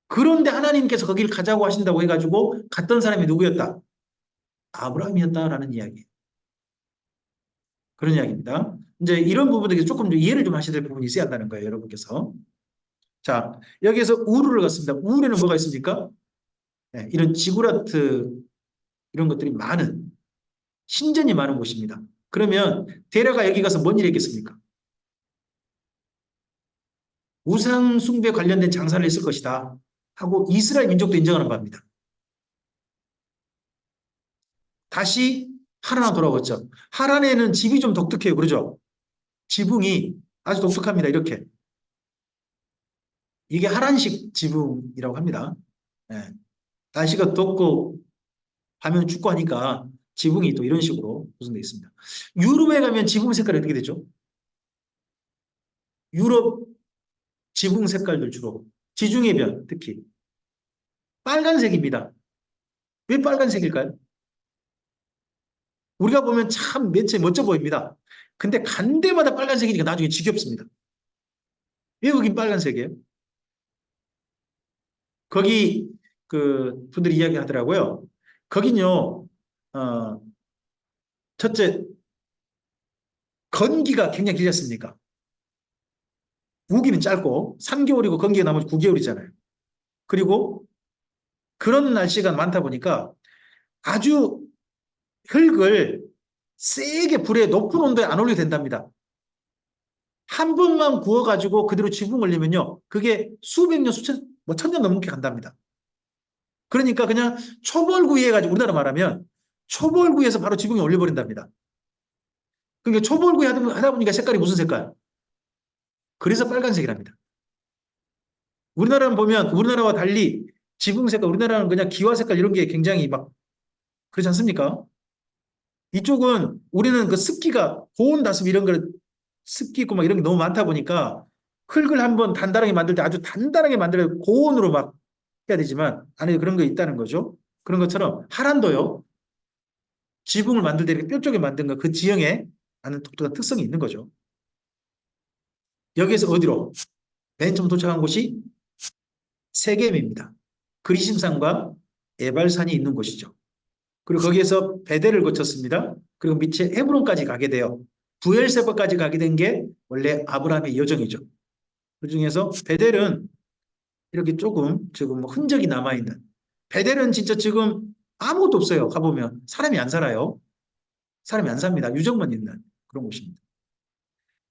그런데 하나님께서 거기를 가자고 하신다고 해가지고 갔던 사람이 누구였다? 아브라함이었다라는 이야기. 그런 이야기입니다. 이제 이런 부분에 조금 좀 이해를 좀 하셔야 될 부분이 있어야 한다는 거예요, 여러분께서. 자, 여기에서 우르를 갔습니다. 우르에는 뭐가 있습니까? 네, 이런 지구라트 이런 것들이 많은 신전이 많은 곳입니다. 그러면 데라가 여기 가서 뭔 일을 했겠습니까? 우상 숭배 관련된 장사를 했을 것이다 하고 이스라엘 민족도 인정하는 바입니다. 다시 하란으로 돌아왔죠. 하란에는 집이 좀 독특해요. 그러죠? 지붕이 아주 독특합니다. 이렇게. 이게 하란식 지붕이라고 합니다. 예. 날씨가 덥고 밤에는 춥고 하니까 지붕이 또 이런 식으로 구성되어 있습니다. 유럽에 가면 지붕 색깔이 어떻게 되죠? 유럽 지붕 색깔들 주로 지중해 변 특히 빨간색입니다. 왜 빨간색일까요? 우리가 보면 참 매체 멋져 보입니다. 근데 간 데마다 빨간색이니까 나중에 지겹습니다. 왜 거긴 빨간색이에요? 거기 그 분들이 이야기하더라고요. 거긴요, 첫째 건기가 굉장히 길지 않습니까? 우기는 짧고 3개월이고 건기가 나머지 9개월이잖아요. 그리고 그런 날씨가 많다 보니까 아주 흙을 세게 불에 높은 온도에 안 올려도 된답니다. 한 번만 구워가지고 그대로 지붕 올리면요. 그게 수백 년, 수천, 뭐 천년 넘게 간답니다. 그러니까 그냥 초벌구이 해가지고 우리나라 말하면 초벌구이해서 바로 지붕에 올려버린답니다. 그러니까 초벌구이 하다 보니까 색깔이 무슨 색깔? 그래서 빨간색이랍니다. 우리나라는 보면 우리나라와 달리 지붕 색깔, 우리나라는 그냥 기와 색깔 이런 게 굉장히 막 그렇지 않습니까? 이쪽은 우리는 그 습기가 고온 다습 이런 걸 습기 있고 막 이런 게 너무 많다 보니까 흙을 한번 단단하게 만들 때 아주 단단하게 만들어 고온으로 막 해야 되지만 안에 그런 거 있다는 거죠. 그런 것처럼 하란도요. 지붕을 만들 때 이렇게 뾰족하게 만든 거 그 지형에 아는 독특한 특성이 있는 거죠. 여기에서 어디로? 맨 처음 도착한 곳이 세겜입니다. 그리심산과 에발산이 있는 곳이죠. 그리고 거기에서 베델을 거쳤습니다. 그리고 밑에 헤브론까지 가게 돼요. 부엘세바까지 가게 된 게 원래 아브라함의 여정이죠. 그 중에서 베델은 이렇게 조금 지금 뭐 흔적이 남아있는 베델은 진짜 지금 아무것도 없어요. 가보면 사람이 안 살아요. 사람이 안 삽니다. 유적만 있는 그런 곳입니다.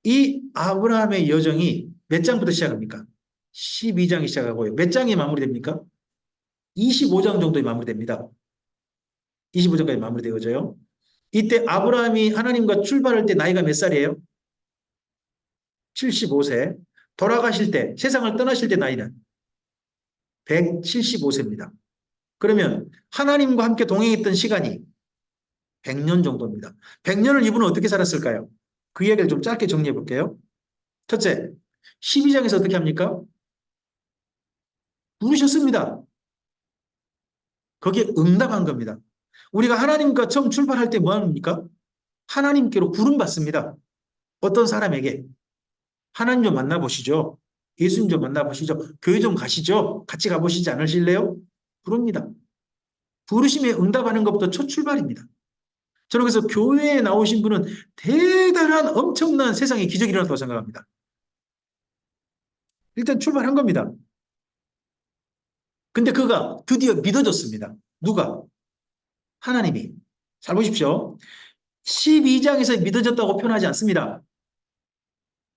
이 아브라함의 여정이 몇 장부터 시작합니까? 12장이 시작하고요. 몇 장이 마무리됩니까? 25장 정도에 마무리됩니다. 25장까지 마무리되어져요. 이때 아브라함이 하나님과 출발할 때 나이가 몇 살이에요? 75세. 돌아가실 때, 세상을 떠나실 때 나이는 175세입니다. 그러면 하나님과 함께 동행했던 시간이 100년 정도입니다. 100년을 이분은 어떻게 살았을까요? 그 이야기를 좀 짧게 정리해 볼게요. 첫째, 12장에서 어떻게 합니까? 부르셨습니다. 거기에 응답한 겁니다. 우리가 하나님과 처음 출발할 때 뭐 합니까? 하나님께로 부름받습니다. 어떤 사람에게 하나님 좀 만나보시죠. 예수님 좀 만나보시죠. 교회 좀 가시죠. 같이 가보시지 않으실래요? 부릅니다. 부르심에 응답하는 것부터 첫 출발입니다. 저는 그래서 교회에 나오신 분은 대단한 엄청난 세상에 기적이 일어났다고 생각합니다. 일단 출발한 겁니다. 근데 그가 드디어 믿어졌습니다. 누가? 하나님이. 잘 보십시오. 12장에서 믿어졌다고 표현하지 않습니다.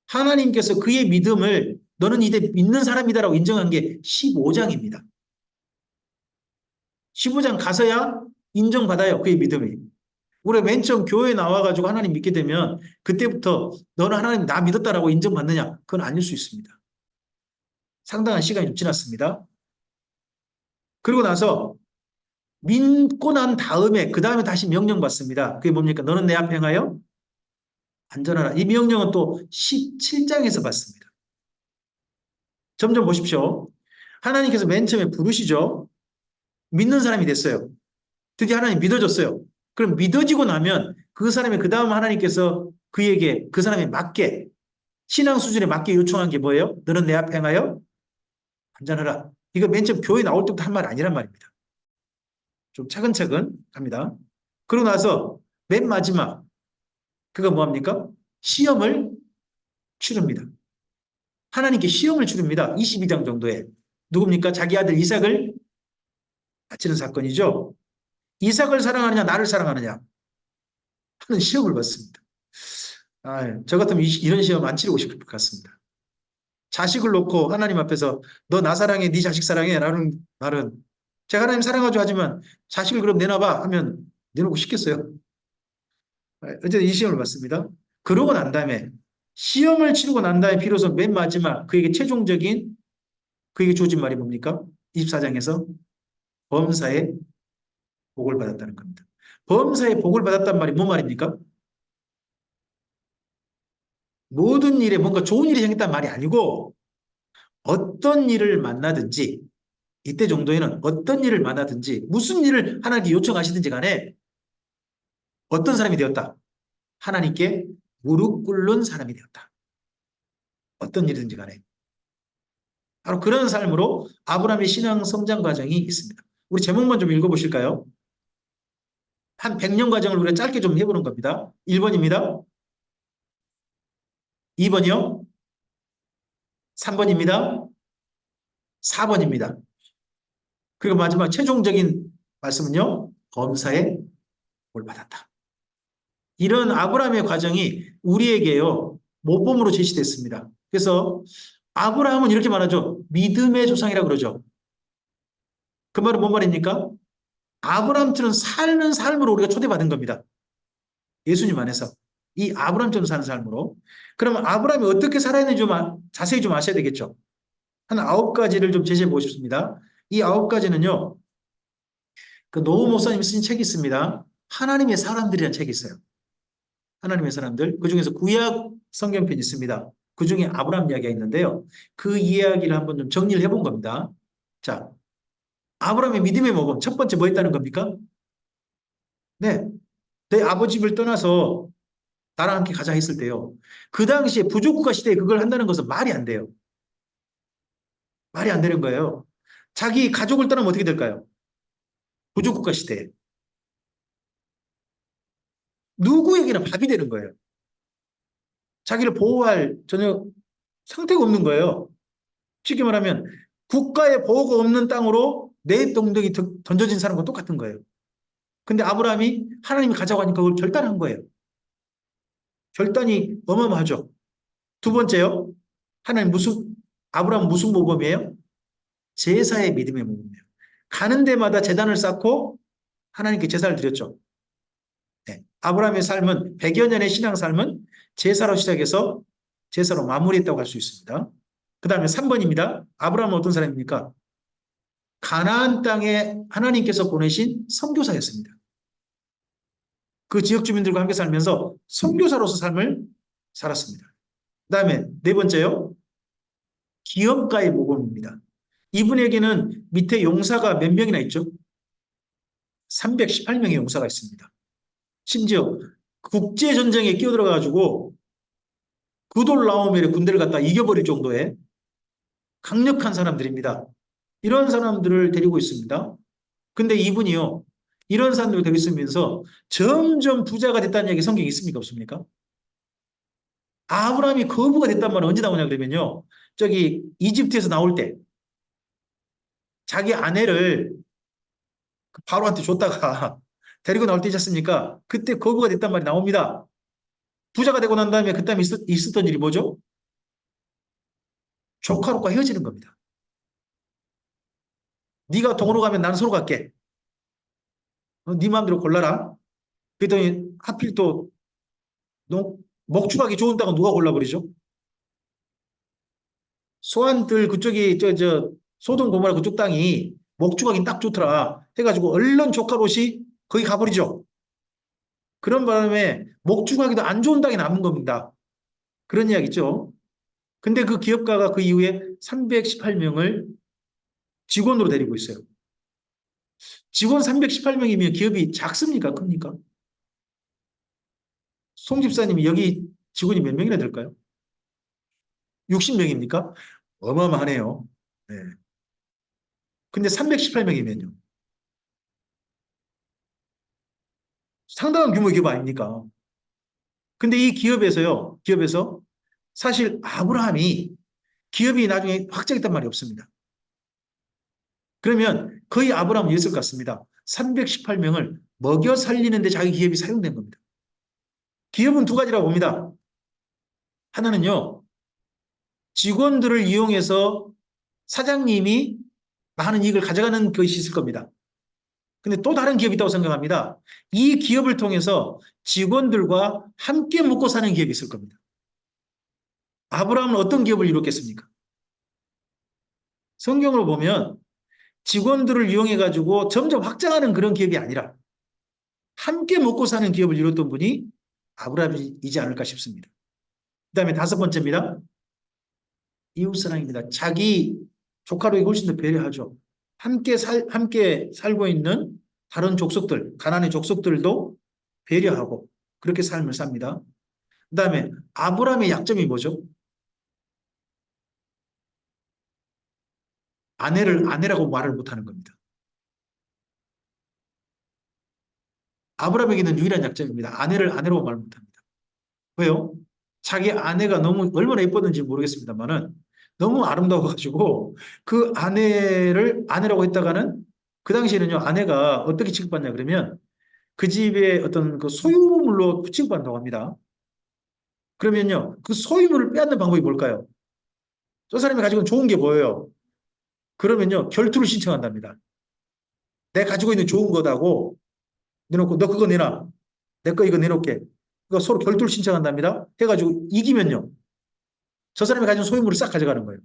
하나님께서 그의 믿음을 너는 이제 믿는 사람이다라고 인정한 게 15장입니다. 15장 가서야 인정받아요. 그의 믿음이. 우리가 맨 처음 교회에 나와가지고 하나님 믿게 되면 그때부터 너는 하나님 나 믿었다라고 인정받느냐? 그건 아닐 수 있습니다. 상당한 시간이 좀 지났습니다. 그리고 나서 믿고 난 다음에 그 다음에 다시 명령 받습니다. 그게 뭡니까? 너는 내 앞에 행하여 안전하라. 이 명령은 또 17장에서 받습니다. 점점 보십시오. 하나님께서 맨 처음에 부르시죠. 믿는 사람이 됐어요. 드디어 하나님 믿어졌어요. 그럼 믿어지고 나면 그 사람이 그 다음 하나님께서 그에게 그 사람에 맞게 신앙 수준에 맞게 요청한 게 뭐예요? 너는 내 앞에 행하여 안전하라. 이거 맨 처음 교회 나올 때부터 한 말 아니란 말입니다. 좀 차근차근 갑니다. 그러고 나서 맨 마지막 그거 뭐합니까? 시험을 치릅니다. 하나님께 시험을 치릅니다. 22장 정도에. 누굽니까? 자기 아들 이삭을 바치는 사건이죠. 이삭을 사랑하느냐 나를 사랑하느냐 하는 시험을 받습니다. 저 같으면 이런 시험 안 치르고 싶을 것 같습니다. 자식을 놓고 하나님 앞에서 너 나 사랑해 네 자식 사랑해 라는 말은 제가 하나님 사랑하죠 하지만 자식을 그럼 내놔봐 하면 내놓고 싶겠어요. 어쨌든 이 시험을 받습니다. 그러고 난 다음에 시험을 치르고 난 다음에 비로소 맨 마지막 그에게 최종적인 그에게 주어진 말이 뭡니까? 24장에서 범사의 복을 받았다는 겁니다. 범사의 복을 받았단 말이 뭔 말입니까? 모든 일에 뭔가 좋은 일이 생겼단 말이 아니고 어떤 일을 만나든지 이때 정도에는 어떤 일을 만나든지 무슨 일을 하나님께 요청하시든지 간에 어떤 사람이 되었다. 하나님께 무릎 꿇는 사람이 되었다. 어떤 일이든지 간에. 바로 그런 삶으로 아브라함의 신앙 성장 과정이 있습니다. 우리 제목만 좀 읽어보실까요? 한 100년 과정을 우리가 짧게 좀 해보는 겁니다. 1번입니다. 2번이요. 3번입니다. 4번입니다. 그리고 마지막 최종적인 말씀은요. 범사에 뭘 받았다. 이런 아브라함의 과정이 우리에게요. 모범으로 제시됐습니다. 그래서 아브라함은 이렇게 말하죠. 믿음의 조상이라고 그러죠. 그 말은 뭔 말입니까? 아브라함처럼 사는 삶으로 우리가 초대받은 겁니다. 예수님 안에서. 이 아브라함처럼 사는 삶으로. 그러면 아브라함이 어떻게 살아있는지 좀 자세히 좀 아셔야 되겠죠. 한 9가지를 좀 제시해 보고 싶습니다. 이 9가지는요. 그 노후 목사님이 쓰신 책이 있습니다. 하나님의 사람들이라는 책이 있어요. 하나님의 사람들. 그중에서 구약 성경편이 있습니다. 그중에 아브라함 이야기가 있는데요. 그 이야기를 한번 좀 정리를 해본 겁니다. 자, 아브라함의 믿음의 모범. 첫 번째 뭐 했다는 겁니까? 네. 내 아버지 집을 떠나서 나랑 함께 가자 했을 때요. 그 당시에 부족국가 시대에 그걸 한다는 것은 말이 안 돼요. 말이 안 되는 거예요. 자기 가족을 떠나면 어떻게 될까요? 부족국가 시대에. 누구에게나 밥이 되는 거예요. 자기를 보호할 전혀 상태가 없는 거예요. 쉽게 말하면 국가의 보호가 없는 땅으로 내 동력이 던져진 사람과 똑같은 거예요. 근데 아브라함이 하나님이 가자고 하니까 그걸 결단한 거예요. 결단이 어마어마하죠. 두 번째요. 아브라함 무슨 모범이에요? 제사의 믿음의 모범이에요. 가는 데마다 제단을 쌓고 하나님께 제사를 드렸죠. 네. 아브라함의 삶은 100여 년의 신앙 삶은 제사로 시작해서 제사로 마무리했다고 할 수 있습니다. 그 다음에 3번입니다. 아브라함은 어떤 사람입니까? 가나안 땅에 하나님께서 보내신 선교사였습니다. 그 지역 주민들과 함께 살면서 선교사로서 삶을 살았습니다. 그 다음에 네 번째요. 기업가의 모범입니다. 이분에게는 밑에 용사가 몇 명이나 있죠? 318명의 용사가 있습니다. 심지어 국제전쟁에 끼어들어가지고 구돌라오멜의 군대를 갖다 이겨버릴 정도의 강력한 사람들입니다. 이런 사람들을 데리고 있습니다. 근데 이분이요. 이런 사람들을 데리고 있으면서 점점 부자가 됐다는 얘기 성경에 있습니까? 없습니까? 아브라함이 거부가 됐단 말은 언제 나오냐 그러면요. 저기 이집트에서 나올 때 자기 아내를 바로한테 줬다가 데리고 나올 때 있지 않습니까? 그때 거부가 됐단 말이 나옵니다. 부자가 되고 난 다음에 그다음에 있었던 일이 뭐죠? 조카롯과 헤어지는 겁니다. 네가 동으로 가면 나는 서로 갈게. 네 마음대로 골라라. 그랬더니 하필 또 목축하기 좋은 땅은 누가 골라버리죠? 소환들 그쪽이 소돔 고모라 그쪽 땅이 목축하기 딱 좋더라. 해가지고 얼른 조카롯이 거기 가버리죠. 그런 바람에 목중하기도 안 좋은 땅이 남은 겁니다. 그런 이야기죠. 근데 그 기업가가 그 이후에 318명을 직원으로 데리고 있어요. 직원 318명이면 기업이 작습니까? 큽니까? 송 집사님이 여기 직원이 몇 명이나 될까요? 60명입니까? 어마어마하네요. 네. 근데 318명이면요. 상당한 규모의 기업 아닙니까? 근데 이 기업에서 사실 아브라함이 기업이 나중에 확장했단 말이 없습니다. 그러면 거의 아브라함은 있을 것 같습니다. 318명을 먹여 살리는데 자기 기업이 사용된 겁니다. 기업은 두 가지라고 봅니다. 하나는요, 직원들을 이용해서 사장님이 많은 이익을 가져가는 것이 있을 겁니다. 근데 또 다른 기업이 있다고 생각합니다. 이 기업을 통해서 직원들과 함께 먹고 사는 기업이 있을 겁니다. 아브라함은 어떤 기업을 이뤘겠습니까? 성경을 보면 직원들을 이용해 가지고 점점 확장하는 그런 기업이 아니라 함께 먹고 사는 기업을 이뤘던 분이 아브라함이지 않을까 싶습니다. 그다음에 다섯 번째입니다. 이웃사랑입니다. 자기 조카로에게 훨씬 더 배려하죠. 함께 살고 있는 다른 족속들, 가나안의 족속들도 배려하고 그렇게 삶을 삽니다. 그다음에 아브라함의 약점이 뭐죠? 아내를 아내라고 말을 못하는 겁니다. 아브라함에게는 유일한 약점입니다. 아내를 아내라고 말 못합니다. 왜요? 자기 아내가 너무 얼마나 예뻤는지 모르겠습니다만은 너무 아름다워가지고 그 아내를 아내라고 했다가는 그 당시에는요 아내가 어떻게 취급받냐 그러면 그 집의 어떤 그 소유물로 취급받는다고 합니다. 그러면요 그 소유물을 빼앗는 방법이 뭘까요? 저 사람이 가지고 있는 좋은 게 뭐예요? 그러면요 결투를 신청한답니다. 내가 가지고 있는 좋은 거다고 내놓고 너 그거 내놔. 내 거 이거 내놓게. 그거 서로 결투를 신청한답니다. 해가지고 이기면요 저 사람이 가진 소유물을 싹 가져가는 거예요.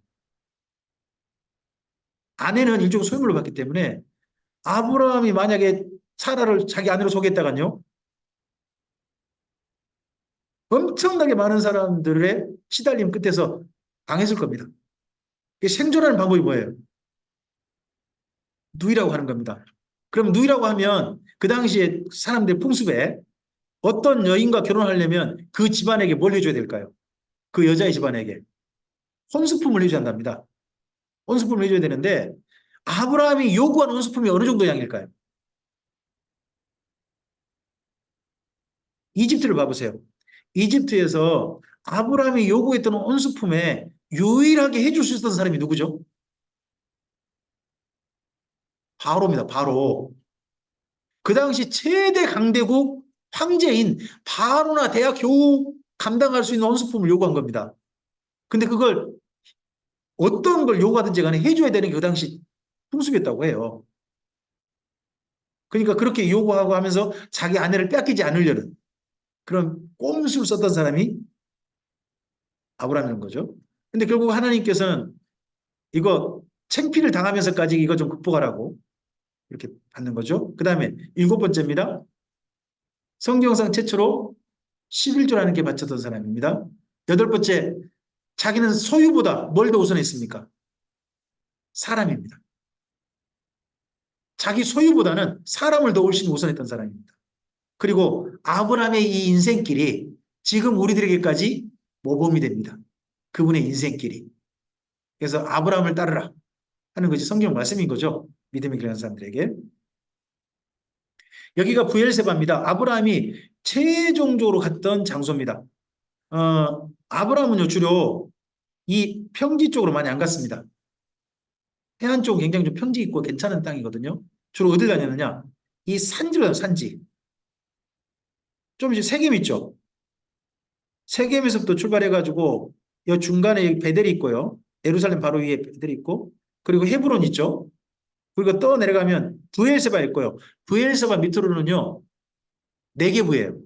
아내는 일종의 소유물로 봤기 때문에 아브라함이 만약에 사라를 자기 아내로 소개했다간요. 엄청나게 많은 사람들의 시달림 끝에서 당했을 겁니다. 생존하는 방법이 뭐예요? 누이라고 하는 겁니다. 그럼 누이라고 하면 그 당시에 사람들의 풍습에 어떤 여인과 결혼하려면 그 집안에게 뭘 해줘야 될까요? 그 여자의 집안에게 혼수품을 해줘야 한답니다. 혼수품을 해줘야 되는데 아브라함이 요구한 혼수품이 어느 정도 양일까요? 이집트를 봐보세요. 이집트에서 아브라함이 요구했던 온수품에 유일하게 해줄 수 있었던 사람이 누구죠? 바로입니다. 바로. 그 당시 최대 강대국 황제인 바로나 대학 겨우 감당할 수 있는 온수품을 요구한 겁니다. 근데 그걸 어떤 걸 요구하든지 간에 해줘야 되는 게 그 당시 풍습이었다고 해요. 그러니까 그렇게 요구하고 하면서 자기 아내를 뺏기지 않으려는 그런 꼼수를 썼던 사람이 아브라함인 거죠. 근데 결국 하나님께서는 이거 챙피를 당하면서까지 이거 좀 극복하라고 이렇게 받는 거죠. 그 다음에 일곱 번째입니다. 성경상 최초로 11조라는 게 바쳤던 사람입니다. 여덟 번째, 자기는 소유보다 뭘 더 우선했습니까? 사람입니다. 자기 소유보다는 사람을 더 훨씬 우선했던 사람입니다. 그리고 아브라함의 이 인생길이 지금 우리들에게까지 모범이 됩니다. 그분의 인생길이. 그래서 아브라함을 따르라 하는 것이 성경 말씀인 거죠. 믿음이 길한 사람들에게. 여기가 부엘세바입니다. 아브라함이 최종적으로 갔던 장소입니다. 아브라함은요, 주로 이 평지 쪽으로 많이 안 갔습니다. 해안 쪽은 굉장히 좀 평지 있고 괜찮은 땅이거든요. 주로 어딜 다녔느냐? 이 산지로 다녀요, 산지. 좀 이제 세겜 있죠? 세겜에서부터 출발해가지고 이 중간에 베델이 있고요. 예루살렘 바로 위에 베델이 있고 그리고 헤브론 있죠? 그리고 떠 내려가면 부엘세바 있고요. 부엘세바 밑으로는요. 네게부예요.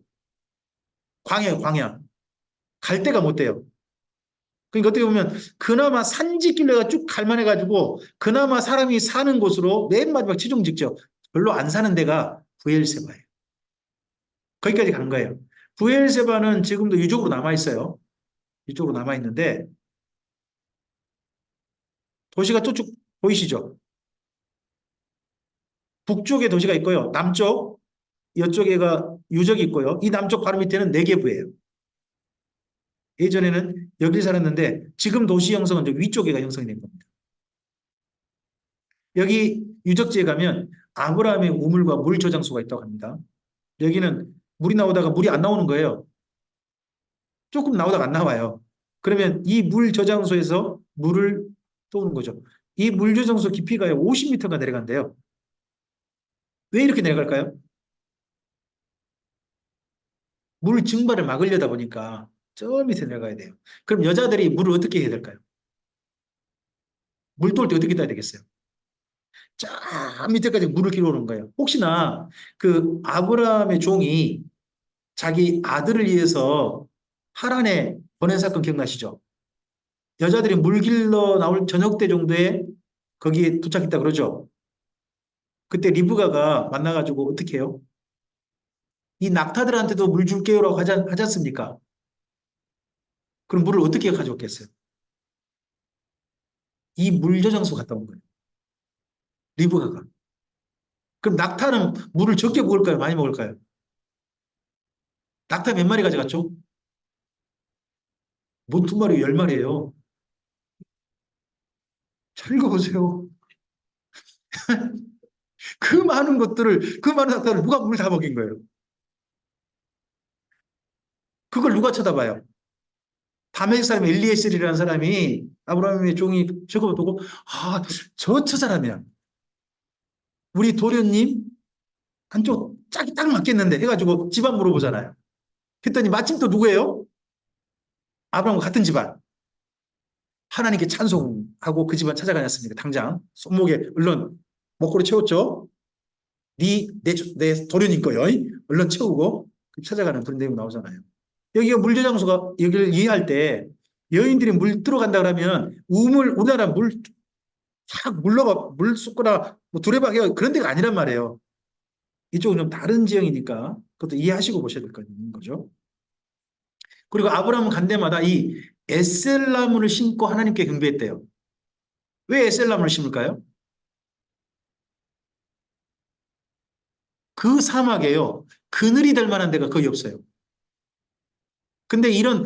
광야예요, 광야. 갈 데가 못 돼요. 그러니까 어떻게 보면 그나마 산지길로가 쭉 갈만해가지고 그나마 사람이 사는 곳으로 맨 마지막 최종 직죠. 별로 안 사는 데가 부엘세바예요. 거기까지 간 거예요. 부엘세바는 지금도 유적으로 남아있어요. 이쪽으로 남아있는데 도시가 저쪽 보이시죠? 북쪽에 도시가 있고요. 남쪽 이쪽에가 유적이 있고요. 이 남쪽 바로 밑에는 네게브예요. 예전에는 여기 살았는데 지금 도시 형성은 위쪽에가 형성이 된 겁니다. 여기 유적지에 가면 아브라함의 우물과 물 저장소가 있다고 합니다. 여기는 물이 나오다가 물이 안 나오는 거예요. 조금 나오다가 안 나와요. 그러면 이 물 저장소에서 물을 떠오는 거죠. 이 물 저장소 깊이가 50m가 내려간대요. 왜 이렇게 내려갈까요? 물 증발을 막으려다 보니까 저 밑에 내려가야 돼요. 그럼 여자들이 물을 어떻게 해야 될까요? 물 떠올 때 어떻게 떠야 되겠어요? 저 밑에까지 물을 길어오는 거예요. 혹시나 그 아브라함의 종이 자기 아들을 위해서 하란에 보낸 사건 기억나시죠? 여자들이 물 길러 나올 저녁 때 정도에 거기에 도착했다 그러죠? 그때 리브가가 만나가지고 어떻게 해요? 이 낙타들한테도 물 줄게요라고 하지 않습니까? 그럼 물을 어떻게 가져왔겠어요? 이 물 저장소 갔다 온 거예요. 리브가가. 그럼 낙타는 물을 적게 먹을까요? 많이 먹을까요? 낙타 몇 마리 가져갔죠? 뭔 두 마리, 열 마리예요. 잘 읽어보세요. 그 많은 것들을, 그 많은 낙타를 누가 물 다 먹인 거예요? 그걸 누가 쳐다봐요? 다메섹 사람 엘리에셀이라는 사람이 아브라함의 종이 저거 보고 아, 저 사람이야. 우리 도련님 한쪽 짝이 딱 맞겠는데 해가지고 집안 물어보잖아요. 했더니 마침 또 누구예요? 아브라함과 같은 집안. 하나님께 찬송하고 그 집안 찾아가셨습니다. 당장 손목에 얼른 먹고를 채웠죠. 내 도련님 거요. 얼른 채우고 찾아가는 그런 내용 나오잖아요. 여기가 물저장소가 여기를 이해할 때 여인들이 물 들어간다 그러면 우리나라 쫙 물 쏟거나 뭐 두레박이 그런 데가 아니란 말이에요. 이쪽은 좀 다른 지형이니까 그것도 이해하시고 보셔야 될 거죠. 그리고 아브라함은 간 데마다 이 에셀나무를 심고 하나님께 경배했대요. 왜 에셀나무를 심을까요? 그 사막에요. 그늘이 될 만한 데가 거의 없어요. 근데 이런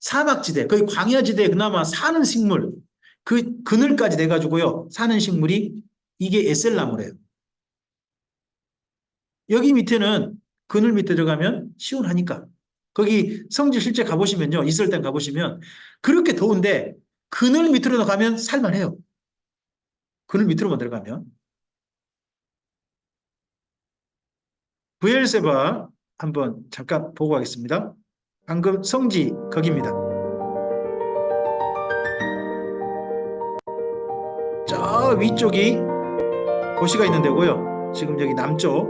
사막지대, 거의 광야지대에 그나마 사는 식물, 그 그늘까지 돼가지고요. 사는 식물이 이게 에셀나무래요. 여기 밑에는 그늘 밑에 들어가면 시원하니까. 거기 성지 실제 가보시면요. 있을 땐 가보시면 그렇게 더운데 그늘 밑으로 가면 살만해요. 그늘 밑으로만 들어가면. 부엘세바 한번 잠깐 보고 가겠습니다. 방금 성지 거기입니다. 저 위쪽이 도시가 있는 데고요. 지금 여기 남쪽.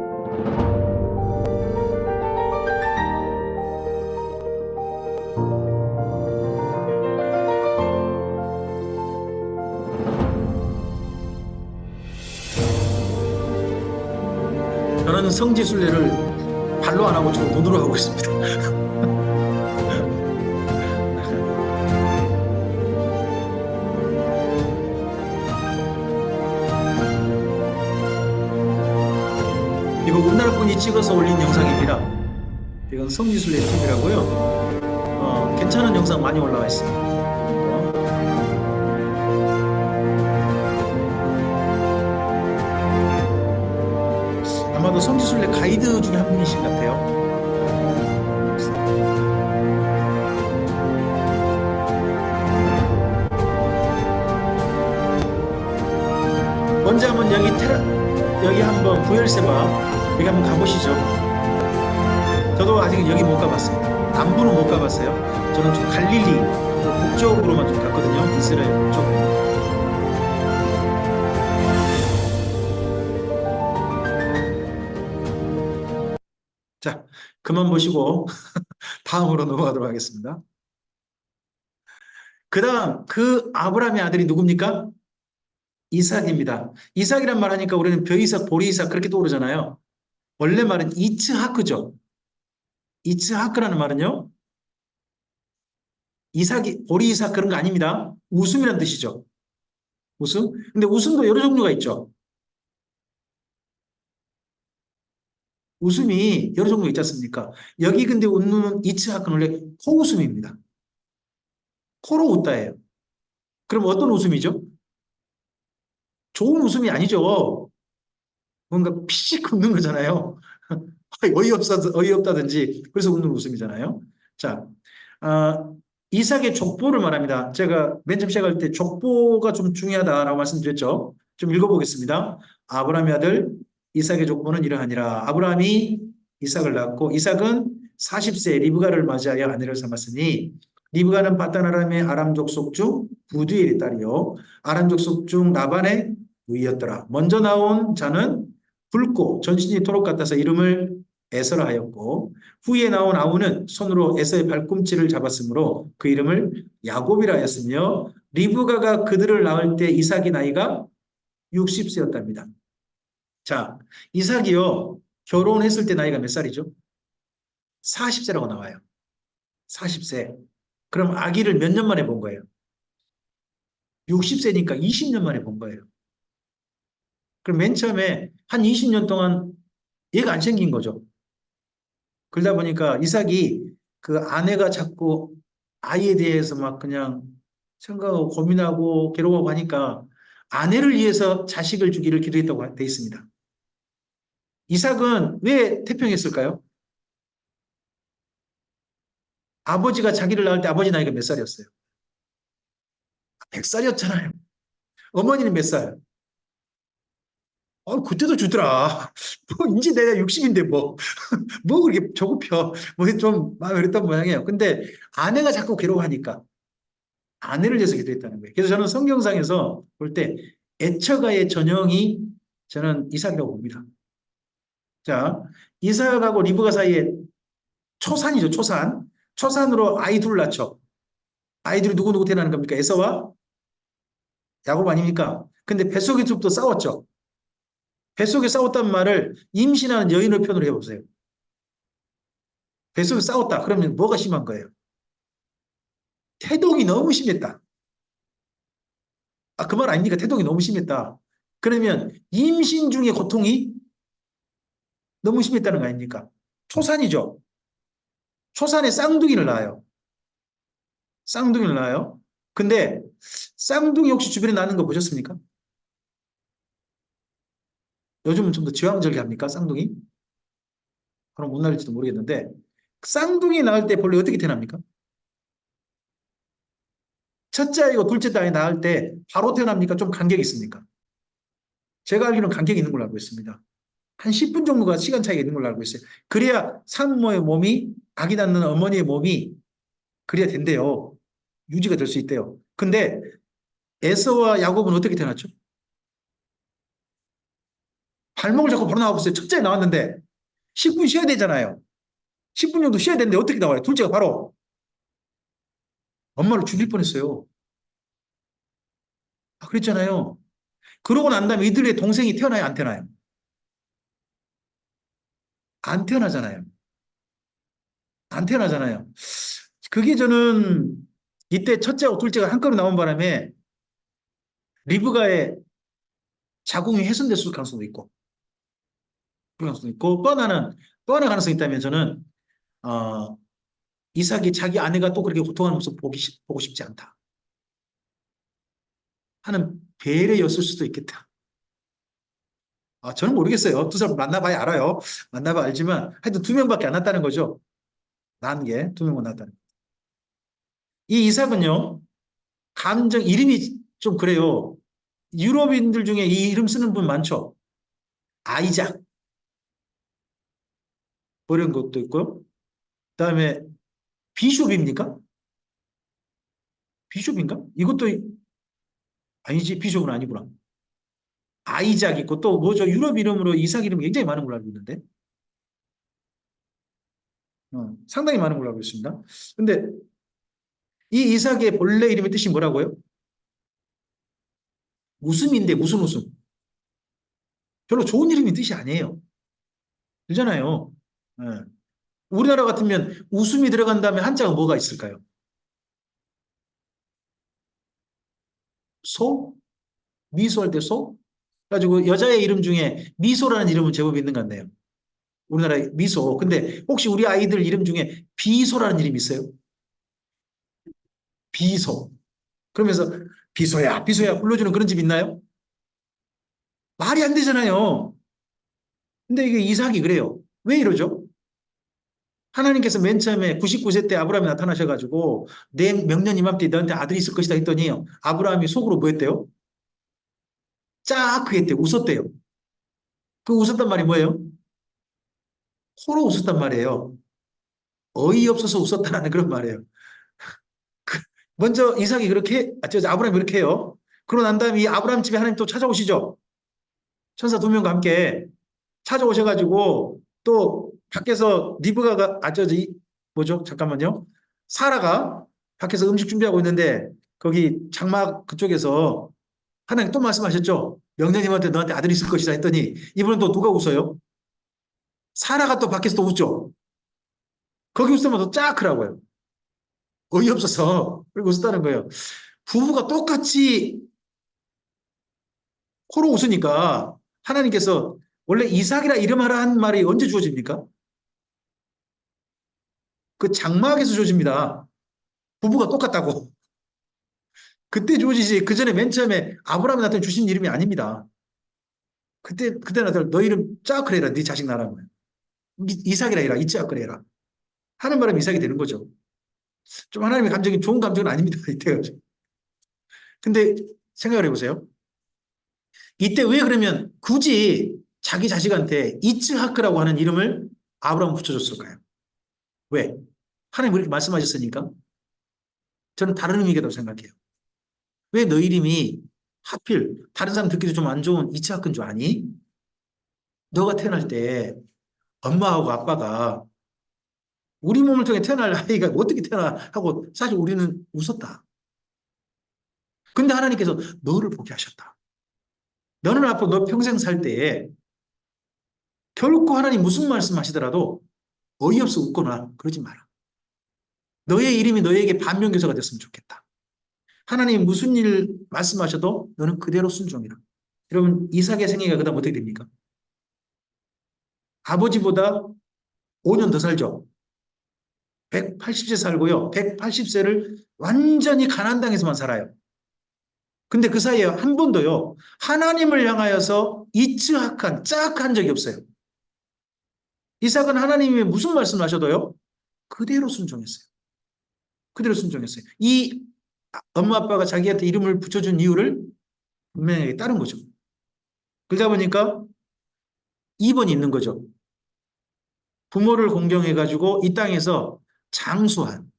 저는 성지순례를 발로 안 하고 주로 눈으로 하고 있습니다. 이거 우리나라 분이 찍어서 올린 영상입니다. 이건 성지순례 TV라고요. 괜찮은 영상 많이 올라와 있습니다. 아마도 성지순례 가이드 중에 한 분이신 것 같아요. 먼저 한번 여기 한번 부엘세바 여기 한번 가보시죠. 저도 아직 여기 못 가봤습니다. 남부는 못 가봤어요. 저는 좀 갈릴리 북쪽으로만 좀 갔거든요. 이스라엘 북쪽. 자, 그만 보시고 다음으로 넘어가도록 하겠습니다. 그 다음 그 아브라함의 아들이 누굽니까? 이삭입니다. 이삭이란 말 하니까 우리는 벼이삭, 보리이삭 그렇게 떠오르잖아요. 원래 말은 이츠하크죠. 이츠하크라는 말은요. 이삭이, 보리이삭 그런 거 아닙니다. 웃음이란 뜻이죠. 웃음. 근데 웃음도 여러 종류가 있죠. 웃음이 여러 종류가 있지 않습니까? 여기 근데 웃는 이츠하크는 원래 코웃음입니다. 코로 웃다예요. 그럼 어떤 웃음이죠? 좋은 웃음이 아니죠. 뭔가 피식 웃는 거잖아요. 어이없다든지 그래서 웃는 웃음이잖아요. 자, 아, 이삭의 족보를 말합니다. 제가 맨 처음 시작할 때 족보가 좀 중요하다라고 말씀드렸죠. 좀 읽어보겠습니다. 아브라함의 아들 이삭의 족보는 이러하니라. 아브라함이 이삭을 낳고 이삭은 40세 리브가를 맞이하여 아내를 삼았으니 리브가는 바단 아람의 아람 족속 중 부두엘의 딸이요 아람 족속 중 라반의 누이였더라. 먼저 나온 자는 붉고 전신이 토록 같아서 이름을 에서라 하였고 후에 나온 아우는 손으로 에서의 발꿈치를 잡았으므로 그 이름을 야곱이라 하였으며 리브가가 그들을 낳을 때 이삭이 나이가 60세였답니다. 자, 이삭이요 결혼했을 때 나이가 몇 살이죠? 40세라고 나와요. 40세. 그럼 아기를 몇 년 만에 본 거예요? 60세니까 20년 만에 본 거예요. 그럼 맨 처음에 한 20년 동안 얘가 안 생긴 거죠. 그러다 보니까 이삭이 그 아내가 자꾸 아이에 대해서 막 그냥 생각하고 고민하고 괴로워하고 하니까 아내를 위해서 자식을 주기를 기도했다고 돼 있습니다. 이삭은 왜 태평했을까요? 아버지가 자기를 낳을 때 아버지 나이가 몇 살이었어요? 100살이었잖아요. 어머니는 몇 살? 그때도 주더라. 뭐, 이제 내가 60인데 뭐, 뭐 그렇게 조급혀. 뭐 좀 마음이 그랬던 모양이에요. 근데 아내가 자꾸 괴로워하니까 아내를 위해서 기도했다는 거예요. 그래서 저는 성경상에서 볼 때 애처가의 전형이 저는 이삭이라고 봅니다. 자, 이삭하고 리브가 사이에 초산이죠, 초산. 초산으로 아이 둘 낳죠. 아이들이 누구누구 태어나는 겁니까? 에서와 야곱 아닙니까? 근데 뱃속에서부터 싸웠죠. 뱃속에 싸웠단 말을 임신하는 여인의 편으로 해보세요. 뱃속에 싸웠다. 그러면 뭐가 심한 거예요? 태동이 너무 심했다. 그 말 아닙니까? 태동이 너무 심했다. 그러면 임신 중에 고통이 너무 심했다는 거 아닙니까? 초산이죠. 초산에 쌍둥이를 낳아요. 쌍둥이를 낳아요. 근데 쌍둥이 혹시 주변에 나는 거 보셨습니까? 요즘은 좀 더 지왕절개합니까? 쌍둥이? 그럼 못 날릴지도 모르겠는데 쌍둥이 낳을 때 본래 어떻게 태어납니까? 첫째 아이고 둘째 아이 낳을 때 바로 태어납니까? 좀 간격이 있습니까? 제가 알기로는 간격이 있는 걸로 알고 있습니다. 한 10분 정도가 시간 차이가 있는 걸로 알고 있어요. 그래야 산모의 몸이 아기 낳는 어머니의 몸이 그래야 된대요. 유지가 될 수 있대요. 근데 에서와 야곱은 어떻게 태어났죠? 발목을 잡고 바로 나와보세요. 첫째 나왔는데 10분 쉬어야 되잖아요. 10분 정도 쉬어야 되는데 어떻게 나와요? 둘째가 바로 엄마를 죽일 뻔했어요. 그랬잖아요. 그러고 난 다음에 이들의 동생이 태어나요? 안 태어나요? 안 태어나잖아요. 안 태어나잖아요. 그게 저는 이때 첫째하고 둘째가 한꺼번에 나온 바람에 리브가의 자궁이 훼손됐을 가능성도 있고, 그 가능성도 있고, 또 하나 가능성이 있다면 저는, 어, 이삭이 자기 아내가 또 그렇게 고통하는 모습 보고 싶지 않다 하는 배려였을 수도 있겠다. 저는 모르겠어요. 두 사람 만나봐야 알아요. 만나봐야 알지만 하여튼 두 명밖에 안 났다는 거죠. 난 게 두 명만 났다는 거. 이 이삭은요, 이름이 좀 그래요. 유럽인들 중에 이 이름 쓰는 분 많죠. 아이작, 뭐 이런 것도 있고요. 그다음에 비숍입니까? 비숍인가? 이것도 아니지, 비숍은 아니구나. 아이작 있고 또 뭐죠? 유럽 이름으로 이삭 이름 굉장히 많은 걸로 알고 있는데. 상당히 많은 걸로 알고 있습니다. 근데 이 이삭의 본래 이름의 뜻이 뭐라고요? 웃음인데 무슨 웃음? 별로 좋은 이름이 뜻이 아니에요. 그잖아요. 예. 우리나라 같으면 웃음이 들어간 다음에 한자가 뭐가 있을까요? 소? 미소할 때 소? 가지고 여자의 이름 중에 미소라는 이름은 제법 있는 것 같네요. 우리나라에 미소. 근데 혹시 우리 아이들 이름 중에 비소라는 이름 있어요? 비소. 그러면서 비소야, 비소야 불러주는 그런 집 있나요? 말이 안 되잖아요. 근데 이게 이삭이 그래요. 왜 이러죠? 하나님께서 맨 처음에 99세 때 아브라함이 나타나셔가지고 내 명년 이맘때 너한테 아들이 있을 것이다 했더니 아브라함이 속으로 뭐 했대요? 쫙 그랬대요. 웃었대요. 그 웃었단 말이 뭐예요? 코로 웃었단 말이에요. 어이없어서 웃었다라는 그런 말이에요. 먼저 이삭이 그렇게, 아브라함이 그렇게 해요. 그러고 난 다음에 이 아브라함 집에 하나님 또 찾아오시죠. 천사 두 명과 함께 찾아오셔가지고 또 밖에서 리브가가, 뭐죠? 잠깐만요. 사라가 밖에서 음식 준비하고 있는데 거기 장막 그쪽에서 하나님 또 말씀하셨죠. 명령님한테 너한테 아들이 있을 것이다 했더니 이번엔 또 누가 웃어요? 사라가 또 밖에서 또 웃죠. 거기 웃으면 쫙 크라고요. 어이없어서 그리고 웃었다는 거예요. 부부가 똑같이 코로 웃으니까 하나님께서 원래 이삭이라 이름하라 한 말이 언제 주어집니까? 그 장막에서 주어집니다. 부부가 똑같다고. 그때 주어지지 그 전에 맨 처음에 아브라함한테 주신 이름이 아닙니다. 그때 나들 너 이름 쫙 그래라 네 자식 나라고. 이삭이라 해라 이츠학 그래라. 하는 바람에 이삭이 되는 거죠. 좀 하나님의 감정이 좋은 감정은 아닙니다. 이때가. 근데 생각을 해보세요. 이때 왜 그러면 굳이 자기 자식한테 이츠하크라고 하는 이름을 아브라함 붙여줬을까요? 왜? 하나님 그렇게 말씀하셨으니까 저는 다른 의미겠다고 생각해요. 왜 너 이름이 하필 다른 사람 듣기도 좀 안 좋은 이츠하크인 줄 아니? 너가 태어날 때 엄마하고 아빠가 우리 몸을 통해 태어날 아이가 어떻게 태어나 하고 사실 우리는 웃었다. 근데 하나님께서 너를 보게 하셨다. 너는 앞으로 너 평생 살 때에 결코 하나님 무슨 말씀 하시더라도 어이없어 웃거나 그러지 마라. 너의 이름이 너에게 반면교사가 됐으면 좋겠다. 하나님 무슨 일 말씀하셔도 너는 그대로 순종이라. 여러분 이삭의 생애가 그다음 어떻게 됩니까? 아버지보다 5년 더 살죠. 180세 살고요. 180세를 완전히 가나안 땅에서만 살아요. 근데 그 사이에 한 번도요. 하나님을 향하여서 이츠학한 짝한 적이 없어요. 이삭은 하나님이 무슨 말씀을 하셔도요. 그대로 순종했어요. 그대로 순종했어요. 이 엄마 아빠가 자기한테 이름을 붙여준 이유를 분명히 따른 거죠. 그러다 보니까 2번이 있는 거죠. 부모를 공경해가지고 이 땅에서 장수한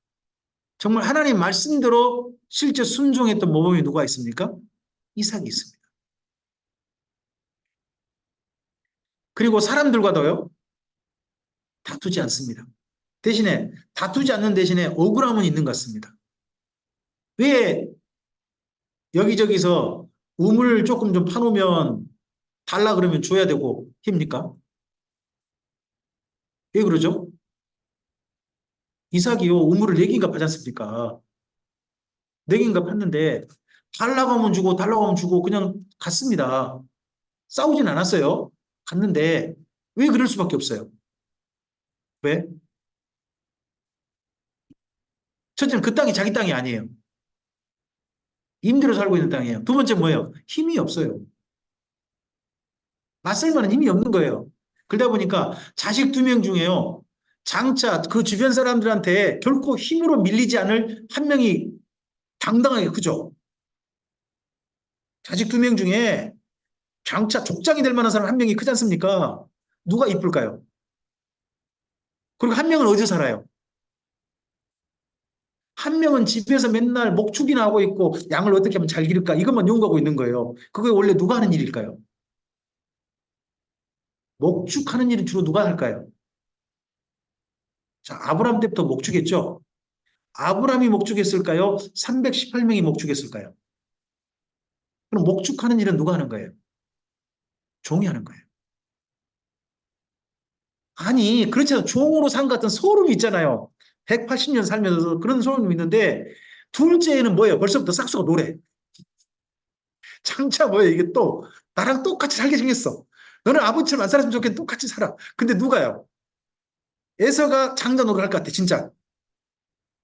정말 하나님 말씀대로 실제 순종했던 모범이 누가 있습니까? 이삭이 있습니다. 그리고 사람들과도요 다투지 않습니다. 대신에 다투지 않는 대신에 억울함은 있는 것 같습니다. 왜 여기저기서 우물 조금 좀 파놓으면 달라 그러면 줘야 되고 힘니까? 왜 그러죠? 이삭이요 우물을 4개인가 파지 않습니까? 4개인가 팠는데 달라고 하면 주고 달라고 하면 주고 그냥 갔습니다. 싸우진 않았어요. 갔는데 왜 그럴 수밖에 없어요? 왜? 첫째는 그 땅이 자기 땅이 아니에요. 임대로 살고 있는 땅이에요. 두 번째 뭐예요? 힘이 없어요. 맞설 만한 힘이 없는 거예요. 그러다 보니까 자식 2명 중에요. 장차 그 주변 사람들한테 결코 힘으로 밀리지 않을 한 명이 당당하게 크죠. 자식 2명 중에 장차 족장이 될 만한 사람 한 명이 크지 않습니까? 누가 이쁠까요? 그리고 한 명은 어디서 살아요? 한 명은 집에서 맨날 목축이나 하고 있고 양을 어떻게 하면 잘 기를까 이것만 연구하고 있는 거예요. 그게 원래 누가 하는 일일까요? 목축하는 일은 주로 누가 할까요? 자, 아브라함 때부터 목축했죠? 아브라함이 목축했을까요? 318명이 목축했을까요? 그럼 목축하는 일은 누가 하는 거예요? 종이 하는 거예요. 아니, 그렇잖아요. 종으로 산 같은 소름이 있잖아요. 180년 살면서 그런 소름이 있는데, 둘째는 뭐예요? 벌써부터 싹수가 노래. 장차 뭐예요? 이게 또, 나랑 똑같이 살게 생겼어. 너는 아버지처럼 안 살았으면 좋겠는데 똑같이 살아. 근데 누가요? 에서가 장자 노릇 할 것 같아, 진짜.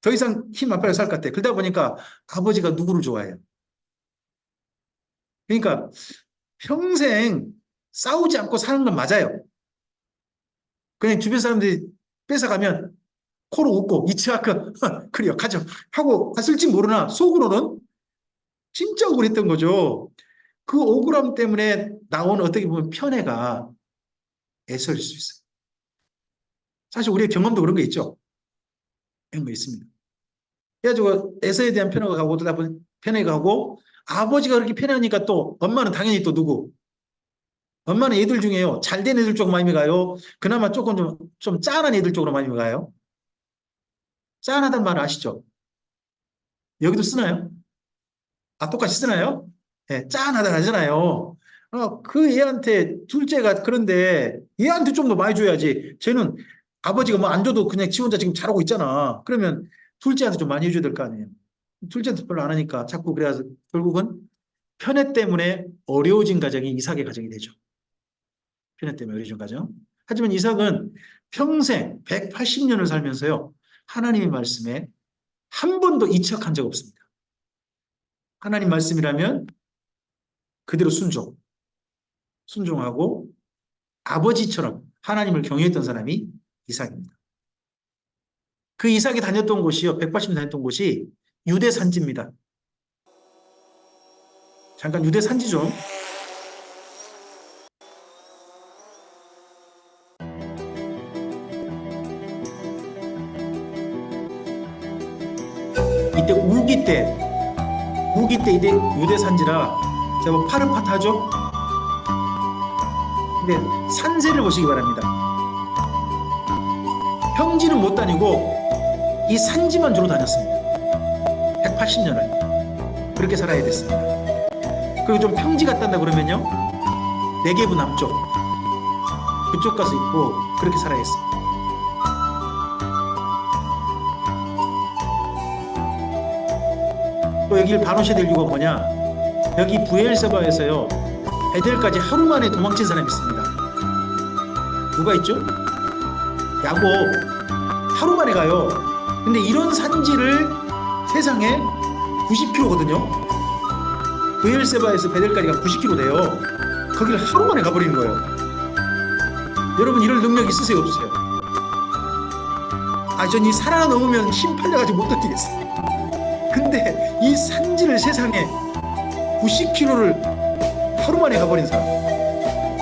더 이상 힘 안 빼고 살 것 같아. 그러다 보니까 아버지가 누구를 좋아해요? 그러니까 평생 싸우지 않고 사는 건 맞아요. 그냥 주변 사람들이 뺏어가면 코로 웃고 이츠하크 그래요 가죠 하고 갔을지 모르나 속으로는 진짜 억울했던 거죠. 그 억울함 때문에 나온 어떻게 보면 편애가 애서일 수 있어요. 사실 우리의 경험도 그런 거 있죠. 그런 거 있습니다. 그래가지고 애서에 대한 편애가 가고 또 편애가 가고 아버지가 그렇게 편애하니까 또 엄마는 당연히 또 누구 엄마는 애들 중에요 잘된 애들 쪽으로 많이 가요. 그나마 조금 좀 짠한 애들 쪽으로 많이 가요. 짠하단 말 아시죠? 여기도 쓰나요? 아, 똑같이 쓰나요? 예, 짠하다 하잖아요. 그 애한테 둘째가 그런데 얘한테 좀 더 많이 줘야지. 쟤는 아버지가 뭐 안 줘도 그냥 지 혼자 지금 잘하고 있잖아. 그러면 둘째한테 좀 많이 해줘야 될 거 아니에요. 둘째한테 별로 안 하니까 자꾸 그래서 결국은 편애 때문에 어려워진 가정이 이삭의 가정이 되죠. 편애 때문에 어려워진 가정. 하지만 이삭은 평생 180년을 살면서요. 하나님의 말씀에 한 번도 이척한 적 없습니다. 하나님 말씀이라면 그대로 순종하고 아버지처럼 하나님을 경외했던 사람이 이삭입니다. 그 이삭이 다녔던 곳이요. 180년 다녔던 곳이 유대 산지입니다. 잠깐 유대 산지 좀. 이때 우기 때 이때 유대 산지라 제가 파릇파릇하죠? 근데 산세를 보시기 바랍니다. 평지는 못 다니고 이 산지만 주로 다녔습니다. 180년을 그렇게 살아야 됐습니다. 그리고 좀 평지 같단다 그러면요 네게부 남쪽 그쪽 가서 있고 그렇게 살아야 했습니다. 또 여기를 반호셔야 될 이유가 뭐냐, 여기 부엘세바에서요 베델까지 하루 만에 도망친 사람이 있습니다. 누가 있죠? 야곱. 하루 만에 가요. 근데 이런 산지를 세상에 90km거든요. 부엘세바에서 베델까지가 90km 돼요. 거기를 하루 만에 가버리는 거예요. 여러분 이럴 능력 있으세요 없으세요? 전 이 살아넘으면 힘 팔려가지고 못 버티겠어요. 근데 이 산지를 세상에 90km를 하루 만에 가버린 사람,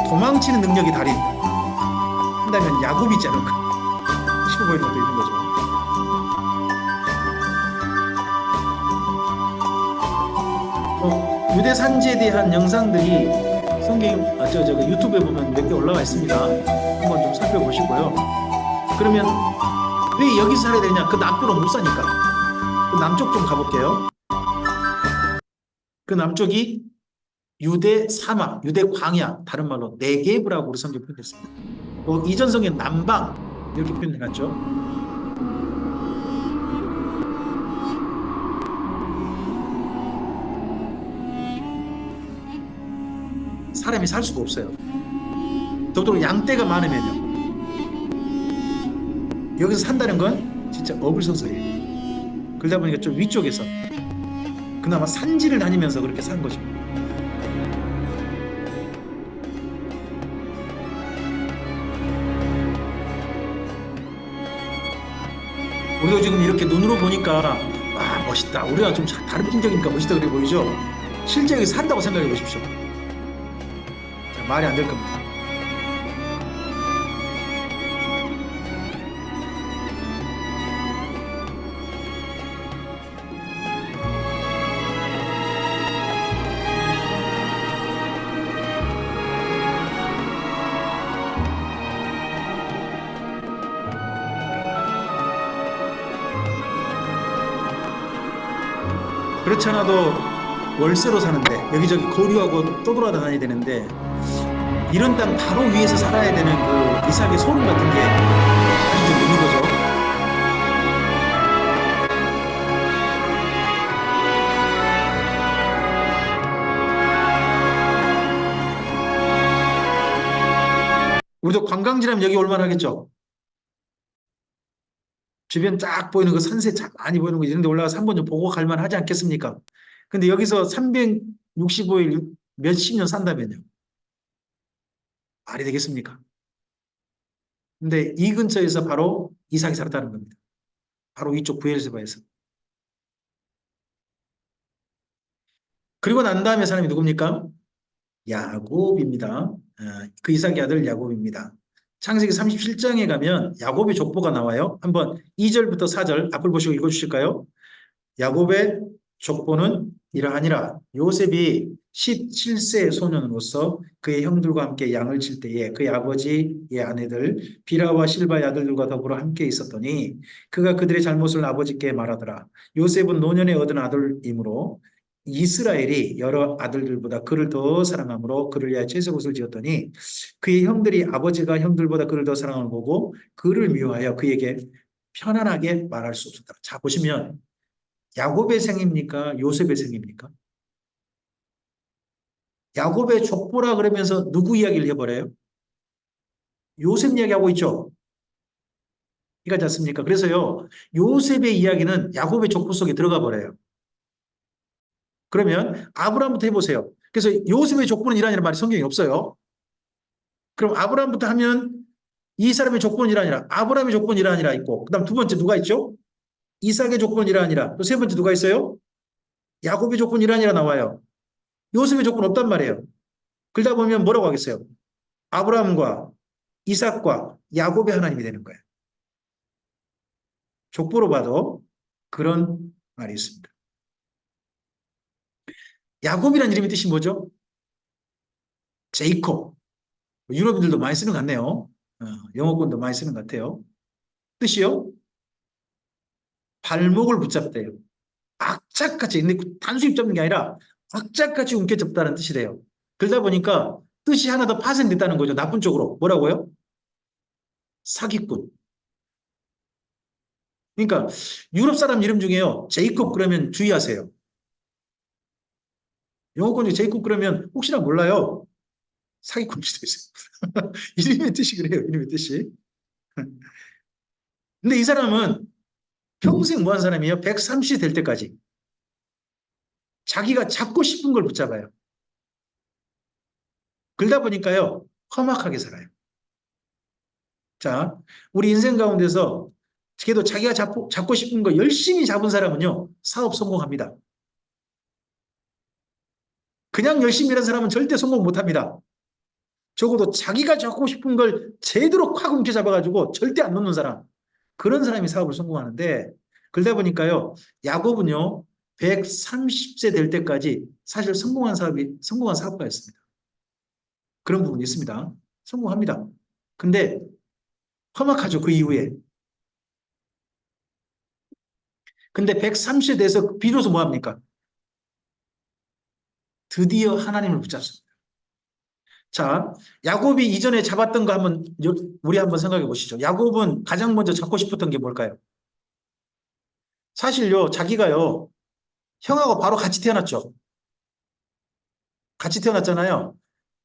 도망치는 능력이 달인 한다면 야곱이지 않을까 싶어 보이는 것도 있는 거죠. 유대 산지에 대한 영상들이 성경 유튜브에 보면 몇 개 올라와 있습니다. 한번 좀 살펴보시고요. 그러면 왜 여기서 살아야 되냐? 그 남쪽으로 못 사니까. 그 남쪽 좀 가볼게요. 그 남쪽이 유대 사막, 유대 광야, 다른 말로 네게브라고 우리 성경 표현했습니다. 이전 성경 남방 이렇게 표현해놨죠. 사람이 살 수가 없어요. 더더욱 양떼가 많으면요. 여기서 산다는 건 진짜 어불성설이에요. 그러다 보니까 좀 위쪽에서 그나마 산지를 다니면서 그렇게 산 거죠. 우리도 지금 이렇게 눈으로 보니까 와 멋있다, 우리가 좀 다른 풍경이니까 멋있다 그래 보이죠? 실제 여기 산다고 생각해 보십시오. 자, 말이 안 될 겁니다. 그렇지 않아도 월세로 사는데 여기저기 거류하고 떠돌아다녀야 되는데 이런 땅 바로 위에서 살아야 되는 그 이삭의 소름 같은 게 아직 좀 있는 거죠. 우리도 관광지라면 여기 올만 하겠죠. 주변 쫙 보이는 그 산세 쫙 많이 보이는 거 이런 데 올라가서 한번 좀 보고 갈 만 하지 않겠습니까? 근데 여기서 365일 몇십 년 산다면요. 말이 되겠습니까? 근데 이 근처에서 바로 이삭이 살았다는 겁니다. 바로 이쪽 부엘세바에서. 그리고 난 다음에 사람이 누굽니까? 야곱입니다. 그 이삭의 아들 야곱입니다. 창세기 37장에 가면 야곱의 족보가 나와요. 한번 2절부터 4절 앞을 보시고 읽어주실까요? 야곱의 족보는 이러하니라. 요셉이 17세의 소년으로서 그의 형들과 함께 양을 칠 때에 그의 아버지의 아내들 비라와 실바의 아들들과 더불어 함께 있었더니 그가 그들의 잘못을 아버지께 말하더라. 요셉은 노년에 얻은 아들이므로 이스라엘이 여러 아들들보다 그를 더 사랑함으로 그를 위하여 채색옷을 지었더니 그의 형들이 아버지가 형들보다 그를 더 사랑함을 보고 그를 미워하여 그에게 편안하게 말할 수 없었다. 자, 보시면 야곱의 생입니까? 요셉의 생입니까? 야곱의 족보라 그러면서 누구 이야기를 해버려요? 요셉 이야기하고 있죠. 이해가지 않습니까? 그래서요, 요셉의 이야기는 야곱의 족보 속에 들어가 버려요. 그러면 아브라함부터 해보세요. 그래서 요셉의 족보는 이라는 말이 성경에 없어요. 그럼 아브라함부터 하면 이 사람의 족보는 이라니라, 아브라함의 족보는 이라니라 있고, 그 다음 두 번째 누가 있죠? 이삭의 족보는 이라니라. 또 세 번째 누가 있어요? 야곱의 족보는 이라니라 나와요. 요셉의 족보는 없단 말이에요. 그러다 보면 뭐라고 하겠어요? 아브라함과 이삭과 야곱의 하나님이 되는 거예요. 족보로 봐도 그런 말이 있습니다. 야곱이라는 이름의 뜻이 뭐죠? 제이콥. 유럽인들도 많이 쓰는 것 같네요. 영어권도 많이 쓰는 것 같아요. 뜻이요? 발목을 붙잡대요. 악착같이, 근데 단순히 잡는 게 아니라 악착같이 움켜잡다는 뜻이 돼요. 그러다 보니까 뜻이 하나 더 파생됐다는 거죠. 나쁜 쪽으로. 뭐라고요? 사기꾼. 그러니까 유럽 사람 이름 중에요. 제이콥 그러면 주의하세요. 영어권 중에 제이콥 그러면 혹시나 몰라요. 사기꾼일 수도 있어요. 이름의 뜻이 그래요. 이름의 뜻이. 근데 이 사람은 평생 뭐 한 사람이에요? 130이 될 때까지. 자기가 잡고 싶은 걸 붙잡아요. 그러다 보니까요. 험악하게 살아요. 자, 우리 인생 가운데서 그래도 자기가 잡고 싶은 거 열심히 잡은 사람은요. 사업 성공합니다. 그냥 열심히 일한 사람은 절대 성공 못합니다. 적어도 자기가 잡고 싶은 걸 제대로 콱 움켜잡아가지고 절대 안 놓는 사람. 그런 사람이 사업을 성공하는데 그러다 보니까요. 야곱은요. 130세 될 때까지 사실 성공한 사업가였습니다. 그런 부분이 있습니다. 성공합니다. 근데 험악하죠. 그 이후에. 근데 130세 돼서 비로소 뭐합니까? 드디어 하나님을 붙잡습니다. 자, 야곱이 이전에 잡았던 거 우리 한번 생각해 보시죠. 야곱은 가장 먼저 잡고 싶었던 게 뭘까요? 사실요, 자기가요, 형하고 바로 같이 태어났죠. 같이 태어났잖아요.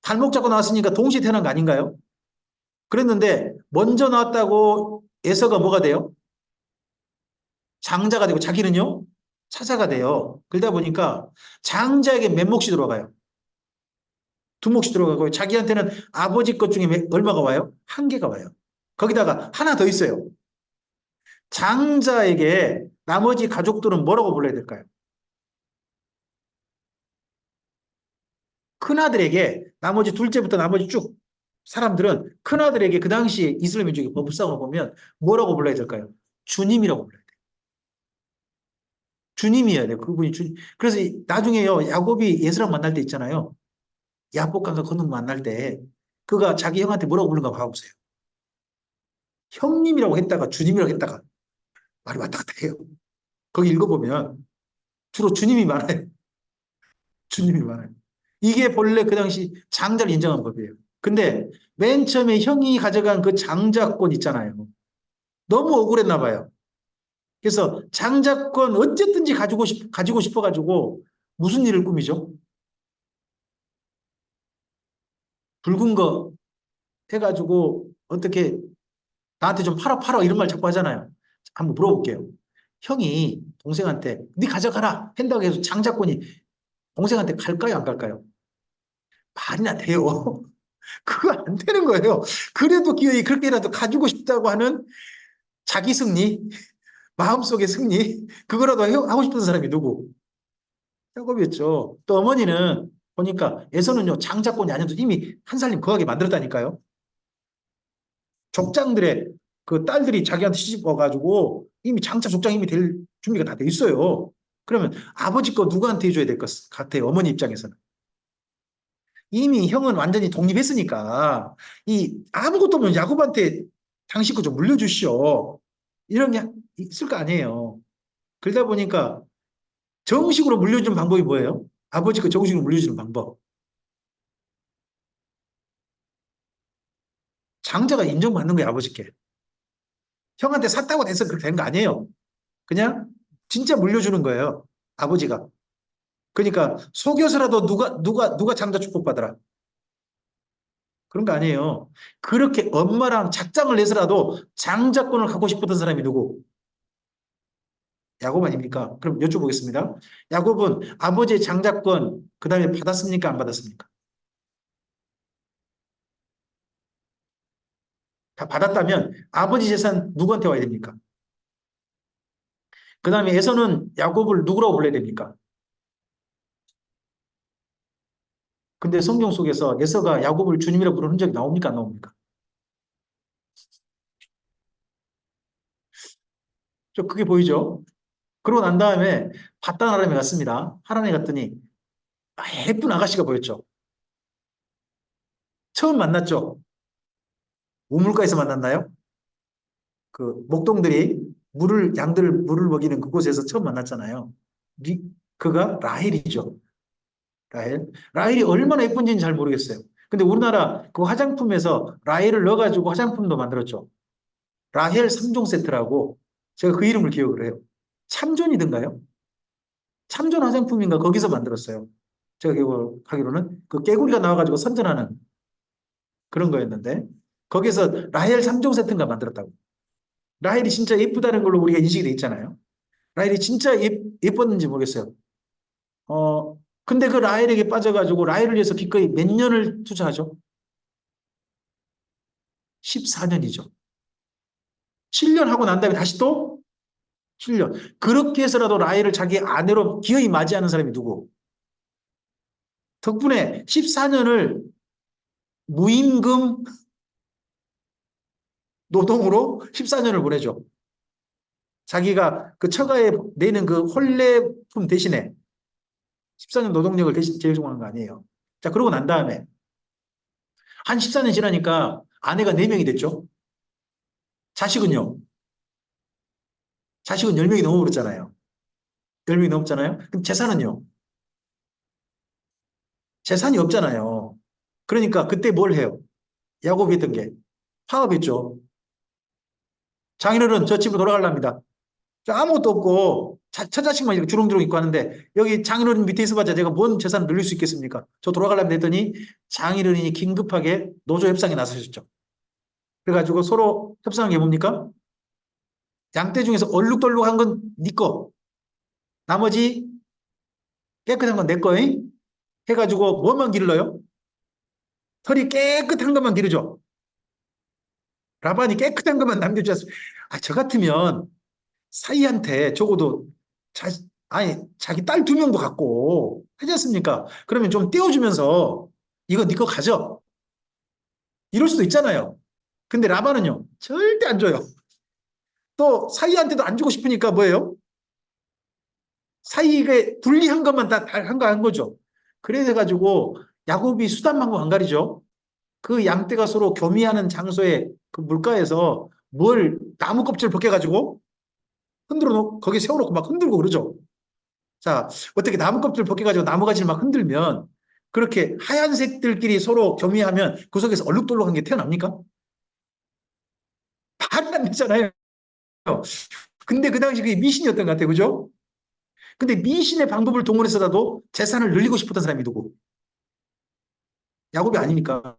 발목 잡고 나왔으니까 동시에 태어난 거 아닌가요? 그랬는데 먼저 나왔다고 에서가 뭐가 돼요? 장자가 되고 자기는요? 차자가 돼요. 그러다 보니까 장자에게 몇 몫이 들어가요? 두 몫이 들어가고요. 자기한테는 아버지 것 중에 얼마가 와요? 한 개가 와요. 거기다가 하나 더 있어요. 장자에게 나머지 가족들은 뭐라고 불러야 될까요? 큰아들에게 나머지 둘째부터 나머지 쭉 사람들은 큰아들에게 그 당시에 이슬람 민족의 법상을 보면 뭐라고 불러야 될까요? 주님이라고 불러야 돼요. 주님이어야 돼요. 그분이 주님. 그래서 나중에요. 야곱이 예수랑 만날 때 있잖아요. 야복강가 건너 만날 때 그가 자기 형한테 뭐라고 부르는가 봐보세요. 형님이라고 했다가 주님이라고 했다가 말이 왔다 갔다 해요. 거기 읽어보면 주로 주님이 많아요. 주님이 많아요. 이게 본래 그 당시 장자를 인정한 법이에요. 근데 맨 처음에 형이 가져간 그 장자권 있잖아요. 너무 억울했나 봐요. 그래서 장자권 어쨌든지 가지고 싶어가지고 무슨 일을 꾸미죠? 붉은 거 해가지고 어떻게 나한테 좀 팔아 이런 말 자꾸 하잖아요. 한번 물어볼게요. 형이 동생한테 네 가져가라 한다고 해서 장자권이 동생한테 갈까요 안 갈까요? 말이나 돼요. 그거 안 되는 거예요. 그래도 기어이 그렇게라도 가지고 싶다고 하는 자기 승리, 마음속의 승리, 그거라도 하고 싶은 사람이 누구? 야곱이었죠. 또 어머니는 보니까 에서는요 장자권이 아니어도 이미 한 살림 거하게 만들었다니까요. 족장들의 그 딸들이 자기한테 시집 와가지고 이미 장차 족장 이미 될 준비가 다 돼 있어요. 그러면 아버지 거 누구한테 해줘야 될 것 같아요. 어머니 입장에서는. 이미 형은 완전히 독립했으니까 이 아무것도 없는 야곱한테 당신 거 좀 물려주시오. 이런 게 있을 거 아니에요. 그러다 보니까 정식으로 물려주는 방법이 뭐예요? 아버지 거 정식으로 물려주는 방법. 장자가 인정받는 거예요, 아버지께. 형한테 샀다고 돼서 그렇게 된 거 아니에요. 그냥 진짜 물려주는 거예요, 아버지가. 그러니까 속여서라도 누가 장자 축복받아라. 그런 거 아니에요. 그렇게 엄마랑 작장을 내서라도 장자권을 갖고 싶었던 사람이 누구? 야곱 아닙니까? 그럼 여쭤보겠습니다. 야곱은 아버지의 장자권 그 다음에 받았습니까? 안 받았습니까? 다 받았다면 아버지 재산 누구한테 와야 됩니까? 그 다음에 에서는 야곱을 누구라고 불러야 됩니까? 근데 성경 속에서 에서가 야곱을 주님이라고 부르는 흔적이 나옵니까? 안 나옵니까? 저 그게 보이죠? 그러고 난 다음에 바단 아람에 갔습니다. 하란에 갔더니 예쁜 아가씨가 보였죠. 처음 만났죠. 우물가에서 만났나요? 그 목동들이 양들 물을 먹이는 그곳에서 처음 만났잖아요. 그가 라헬이죠. 라헬이 얼마나 예쁜지는 잘 모르겠어요. 근데 우리나라 그 화장품에서 라헬을 넣어가지고 화장품도 만들었죠. 라헬 3종 세트라고 제가 그 이름을 기억을 해요. 참존이든가요? 참존 화장품인가 거기서 만들었어요. 제가 기억하기로는 그 깨구리가 나와가지고 선전하는 그런 거였는데 거기서 라헬 3종 세트인가 만들었다고. 라헬이 진짜 예쁘다는 걸로 우리가 인식이 돼 있잖아요. 라헬이 진짜 예뻤는지 모르겠어요. 근데 그 라헬에게 빠져가지고 라헬을 위해서 기꺼이 몇 년을 투자하죠? 14년이죠. 7년 하고 난 다음에 다시 또 7년. 그렇게 해서라도 라헬을 자기 아내로 기어이 맞이하는 사람이 누구? 덕분에 14년을 무임금 노동으로 14년을 보내죠. 자기가 그 처가에 내는 그 혼례품 대신에 14년 노동력을 대신 제공한 거 아니에요. 자, 그러고 난 다음에 한 14년 지나니까 아내가 4명이 됐죠. 자식은요? 자식은 10명이 넘어버렸잖아요. 10명이 넘었잖아요. 그럼 재산은요? 재산이 없잖아요. 그러니까 그때 뭘 해요? 야곱이 했던 게 파업했죠. 장인어른 저 집으로 돌아가려합니다. 아무것도 없고 처자식만 이렇게 주렁주렁 있고 하는데 여기 장인어른 밑에 있어봤자 제가 뭔 재산을 늘릴 수 있겠습니까? 저 돌아가려면 했더니 장인어른이 긴급하게 노조 협상에 나서셨죠. 그래가지고 서로 협상한 게 뭡니까? 양떼 중에서 얼룩덜룩한 건 네 거, 나머지 깨끗한 건 내 거잉? 해가지고 뭐만 길러요? 털이 깨끗한 것만 기르죠. 라반이 깨끗한 것만 남겨주셨어요. 저 같으면 사이한테 적어도 자기 딸 2명도 갖고 하지 않습니까? 그러면 좀 떼어주면서 이거 네 거 가져. 이럴 수도 있잖아요. 근데 라반은요, 절대 안 줘요. 또 사이한테도 안 주고 싶으니까 뭐예요? 사이에 불리한 것만 다 한 거죠. 그래가지고 야곱이 수단방법 안 가리죠. 그 양떼가 서로 교미하는 장소에 그 물가에서 나무 껍질을 벗겨가지고 흔들어 놓고 거기 세워놓고 막 흔들고 그러죠. 자, 어떻게 나무 껍질 벗겨가지고 나무 가지를 막 흔들면 그렇게 하얀색들끼리 서로 교미하면 그 속에서 얼룩덜룩한 게 태어납니까? 말이 안 되잖아요. 근데 그 당시 그게 미신이었던 것 같아요. 그죠? 근데 미신의 방법을 동원해서라도 재산을 늘리고 싶었던 사람이 누구? 야곱이 아니니까.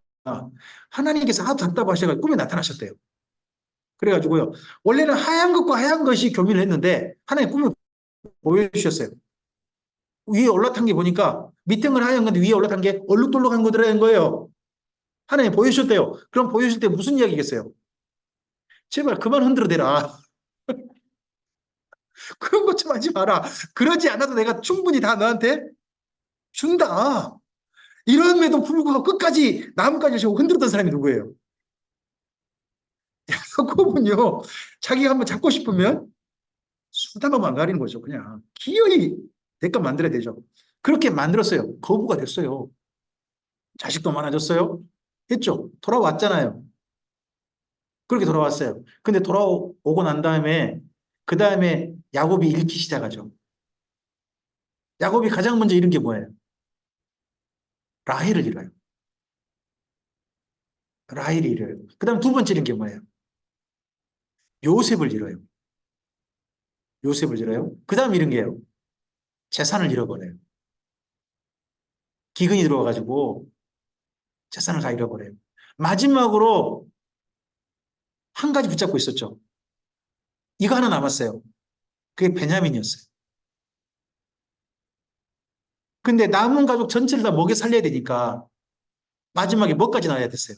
하나님께서 하도 답답하셔가지고 꿈에 나타나셨대요. 그래가지고요. 원래는 하얀 것과 하얀 것이 교미를 했는데 하나님 꿈에 보여주셨어요. 위에 올라탄 게 보니까 밑에 건 하얀 건데 위에 올라탄 게 얼룩덜룩한 거더라는 거예요. 하나님 보여주셨대요. 그럼 보여주실 때 무슨 이야기겠어요? 제발 그만 흔들어대라. 그런 것 좀 하지 마라. 그러지 않아도 내가 충분히 다 너한테 준다. 이런에도 불구하고 끝까지 나뭇가지를 지고 흔들었던 사람이 누구예요? 야곱은요. 자기가 한번 잡고 싶으면 수단만 안 가리는 거죠. 그냥 기어이 대가 만들어야 되죠. 그렇게 만들었어요. 거부가 됐어요. 자식도 많아졌어요. 했죠. 돌아왔잖아요. 그렇게 돌아왔어요. 근데 돌아오고 난 다음에 그 다음에 야곱이 잃기 시작하죠. 야곱이 가장 먼저 잃은 게 뭐예요? 라헬을 잃어요. 라헬이 잃어요. 그 다음 두 번째 잃은 게 뭐예요? 요셉을 잃어요. 요셉을 잃어요. 그 다음 잃은 게요. 재산을 잃어버려요. 기근이 들어와가지고 재산을 다 잃어버려요. 마지막으로 한 가지 붙잡고 있었죠. 이거 하나 남았어요. 그게 베냐민이었어요. 근데 남은 가족 전체를 다 먹여 살려야 되니까 마지막에 뭐까지 낳아야 됐어요.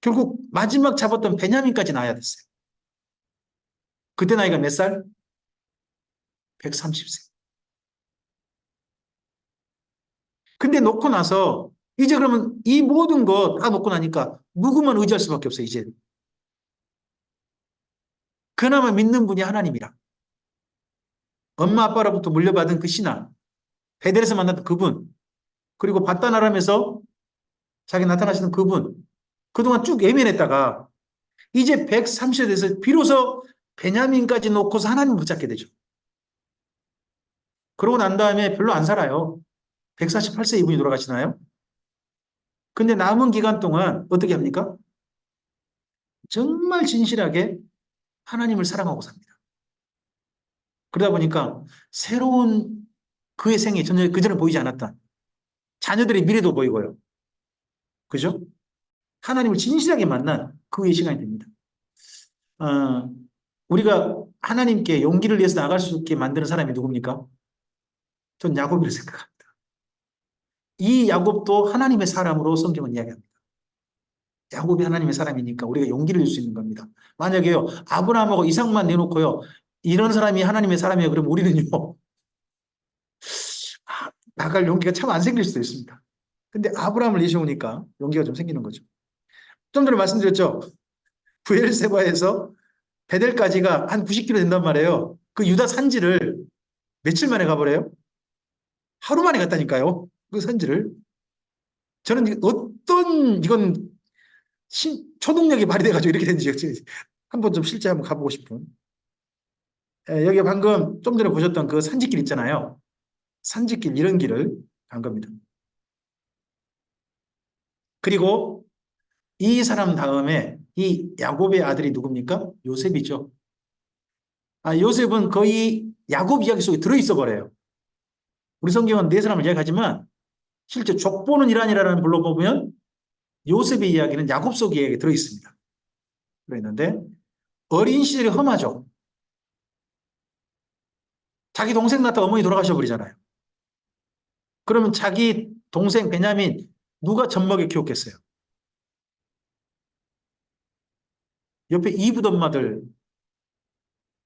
결국 마지막 잡았던 베냐민까지 낳아야 됐어요. 그때 나이가 몇 살? 130세. 근데 놓고 나서 이제 그러면 이 모든 거 다 놓고 나니까 누구만 의지할 수밖에 없어요, 이제. 그나마 믿는 분이 하나님이라. 엄마 아빠로부터 물려받은 그 신앙, 베델에서 만났던 그분, 그리고 바다나람에서 자기 나타나시는 그분, 그동안 쭉 예면했다가 이제 130세 돼서 비로소 베냐민까지 놓고서 하나님 붙잡게 되죠. 그러고 난 다음에 별로 안 살아요. 148세 이분이 돌아가시나요? 근데 남은 기간 동안 어떻게 합니까? 정말 진실하게 하나님을 사랑하고 삽니다. 그러다 보니까 새로운 그의 생애, 전혀 그전에 보이지 않았던 자녀들의 미래도 보이고요. 그죠? 하나님을 진실하게 만난 그의 시간이 됩니다. 어, 우리가 하나님께 용기를 내서 나갈 수 있게 만드는 사람이 누굽니까? 전 야곱이라고 생각합니다. 이 야곱도 하나님의 사람으로 성경은 이야기합니다. 야곱이 하나님의 사람이니까 우리가 용기를 줄 수 있는 겁니다. 만약에요, 아브라함하고 이삭만 내놓고요, 이런 사람이 하나님의 사람이에요. 그럼 우리는요, 나갈 용기가 참 안 생길 수도 있습니다. 근데 아브라함을 내세우니까 용기가 좀 생기는 거죠. 좀 전에 말씀드렸죠. 부엘세바에서 베델까지가 한 90km 된단 말이에요. 그 유다 산지를 며칠 만에 가버려요? 하루 만에 갔다니까요. 그 산지를. 저는 어떤 이건 초능력이 발휘돼가지고 이렇게 된지 한번 좀 실제 한번 가보고 싶은. 여기 방금 좀 전에 보셨던 그 산지길 있잖아요. 산지길 이런 길을 간 겁니다. 그리고 이 사람 다음에 이 야곱의 아들이 누굽니까? 요셉이죠. 요셉은 거의 야곱 이야기 속에 들어있어 버려요. 우리 성경은 네 사람을 이야기하지만 실제 족보는 이란이라는 불로 보면 요셉의 이야기는 야곱 속 이야기에 들어있습니다. 그랬는데 어린 시절이 험하죠. 자기 동생 낳다 어머니 돌아가셔 버리잖아요. 그러면 자기 동생 베냐민 누가 젖먹여 키웠겠어요? 옆에 이붓 엄마들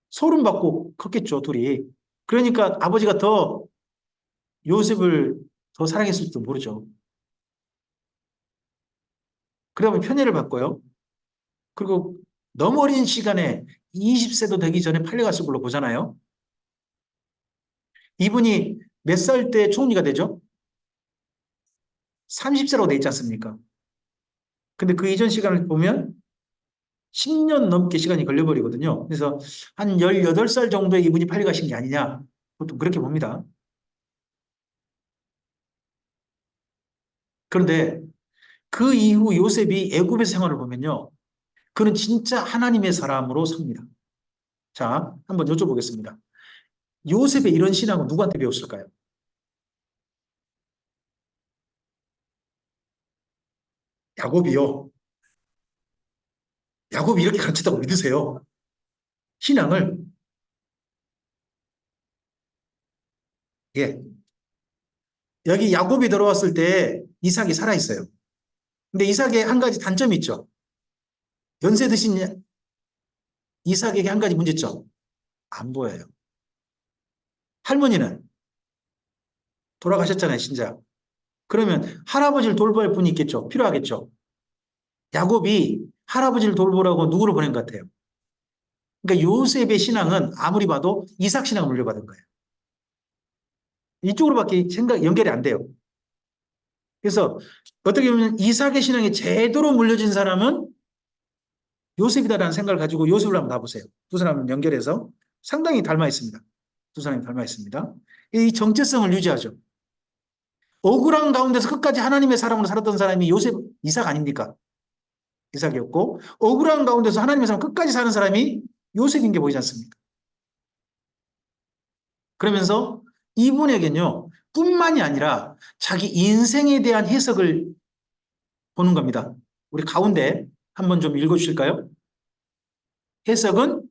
소름 받고 컸겠죠, 둘이. 그러니까 아버지가 더 요셉을 더 사랑했을지도 모르죠. 그러면 편애를 받고요. 그리고 너무 어린 시간에 20세도 되기 전에 팔려갔을 걸로 보잖아요. 이분이 몇 살 때 총리가 되죠? 30세로 돼 있지 않습니까? 근데 그 이전 시간을 보면 10년 넘게 시간이 걸려버리거든요. 그래서 한 18살 정도에 이분이 팔려가신 게 아니냐. 보통 그렇게 봅니다. 그런데 그 이후 요셉이 애굽의 생활을 보면요. 그는 진짜 하나님의 사람으로 삽니다. 자, 한번 여쭤보겠습니다. 요셉의 이런 신앙은 누구한테 배웠을까요? 야곱이요. 야곱이 이렇게 가르쳤다고 믿으세요? 신앙을. 예. 여기 야곱이 들어왔을 때 이삭이 살아있어요. 근데 이삭에 한 가지 단점이 있죠. 연세 드신 이삭에게 한 가지 문제점. 안 보여요. 할머니는 돌아가셨잖아요, 진짜. 그러면 할아버지를 돌볼 분이 있겠죠. 필요하겠죠. 야곱이 할아버지를 돌보라고 누구를 보낸 것 같아요? 그러니까 요셉의 신앙은 아무리 봐도 이삭 신앙을 물려받은 거예요. 이쪽으로밖에 연결이 안 돼요. 그래서 어떻게 보면 이삭의 신앙이 제대로 물려진 사람은 요셉이다라는 생각을 가지고 요셉을 한번 봐보세요. 두 사람을 연결해서 상당히 닮아 있습니다. 두 사람이 닮아 있습니다. 이 정체성을 유지하죠. 억울한 가운데서 끝까지 하나님의 사람으로 살았던 사람이 요셉, 이삭 아닙니까? 이삭이었고, 억울한 가운데서 하나님의 사람 끝까지 사는 사람이 요셉인 게 보이지 않습니까? 그러면서 이분에겐요, 뿐만이 아니라 자기 인생에 대한 해석을 보는 겁니다. 우리 가운데 한번 좀 읽어주실까요? 해석은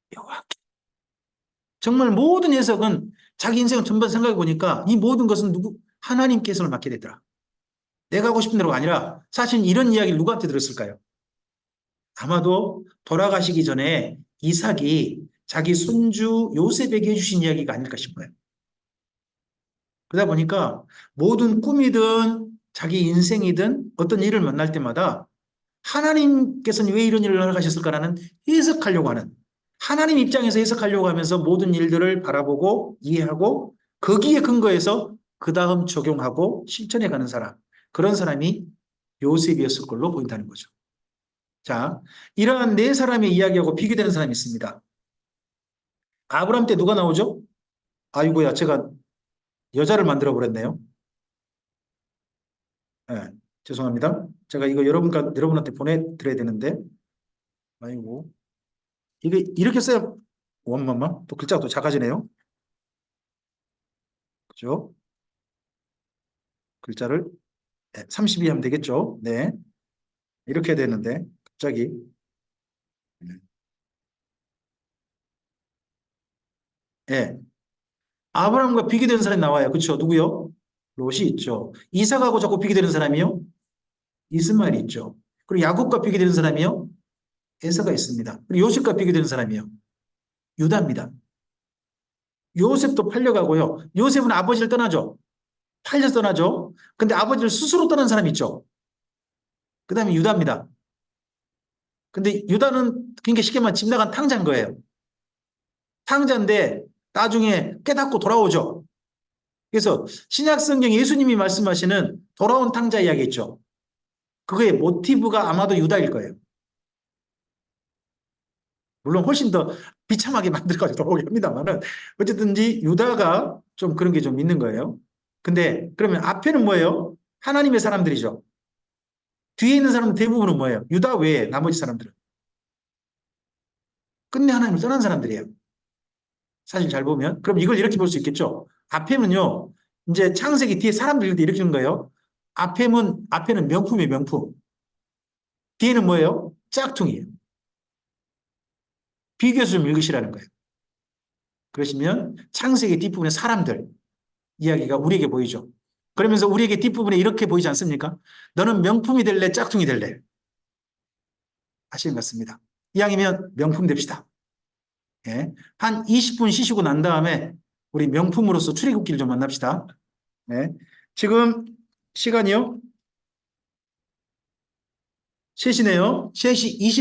명확해. 정말 모든 해석은 자기 인생을 전반 생각해 보니까 이 모든 것은 하나님께서 맡게 되더라. 내가 하고 싶은 대로가 아니라 사실 이런 이야기를 누구한테 들었을까요? 아마도 돌아가시기 전에 이삭이 자기 손주 요셉에게 해주신 이야기가 아닐까 싶어요. 그러다 보니까 모든 꿈이든 자기 인생이든 어떤 일을 만날 때마다 하나님께서는 왜 이런 일을 하셨을까라는 해석하려고 하는, 하나님 입장에서 해석하려고 하면서 모든 일들을 바라보고 이해하고 거기에 근거해서 그 다음 적용하고 실천해 가는 사람, 그런 사람이 요셉이었을 걸로 보인다는 거죠. 자, 이러한 네 사람의 이야기하고 비교되는 사람이 있습니다. 아브람 때 누가 나오죠? 아이고야, 제가 여자를 만들어 버렸네요. 네, 죄송합니다. 제가 이거 여러분한테 보내드려야 되는데, 아이고, 이게 이렇게 써야 원만만 또 글자가 또 작아지네요. 그죠? 글자를 32 하면 되겠죠? 네, 이렇게 되는데 갑자기 예, 아브람과 비교되는 사람이 나와요. 그렇죠? 누구요? 롯이 있죠. 이삭하고 자꾸 비교되는 사람이요? 이스마엘이 있죠. 그리고 야곱과 비교되는 사람이요? 에서가 있습니다. 그리고 요셉과 비교되는 사람이요? 유다입니다. 요셉도 팔려가고요. 요셉은 아버지를 떠나죠. 팔려서 떠나죠. 근데 아버지를 스스로 떠난 사람이 있죠. 그 다음에 유다입니다. 근데 유다는 굉장히 쉽게 말하면 집 나간 탕자인 거예요. 탕자인데 나중에 깨닫고 돌아오죠. 그래서 신약 성경 예수님이 말씀하시는 돌아온 탕자 이야기 있죠. 그거의 모티브가 아마도 유다일 거예요. 물론 훨씬 더 비참하게 만들어가지고 돌아오긴 합니다만은 어쨌든지 유다가 좀 그런 게 좀 있는 거예요. 근데 그러면 앞에는 뭐예요? 하나님의 사람들이죠. 뒤에 있는 사람은 대부분은 뭐예요? 유다 외에 나머지 사람들은 끝내 하나님을 떠난 사람들이에요. 사실 잘 보면. 그럼 이걸 이렇게 볼 수 있겠죠. 앞에는요. 이제 창세기 뒤에 사람들 이렇게 읽는 거예요. 앞에는 명품이에요, 명품. 뒤에는 뭐예요? 짝퉁이에요. 비교해서 좀 읽으시라는 거예요. 그러시면 창세기 뒷부분에 사람들 이야기가 우리에게 보이죠. 그러면서 우리에게 뒷부분에 이렇게 보이지 않습니까? 너는 명품이 될래, 짝퉁이 될래? 하시는 것 같습니다. 이왕이면 명품 됩시다. 예. 한 20분 쉬시고 난 다음에 우리 명품으로서 출애굽기를 좀 만납시다. 네. 지금 시간이요? 3시네요. 3시 20